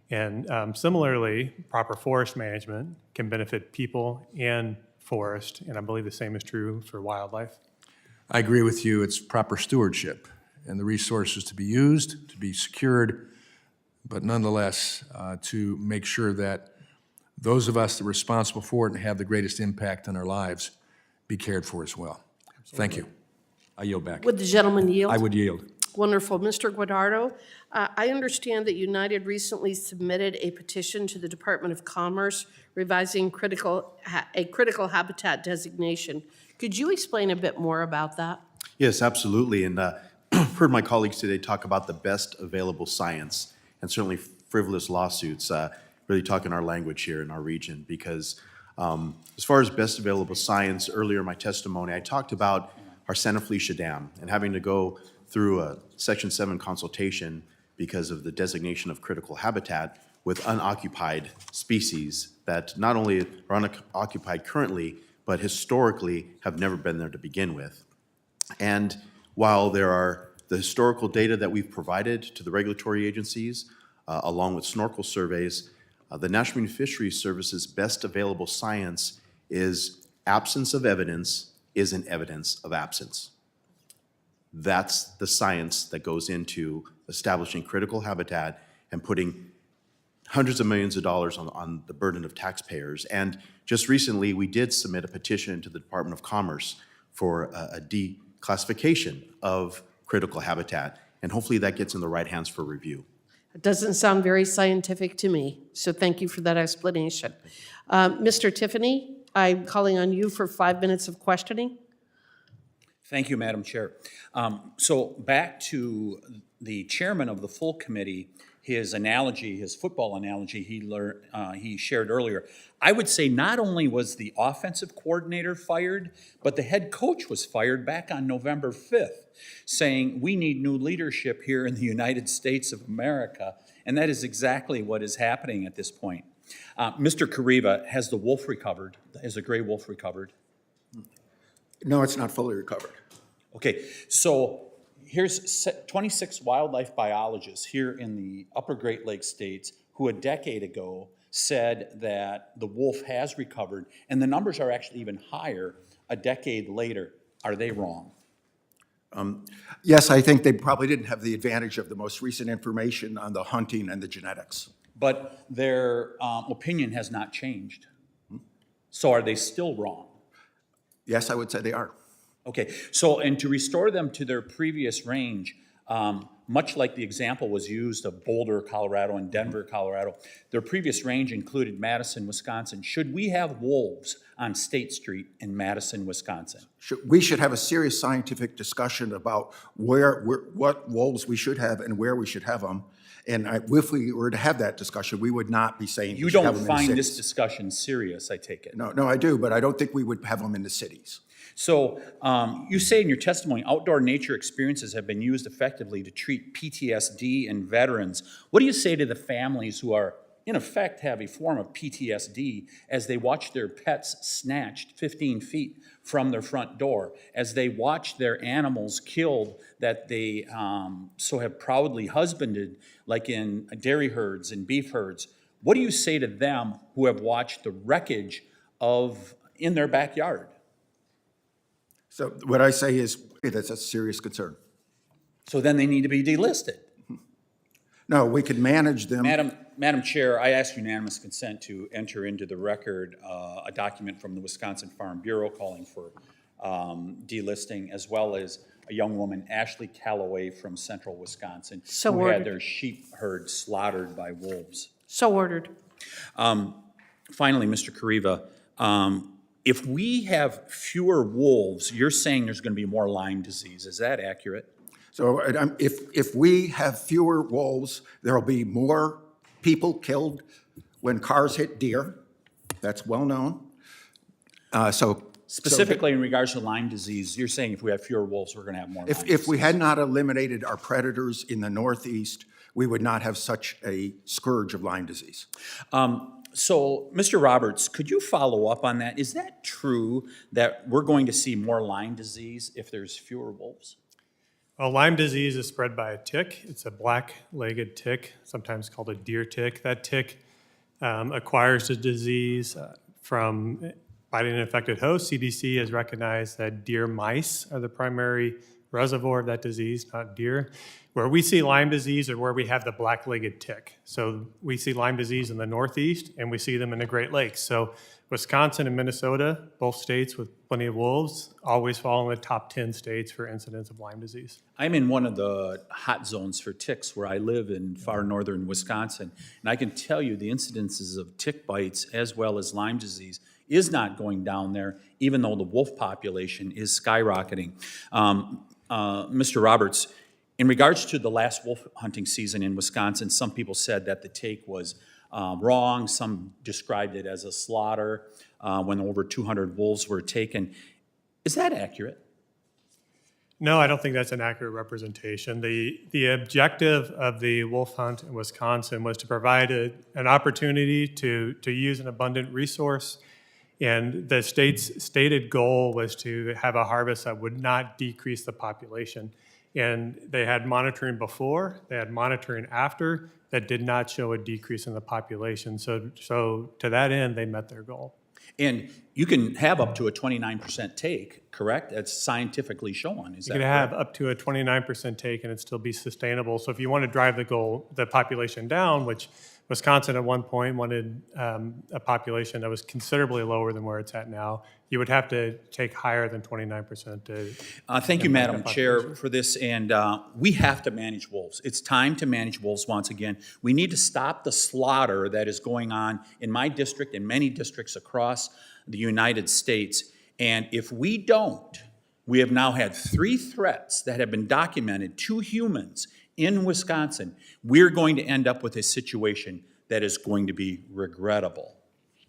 And similarly, proper forest management can benefit people and forest, and I believe the same is true for wildlife. I agree with you. It's proper stewardship and the resources to be used, to be secured, but nonetheless, to make sure that those of us that are responsible for it and have the greatest impact on our lives be cared for as well. Thank you. I yield back. Would the gentleman yield? I would yield. Wonderful. Mr. Guardado, I understand that United recently submitted a petition to the Department of Commerce revising a critical habitat designation. Could you explain a bit more about that? Yes, absolutely. And I've heard my colleagues today talk about the best available science, and certainly frivolous lawsuits really talking our language here in our region, because as far as best available science, earlier in my testimony, I talked about our Santa Felicia Dam and having to go through a Section 7 consultation because of the designation of critical habitat with unoccupied species that not only are unoccupied currently, but historically have never been there to begin with. And while there are the historical data that we've provided to the regulatory agencies, along with snorkel surveys, the National Marine Fisheries Service's best available science is absence of evidence isn't evidence of absence. That's the science that goes into establishing critical habitat and putting hundreds of millions of dollars on the burden of taxpayers. And just recently, we did submit a petition to the Department of Commerce for a declassification of critical habitat, and hopefully that gets in the right hands for review. It doesn't sound very scientific to me, so thank you for that explanation. Mr. Tiffany, I'm calling on you for 5 minutes of questioning. Thank you, Madam Chair. So back to the chairman of the full committee, his analogy, his football analogy he shared earlier. I would say not only was the offensive coordinator fired, but the head coach was fired back on November 5th, saying we need new leadership here in the United States of America, and that is exactly what is happening at this point. Mr. Kariva, has the wolf recovered? Has the gray wolf recovered? No, it's not fully recovered. Okay, so here's 26 wildlife biologists here in the upper Great Lakes states who a decade ago said that the wolf has recovered, and the numbers are actually even higher a decade later. Are they wrong? Yes, I think they probably didn't have the advantage of the most recent information on the hunting and the genetics. But their opinion has not changed. So are they still wrong? Yes, I would say they are. Okay, so, and to restore them to their previous range, much like the example was used of Boulder, Colorado, and Denver, Colorado, their previous range included Madison, Wisconsin. Should we have wolves on State Street in Madison, Wisconsin? We should have a serious scientific discussion about what wolves we should have and where we should have them. And if we were to have that discussion, we would not be saying You we should have don't them in the find this cities. discussion serious, I take it? No, I do, but I don't think we would have them in the cities. So you say in your testimony, outdoor nature experiences have been used effectively to treat PTSD in veterans. What do you say to the families who are, in effect, have a form of PTSD as they watch their pets snatched 15 feet from their front door, as they watch their animals killed that they so have proudly husbanded, like in dairy herds and beef herds? What do you say to them who have watched the wreckage in their backyard? So what I say is that's a serious concern. So then they need to be delisted. No, we could manage them. Madam Chair, I ask unanimous consent to enter into the record a document from the Wisconsin Farm Bureau calling for delisting, as well as a young woman, Ashley Calloway from central Wisconsin, who had their sheep herd slaughtered by wolves. So ordered. Finally, Mr. Kariva, if we have fewer wolves, you're saying there's going to be more Lyme disease. Is that accurate? So if we have fewer wolves, there'll be more people killed when cars hit deer. That's well known. So specifically in regards to Lyme disease, you're saying if we have fewer wolves, we're going to have more Lyme disease? If we had not eliminated our predators in the Northeast, we would not have such a scourge of Lyme disease. So, Mr. Roberts, could you follow up on that? Is that true that we're going to see more Lyme disease if there's fewer wolves? Well, Lyme disease is spread by a tick. It's a black-legged tick, sometimes called a deer tick. That tick acquires the disease from biting an infected host. CDC has recognized that deer mice are the primary reservoir of that disease, not deer. Where we see Lyme disease are where we have the black-legged tick. So we see Lyme disease in the Northeast, and we see them in the Great Lakes. So Wisconsin and Minnesota, both states with plenty of wolves, always fall in the top 10 states for incidence of Lyme disease. I'm in one of the hot zones for ticks where I live in far northern Wisconsin, and I can tell you the incidences of tick bites as well as Lyme disease is not going down there, even though the wolf population is skyrocketing. Mr. Roberts, in regards to the last wolf hunting season in Wisconsin, some people said that the take was wrong. Some described it as a slaughter when over 200 wolves were taken. Is that accurate? No, I don't think that's an accurate representation. The objective of the wolf hunt in Wisconsin was to provide an opportunity to use an abundant resource, and the state's stated goal was to have a harvest that would not decrease the population. And they had monitoring before, they had monitoring after, that did not show a decrease in the population. So to that end, they met their goal. And you can have up to a 29% take, correct? That's scientifically shown. Is You that can have correct? up to a 29% take and it still be sustainable. So if you want to drive the population down, which Wisconsin at one point wanted a population that was considerably lower than where it's at now, you would have to take higher than 29% to. Thank you, impact Madam the Chair, population. for this, and we have to manage wolves. It's time to manage wolves once again. We need to stop the slaughter that is going on in my district and many districts across the United States. And if we don't, we have now had 3 threats that have been documented to humans in Wisconsin. We're going to end up with a situation that is going to be regrettable.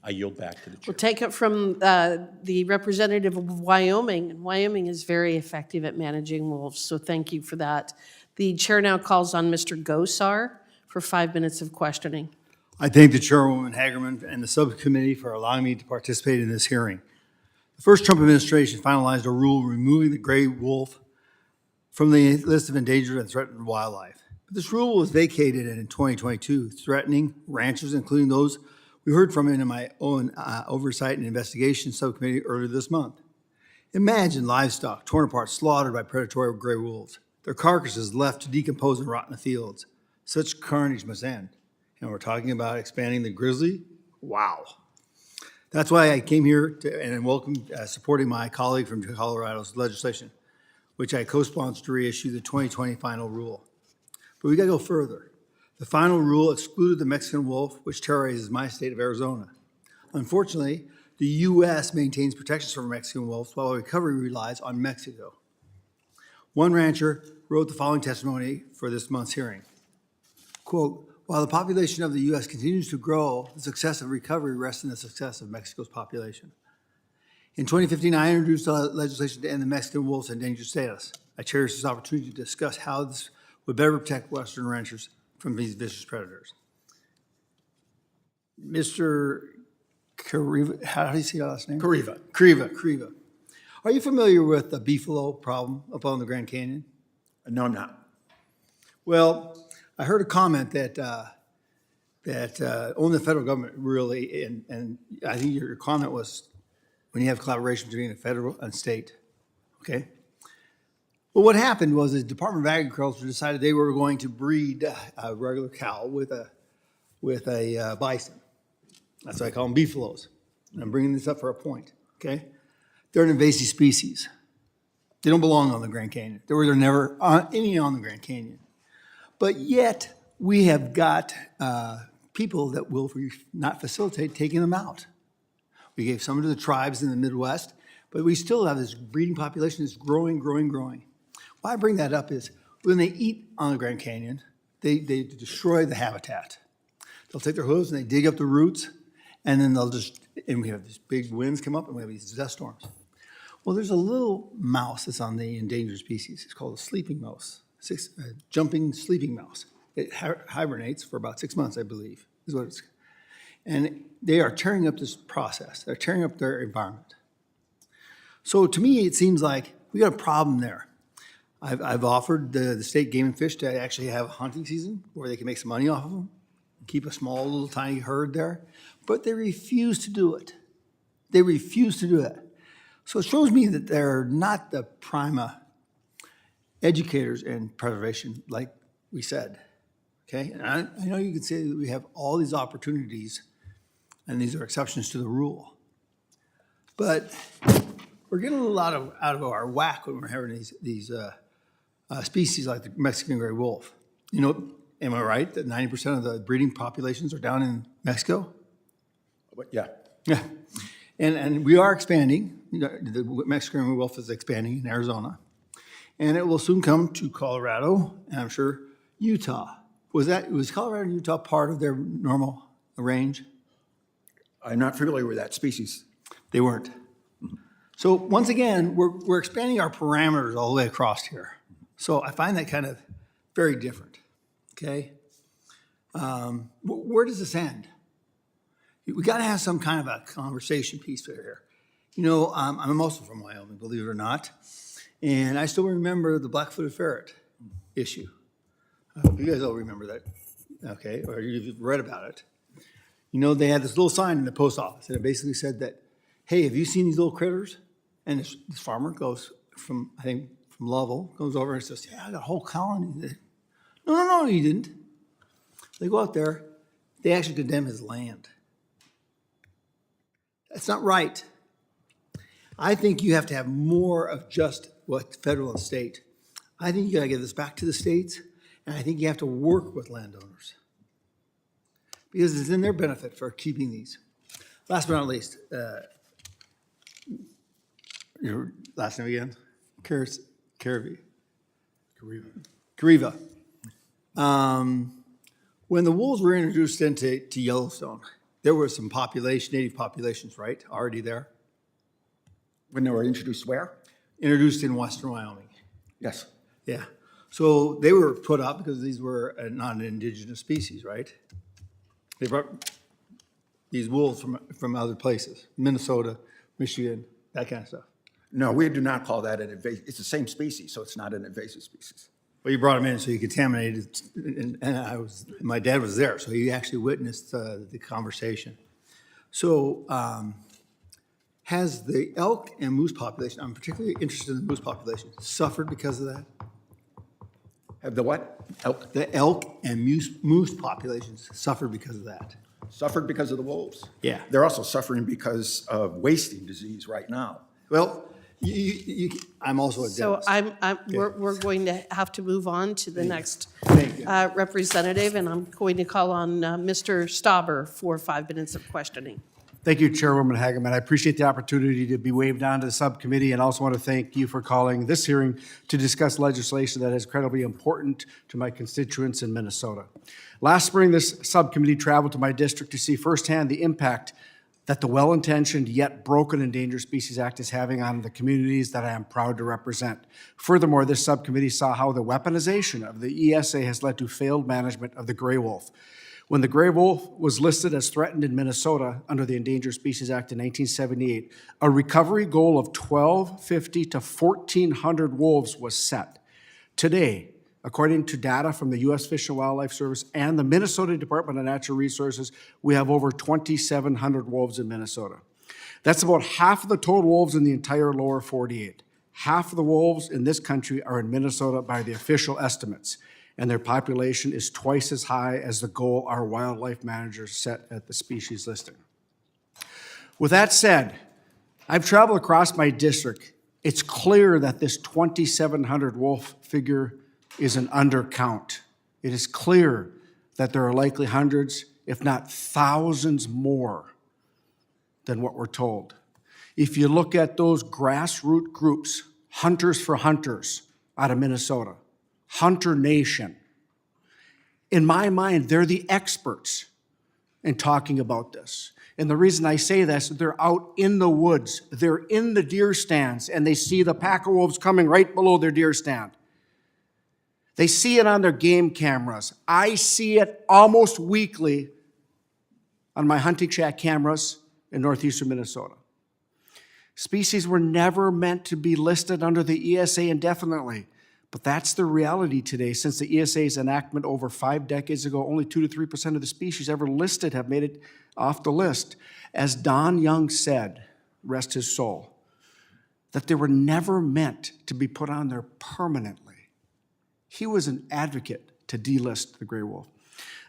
I yield back to the chair. We'll take it from the representative of Wyoming, and Wyoming is very effective at managing wolves, so thank you for that. The chair now calls on Mr. Gosar for 5 minutes of questioning. I thank the Chairwoman Hagerman and the subcommittee for allowing me to participate in this hearing. The first Trump administration finalized a rule removing the gray wolf from the list of endangered and threatened wildlife. But this rule was vacated in 2022, threatening ranchers, including those we heard from in my own oversight and investigation subcommittee earlier this month. Imagine livestock torn apart, slaughtered by predatory gray wolves, their carcasses left to decompose and rot in the fields. Such carnage must end. And we're talking about expanding the grizzly? Wow. That's why I came here and welcome supporting my colleague from Colorado's legislation, which I co-sponsored to reissue the 2020 final rule. But we gotta go further. The final rule excluded the Mexican wolf, which terrorizes my state of Arizona. Unfortunately, the U.S. maintains protections for Mexican wolves while recovery relies on Mexico. One rancher wrote the following testimony for this month's hearing. Quote, while the population of the U.S. continues to grow, the success of recovery rests in the success of Mexico's population. In 2015, I introduced legislation to end the Mexican wolf's endangered status. I cherish this opportunity to discuss how this would better protect Western ranchers from these vicious predators. Mr. Kariva, how do you say your last name? Kariva. Are you familiar with the beefalo problem up on the Grand Canyon? No, I'm not. Well, I heard a comment that only the federal government really, and I think your comment was when you have collaboration between the federal and state, okay? Well, what happened was the Department of Agriculture decided they were going to breed a regular cow with a bison. That's why I call them beefalos. And I'm bringing this up for a point, okay? They're an invasive species. They don't belong on the Grand Canyon. There were never any on the Grand Canyon. But yet, we have got people that will not facilitate taking them out. We gave some to the tribes in the Midwest, but we still have this breeding population that's growing. Why I bring that up is when they eat on the Grand Canyon, they destroy the habitat. They'll take their hooves and they dig up the roots, and then and we have these big winds come up and we have these dust storms. Well, there's a little mouse that's on the endangered species. It's called a sleeping mouse, jumping sleeping mouse. It hibernates for about 6 months, I believe, is what it's. And they are tearing up this process. They're tearing up their environment. So to me, it seems like we got a problem there. I've offered the state game and fish to actually have a hunting season where they can make some money off of them, keep a small little tiny herd there, but they refuse to do it. They refuse to do that. So it shows me that they're not the prima educators in preservation, like we said, okay? And I know you can say that we have all these opportunities, and these are exceptions to the rule. But we're getting a little out of our whack when we're having these species like the Mexican gray wolf. You know, am I right that 90% of the breeding populations are down in Mexico? Yeah. Yeah. And we are expanding. The Mexican gray wolf is expanding in Arizona. And it will soon come to Colorado, and I'm sure Utah. Was Colorado and Utah part of their normal range? I'm not familiar with that species. They weren't. So once again, we're expanding our parameters all the way across here. So I find that kind of very different, okay? Where does this end? We got to have some kind of a conversation piece here. You know, I'm also from Wyoming, believe it or not, and I still remember the black-footed ferret issue. You guys all remember that, okay, or you've read about it. You know, they had this little sign in the post office, and it basically said that, hey, have you seen these little critters? And this farmer goes from Lovell, goes over and says, yeah, I got a whole colony. No, he didn't. They go out there, they actually condemn his land. That's not right. I think you have to have more of just what federal and state. I think you gotta give this back to the states, and I think you have to work with landowners. Because it's in their benefit for keeping these. Last but not least, your last name again? Kariva. When the wolves were introduced into Yellowstone, there were some native populations, right, already there? When they were introduced where? Introduced in western Wyoming. Yes. Yeah. So they were put up because these were not an indigenous species, right? They brought these wolves from other places, Minnesota, Michigan, that kind of stuff. No, we do not call that an invasive. It's the same species, so it's not an invasive species. Well, you brought them in, so you contaminated, and my dad was there, so he actually witnessed the conversation. So has the elk and moose population, I'm particularly interested in the moose population, suffered because of that? Have the what? Elk? The elk and moose populations suffered because of that. Suffered because of the wolves? Yeah. They're also suffering because of wasting disease right now. Well, I'm also a So dentist. we're going to have to move on to the next representative, and I'm going to call on Mr. Stauber for 5 minutes of questioning. Thank you, Chairwoman Hageman. I appreciate the opportunity to be waved on to the subcommittee, and also want to thank you for calling this hearing to discuss legislation that is incredibly important to my constituents in Minnesota. Last spring, this subcommittee traveled to my district to see firsthand the impact that the well-intentioned yet broken Endangered Species Act is having on the communities that I am proud to represent. Furthermore, this subcommittee saw how the weaponization of the ESA has led to failed management of the gray wolf. When the gray wolf was listed as threatened in Minnesota under the Endangered Species Act in 1978, a recovery goal of 1,250 to 1,400 wolves was set. Today, according to data from the U.S. Fish and Wildlife Service and the Minnesota Department of Natural Resources, we have over 2,700 wolves in Minnesota. That's about half of the total wolves in the entire lower 48. Half of the wolves in this country are in Minnesota by the official estimates, and their population is twice as high as the goal our wildlife managers set at the species listing. With that said, I've traveled across my district. It's clear that this 2,700 wolf figure is an undercount. It is clear that there are likely hundreds, if not thousands more than what we're told. If you look at those grassroots groups, Hunters for Hunters out of Minnesota, Hunter Nation, in my mind, they're the experts in talking about this. And the reason I say this, they're out in the woods, they're in the deer stands, and they see the pack of wolves coming right below their deer stand. They see it on their game cameras. I see it almost weekly on my hunting shack cameras in northeastern Minnesota. Species were never meant to be listed under the ESA indefinitely, but that's the reality today. Since the ESA's enactment over 5 decades ago, only 2 to 3% of the species ever listed have made it off the list. As Don Young said, rest his soul, that they were never meant to be put on there permanently. He was an advocate to delist the gray wolf.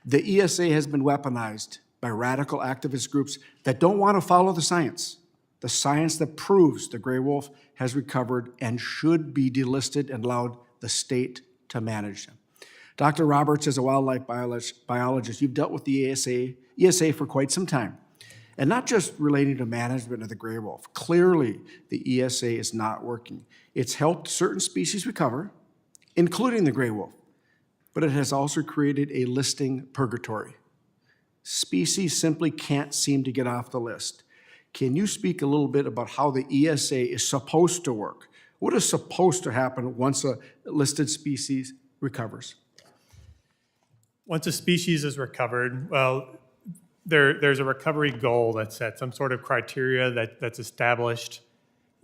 The ESA has been weaponized by radical activist groups that don't want to follow the science that proves the gray wolf has recovered and should be delisted and allowed the state to manage them. Dr. Roberts, as a wildlife biologist, you've dealt with the ESA for quite some time, and not just relating to management of the gray wolf. Clearly, the ESA is not working. It's helped certain species recover, including the gray wolf, but it has also created a listing purgatory. Species simply can't seem to get off the list. Can you speak a little bit about how the ESA is supposed to work? What is supposed to happen once a listed species recovers? Once a species is recovered, well, there's a recovery goal that's set, some sort of criteria that's established.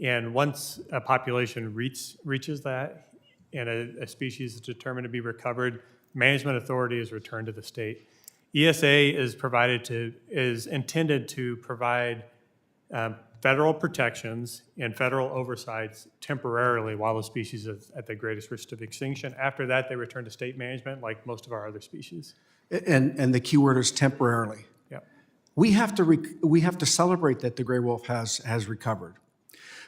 And once a population reaches that and a species is determined to be recovered, management authority is returned to the state. ESA is intended to provide federal protections and federal oversights temporarily while the species is at the greatest risk of extinction. After that, they return to state management like most of our other species. And the key word is temporarily. Yeah. We have to celebrate that the gray wolf has recovered.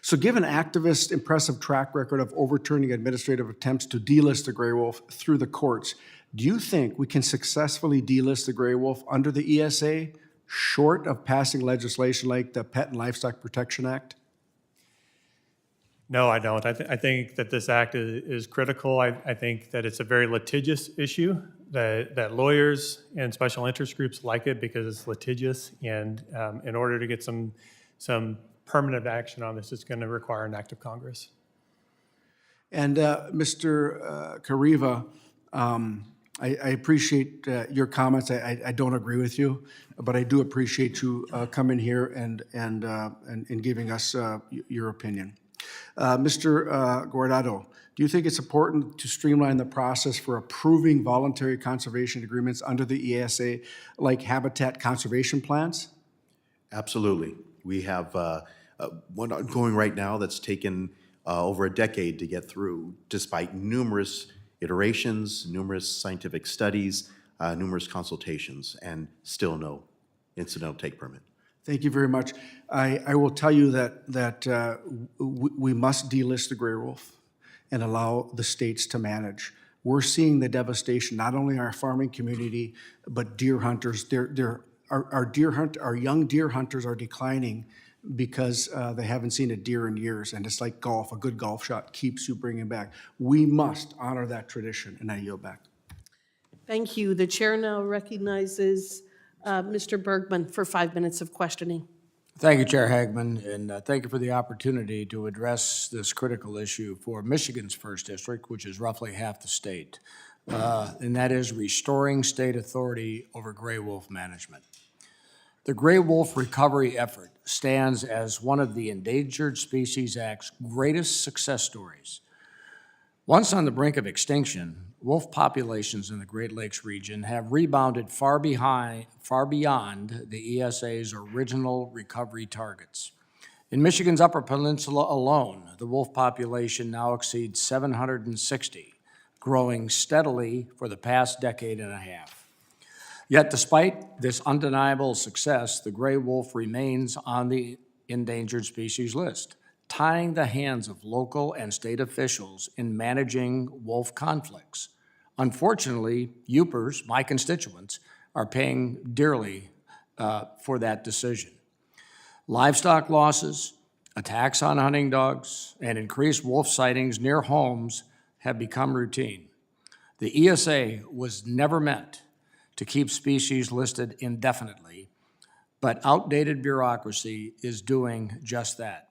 So given activists' impressive track record of overturning administrative attempts to delist the gray wolf through the courts, do you think we can successfully delist the gray wolf under the ESA, short of passing legislation like the Pet and Livestock Protection Act? No, I don't. I think that this act is critical. I think that it's a very litigious issue, that lawyers and special interest groups like it because it's litigious, and in order to get some permanent action on this, it's going to require an act of Congress. And Mr. Kariva, I appreciate your comments. I don't agree with you, but I do appreciate you coming here and giving us your opinion. Mr. Guardado, do you think it's important to streamline the process for approving voluntary conservation agreements under the ESA, like habitat conservation plans? Absolutely. We have one ongoing right now that's taken over a decade to get through, despite numerous iterations, numerous scientific studies, numerous consultations, and still no incidental take permit. Thank you very much. I will tell you that we must delist the gray wolf and allow the states to manage. We're seeing the devastation, not only in our farming community, but deer hunters. Our young deer hunters are declining because they haven't seen a deer in years, and it's like golf. A good golf shot keeps you bringing back. We must honor that tradition, and I yield back. Thank you. The chair now recognizes Mr. Bergman for 5 minutes of questioning. Thank you, Chair Hagman, and thank you for the opportunity to address this critical issue for Michigan's 1st District, which is roughly half the state, and that is restoring state authority over gray wolf management. The gray wolf recovery effort stands as one of the Endangered Species Act's greatest success stories. Once on the brink of extinction, wolf populations in the Great Lakes region have rebounded far beyond the ESA's original recovery targets. In Michigan's Upper Peninsula alone, the wolf population now exceeds 760, growing steadily for the past decade and a half. Yet despite this undeniable success, the gray wolf remains on the endangered species list, tying the hands of local and state officials in managing wolf conflicts. Unfortunately, Yoopers, my constituents, are paying dearly for that decision. Livestock losses, attacks on hunting dogs, and increased wolf sightings near homes have become routine. The ESA was never meant to keep species listed indefinitely, but outdated bureaucracy is doing just that.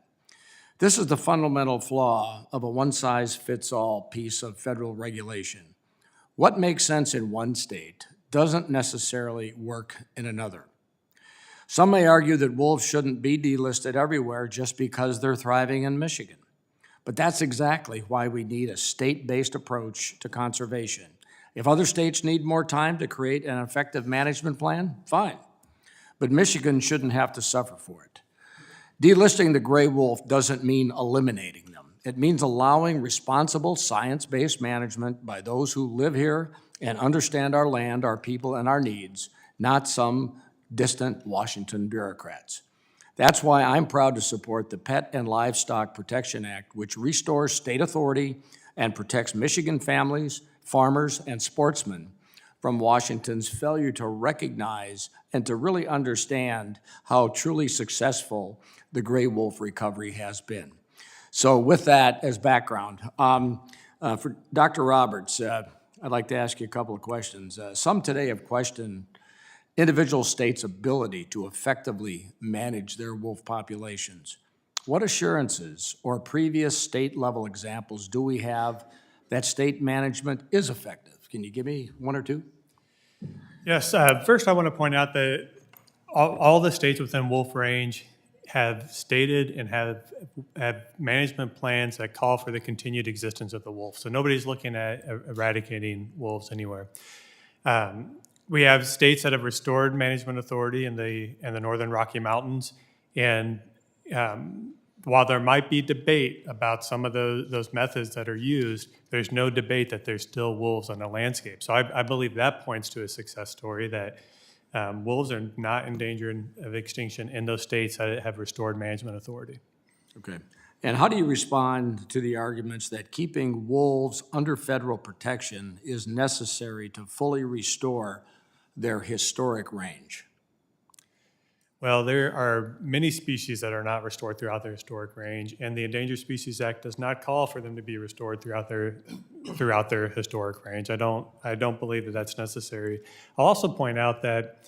This is the fundamental flaw of a one-size-fits-all piece of federal regulation. What makes sense in one state doesn't necessarily work in another. Some may argue that wolves shouldn't be delisted everywhere just because they're thriving in Michigan. But that's exactly why we need a state-based approach to conservation. If other states need more time to create an effective management plan, fine. But Michigan shouldn't have to suffer for it. Delisting the gray wolf doesn't mean eliminating them. It means allowing responsible science-based management by those who live here and understand our land, our people, and our needs, not some distant Washington bureaucrats. That's why I'm proud to support the Pet and Livestock Protection Act, which restores state authority and protects Michigan families, farmers, and sportsmen from Washington's failure to recognize and to really understand how truly successful the gray wolf recovery has been. So with that as background, for Dr. Roberts, I'd like to ask you a couple of questions. Some today have questioned individual states' ability to effectively manage their wolf populations. What assurances or previous state-level examples do we have that state management is effective? Can you give me one or two? Yes, first I want to point out that all the states within wolf range have stated and have management plans that call for the continued existence of the wolf. So nobody's looking at eradicating wolves anywhere. We have states that have restored management authority in the northern Rocky Mountains, and while there might be debate about some of those methods that are used, there's no debate that there's still wolves on the landscape. So I believe that points to a success story that wolves are not in danger of extinction in those states that have restored management authority. Okay. And how do you respond to the arguments that keeping wolves under federal protection is necessary to fully restore their historic range? Well, there are many species that are not restored throughout their historic range, and the Endangered Species Act does not call for them to be restored throughout their historic range. I don't believe that that's necessary. I'll also point out that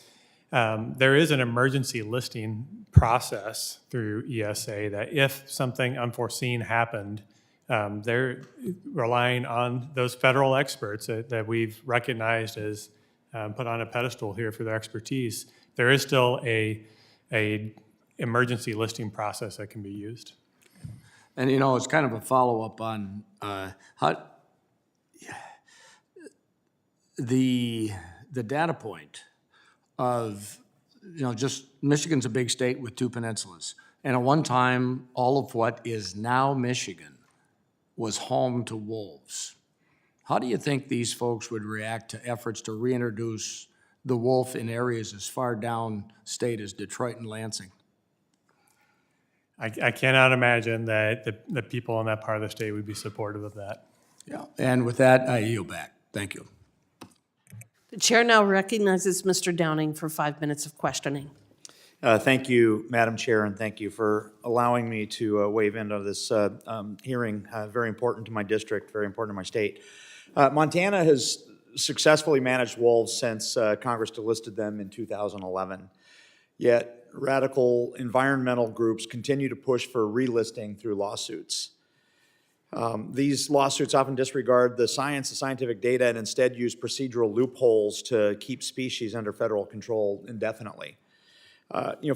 there is an emergency listing process through ESA that if something unforeseen happened, they're relying on those federal experts that we've recognized as put on a pedestal here for their expertise. There is still a emergency listing process that can be used. And you know, it's kind of a follow-up on how the data point of, you know, just Michigan's a big state with two peninsulas. And at one time, all of what is now Michigan was home to wolves. How do you think these folks would react to efforts to reintroduce the wolf in areas as far down state as Detroit and Lansing? I cannot imagine that the people in that part of the state would be supportive of that. Yeah. And with that, I yield back. Thank you. The chair now recognizes Mr. Downing for 5 minutes of questioning. Thank you, Madam Chair, and thank you for allowing me to weigh in on this hearing. Very important to my district, very important to my state. Montana has successfully managed wolves since Congress delisted them in 2011. Yet radical environmental groups continue to push for relisting through lawsuits. These lawsuits often disregard the science, the scientific data, and instead use procedural loopholes to keep species under federal control indefinitely.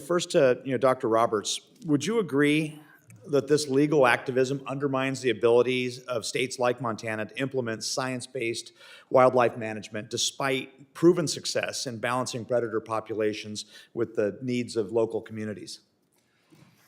First to Dr. Roberts, would you agree that this legal activism undermines the abilities of states like Montana to implement science-based wildlife management despite proven success in balancing predator populations with the needs of local communities?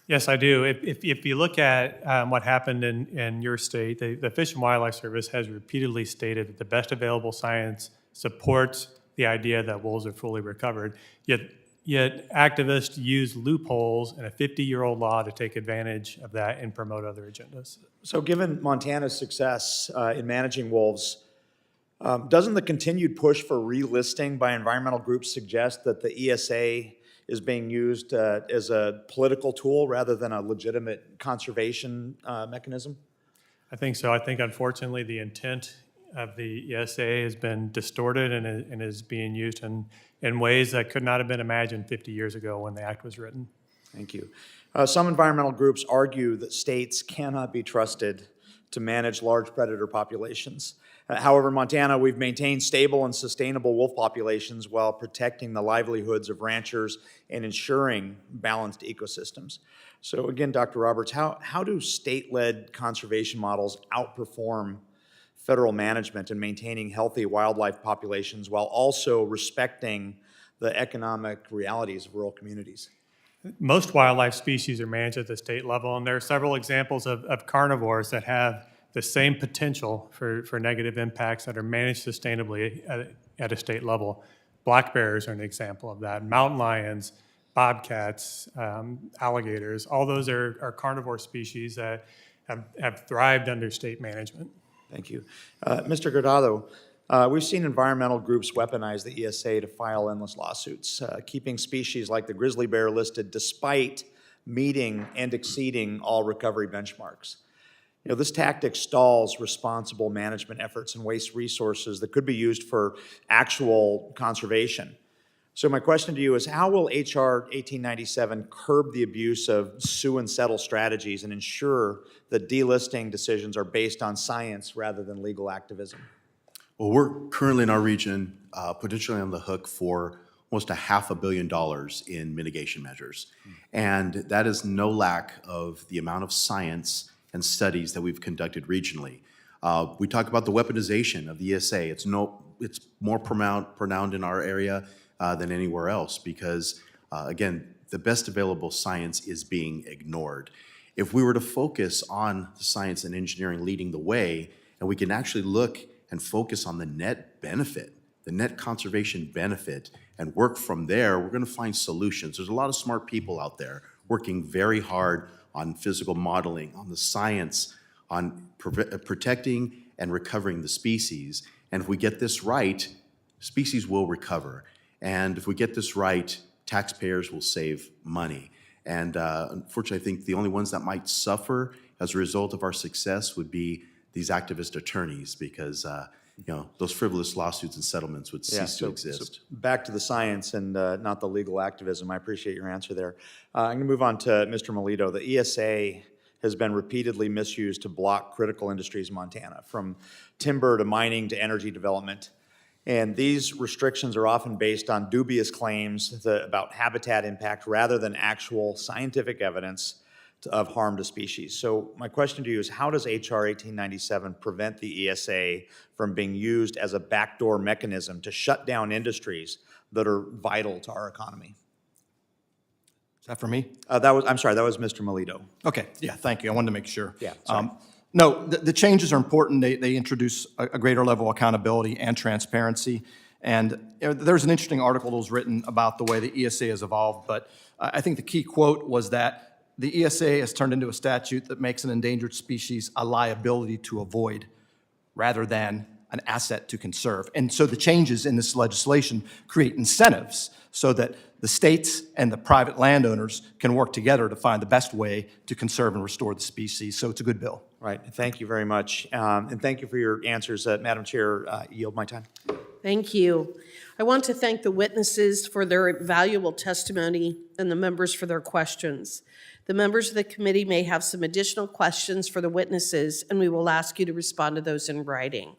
Yes, I do. If you look at what happened in your state, the Fish and Wildlife Service has repeatedly stated that the best available science supports the idea that wolves are fully recovered, yet activists use loopholes in a 50-year-old law to take advantage of that and promote other agendas. So given Montana's success in managing wolves, doesn't the continued push for relisting by environmental groups suggest that the ESA is being used as a political tool rather than a legitimate conservation mechanism? I think so. I think, unfortunately, the intent of the ESA has been distorted and is being used in ways that could not have been imagined 50 years ago when the act was written. Thank you. Some environmental groups argue that states cannot be trusted to manage large predator populations. However, in Montana, we've maintained stable and sustainable wolf populations while protecting the livelihoods of ranchers and ensuring balanced ecosystems. So again, Dr. Roberts, how do state-led conservation models outperform federal management in maintaining healthy wildlife populations while also respecting the economic realities of rural communities? Most wildlife species are managed at the state level, and there are several examples of carnivores that have the same potential for negative impacts that are managed sustainably at a state level. Black bears are an example of that. Mountain lions, bobcats, alligators, all those are carnivore species that have thrived under state management. Thank you. Mr. Guardado, we've seen environmental groups weaponize the ESA to file endless lawsuits, keeping species like the grizzly bear listed despite meeting and exceeding all recovery benchmarks. You know, this tactic stalls responsible management efforts and wastes resources that could be used for actual conservation. So my question to you is, how will HR 1897 curb the abuse of sue and settle strategies and ensure that delisting decisions are based on science rather than legal activism? Well, we're currently in our region potentially on the hook for almost $500 million in mitigation measures. And that is no lack of the amount of science and studies that we've conducted regionally. We talk about the weaponization of the ESA. It's more pronounced in our area than anywhere else because, again, the best available science is being ignored. If we were to focus on the science and engineering leading the way, and we can actually look and focus on the net benefit, the net conservation benefit, and work from there, we're gonna find solutions. There's a lot of smart people out there working very hard on physical modeling, on the science, on protecting and recovering the species. And if we get this right, species will recover. And if we get this right, taxpayers will save money. And unfortunately, I think the only ones that might suffer as a result of our success would be these activist attorneys because those frivolous lawsuits and settlements would cease to exist. So back to the science and not the legal activism. I appreciate your answer there. I'm going to move on to Mr. Melito. The ESA has been repeatedly misused to block critical industries in Montana, from timber to mining to energy development. And these restrictions are often based on dubious claims about habitat impact rather than actual scientific evidence of harm to species. So my question to you is, how does HR 1897 prevent the ESA from being used as a backdoor mechanism to shut down industries that are vital to our economy? Is that for me? I'm sorry, that was Mr. Melito. Okay, yeah, thank you. I wanted to make sure. Yeah, sorry. No, the changes are important. They introduce a greater level of accountability and transparency. And there's an interesting article that was written about the way the ESA has evolved, but I think the key quote was that the ESA has turned into a statute that makes an endangered species a liability to avoid rather than an asset to conserve. And so the changes in this legislation create incentives so that the states and the private landowners can work together to find the best way to conserve and restore the species. So it's a good bill. Right, thank you very much. And thank you for your answers. Madam Chair, yield my time. Thank you. I want to thank the witnesses for their valuable testimony and the members for their questions. The members of the committee may have some additional questions for the witnesses, and we will ask you to respond to those in writing.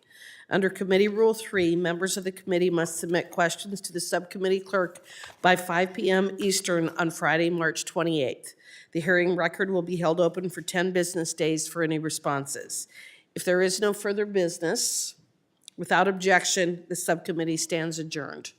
Under Committee Rule 3, members of the committee must submit questions to the subcommittee clerk by 5 p.m. Eastern on Friday, March 28th. The hearing record will be held open for 10 business days for any responses. If there is no further business, without objection, the subcommittee stands adjourned.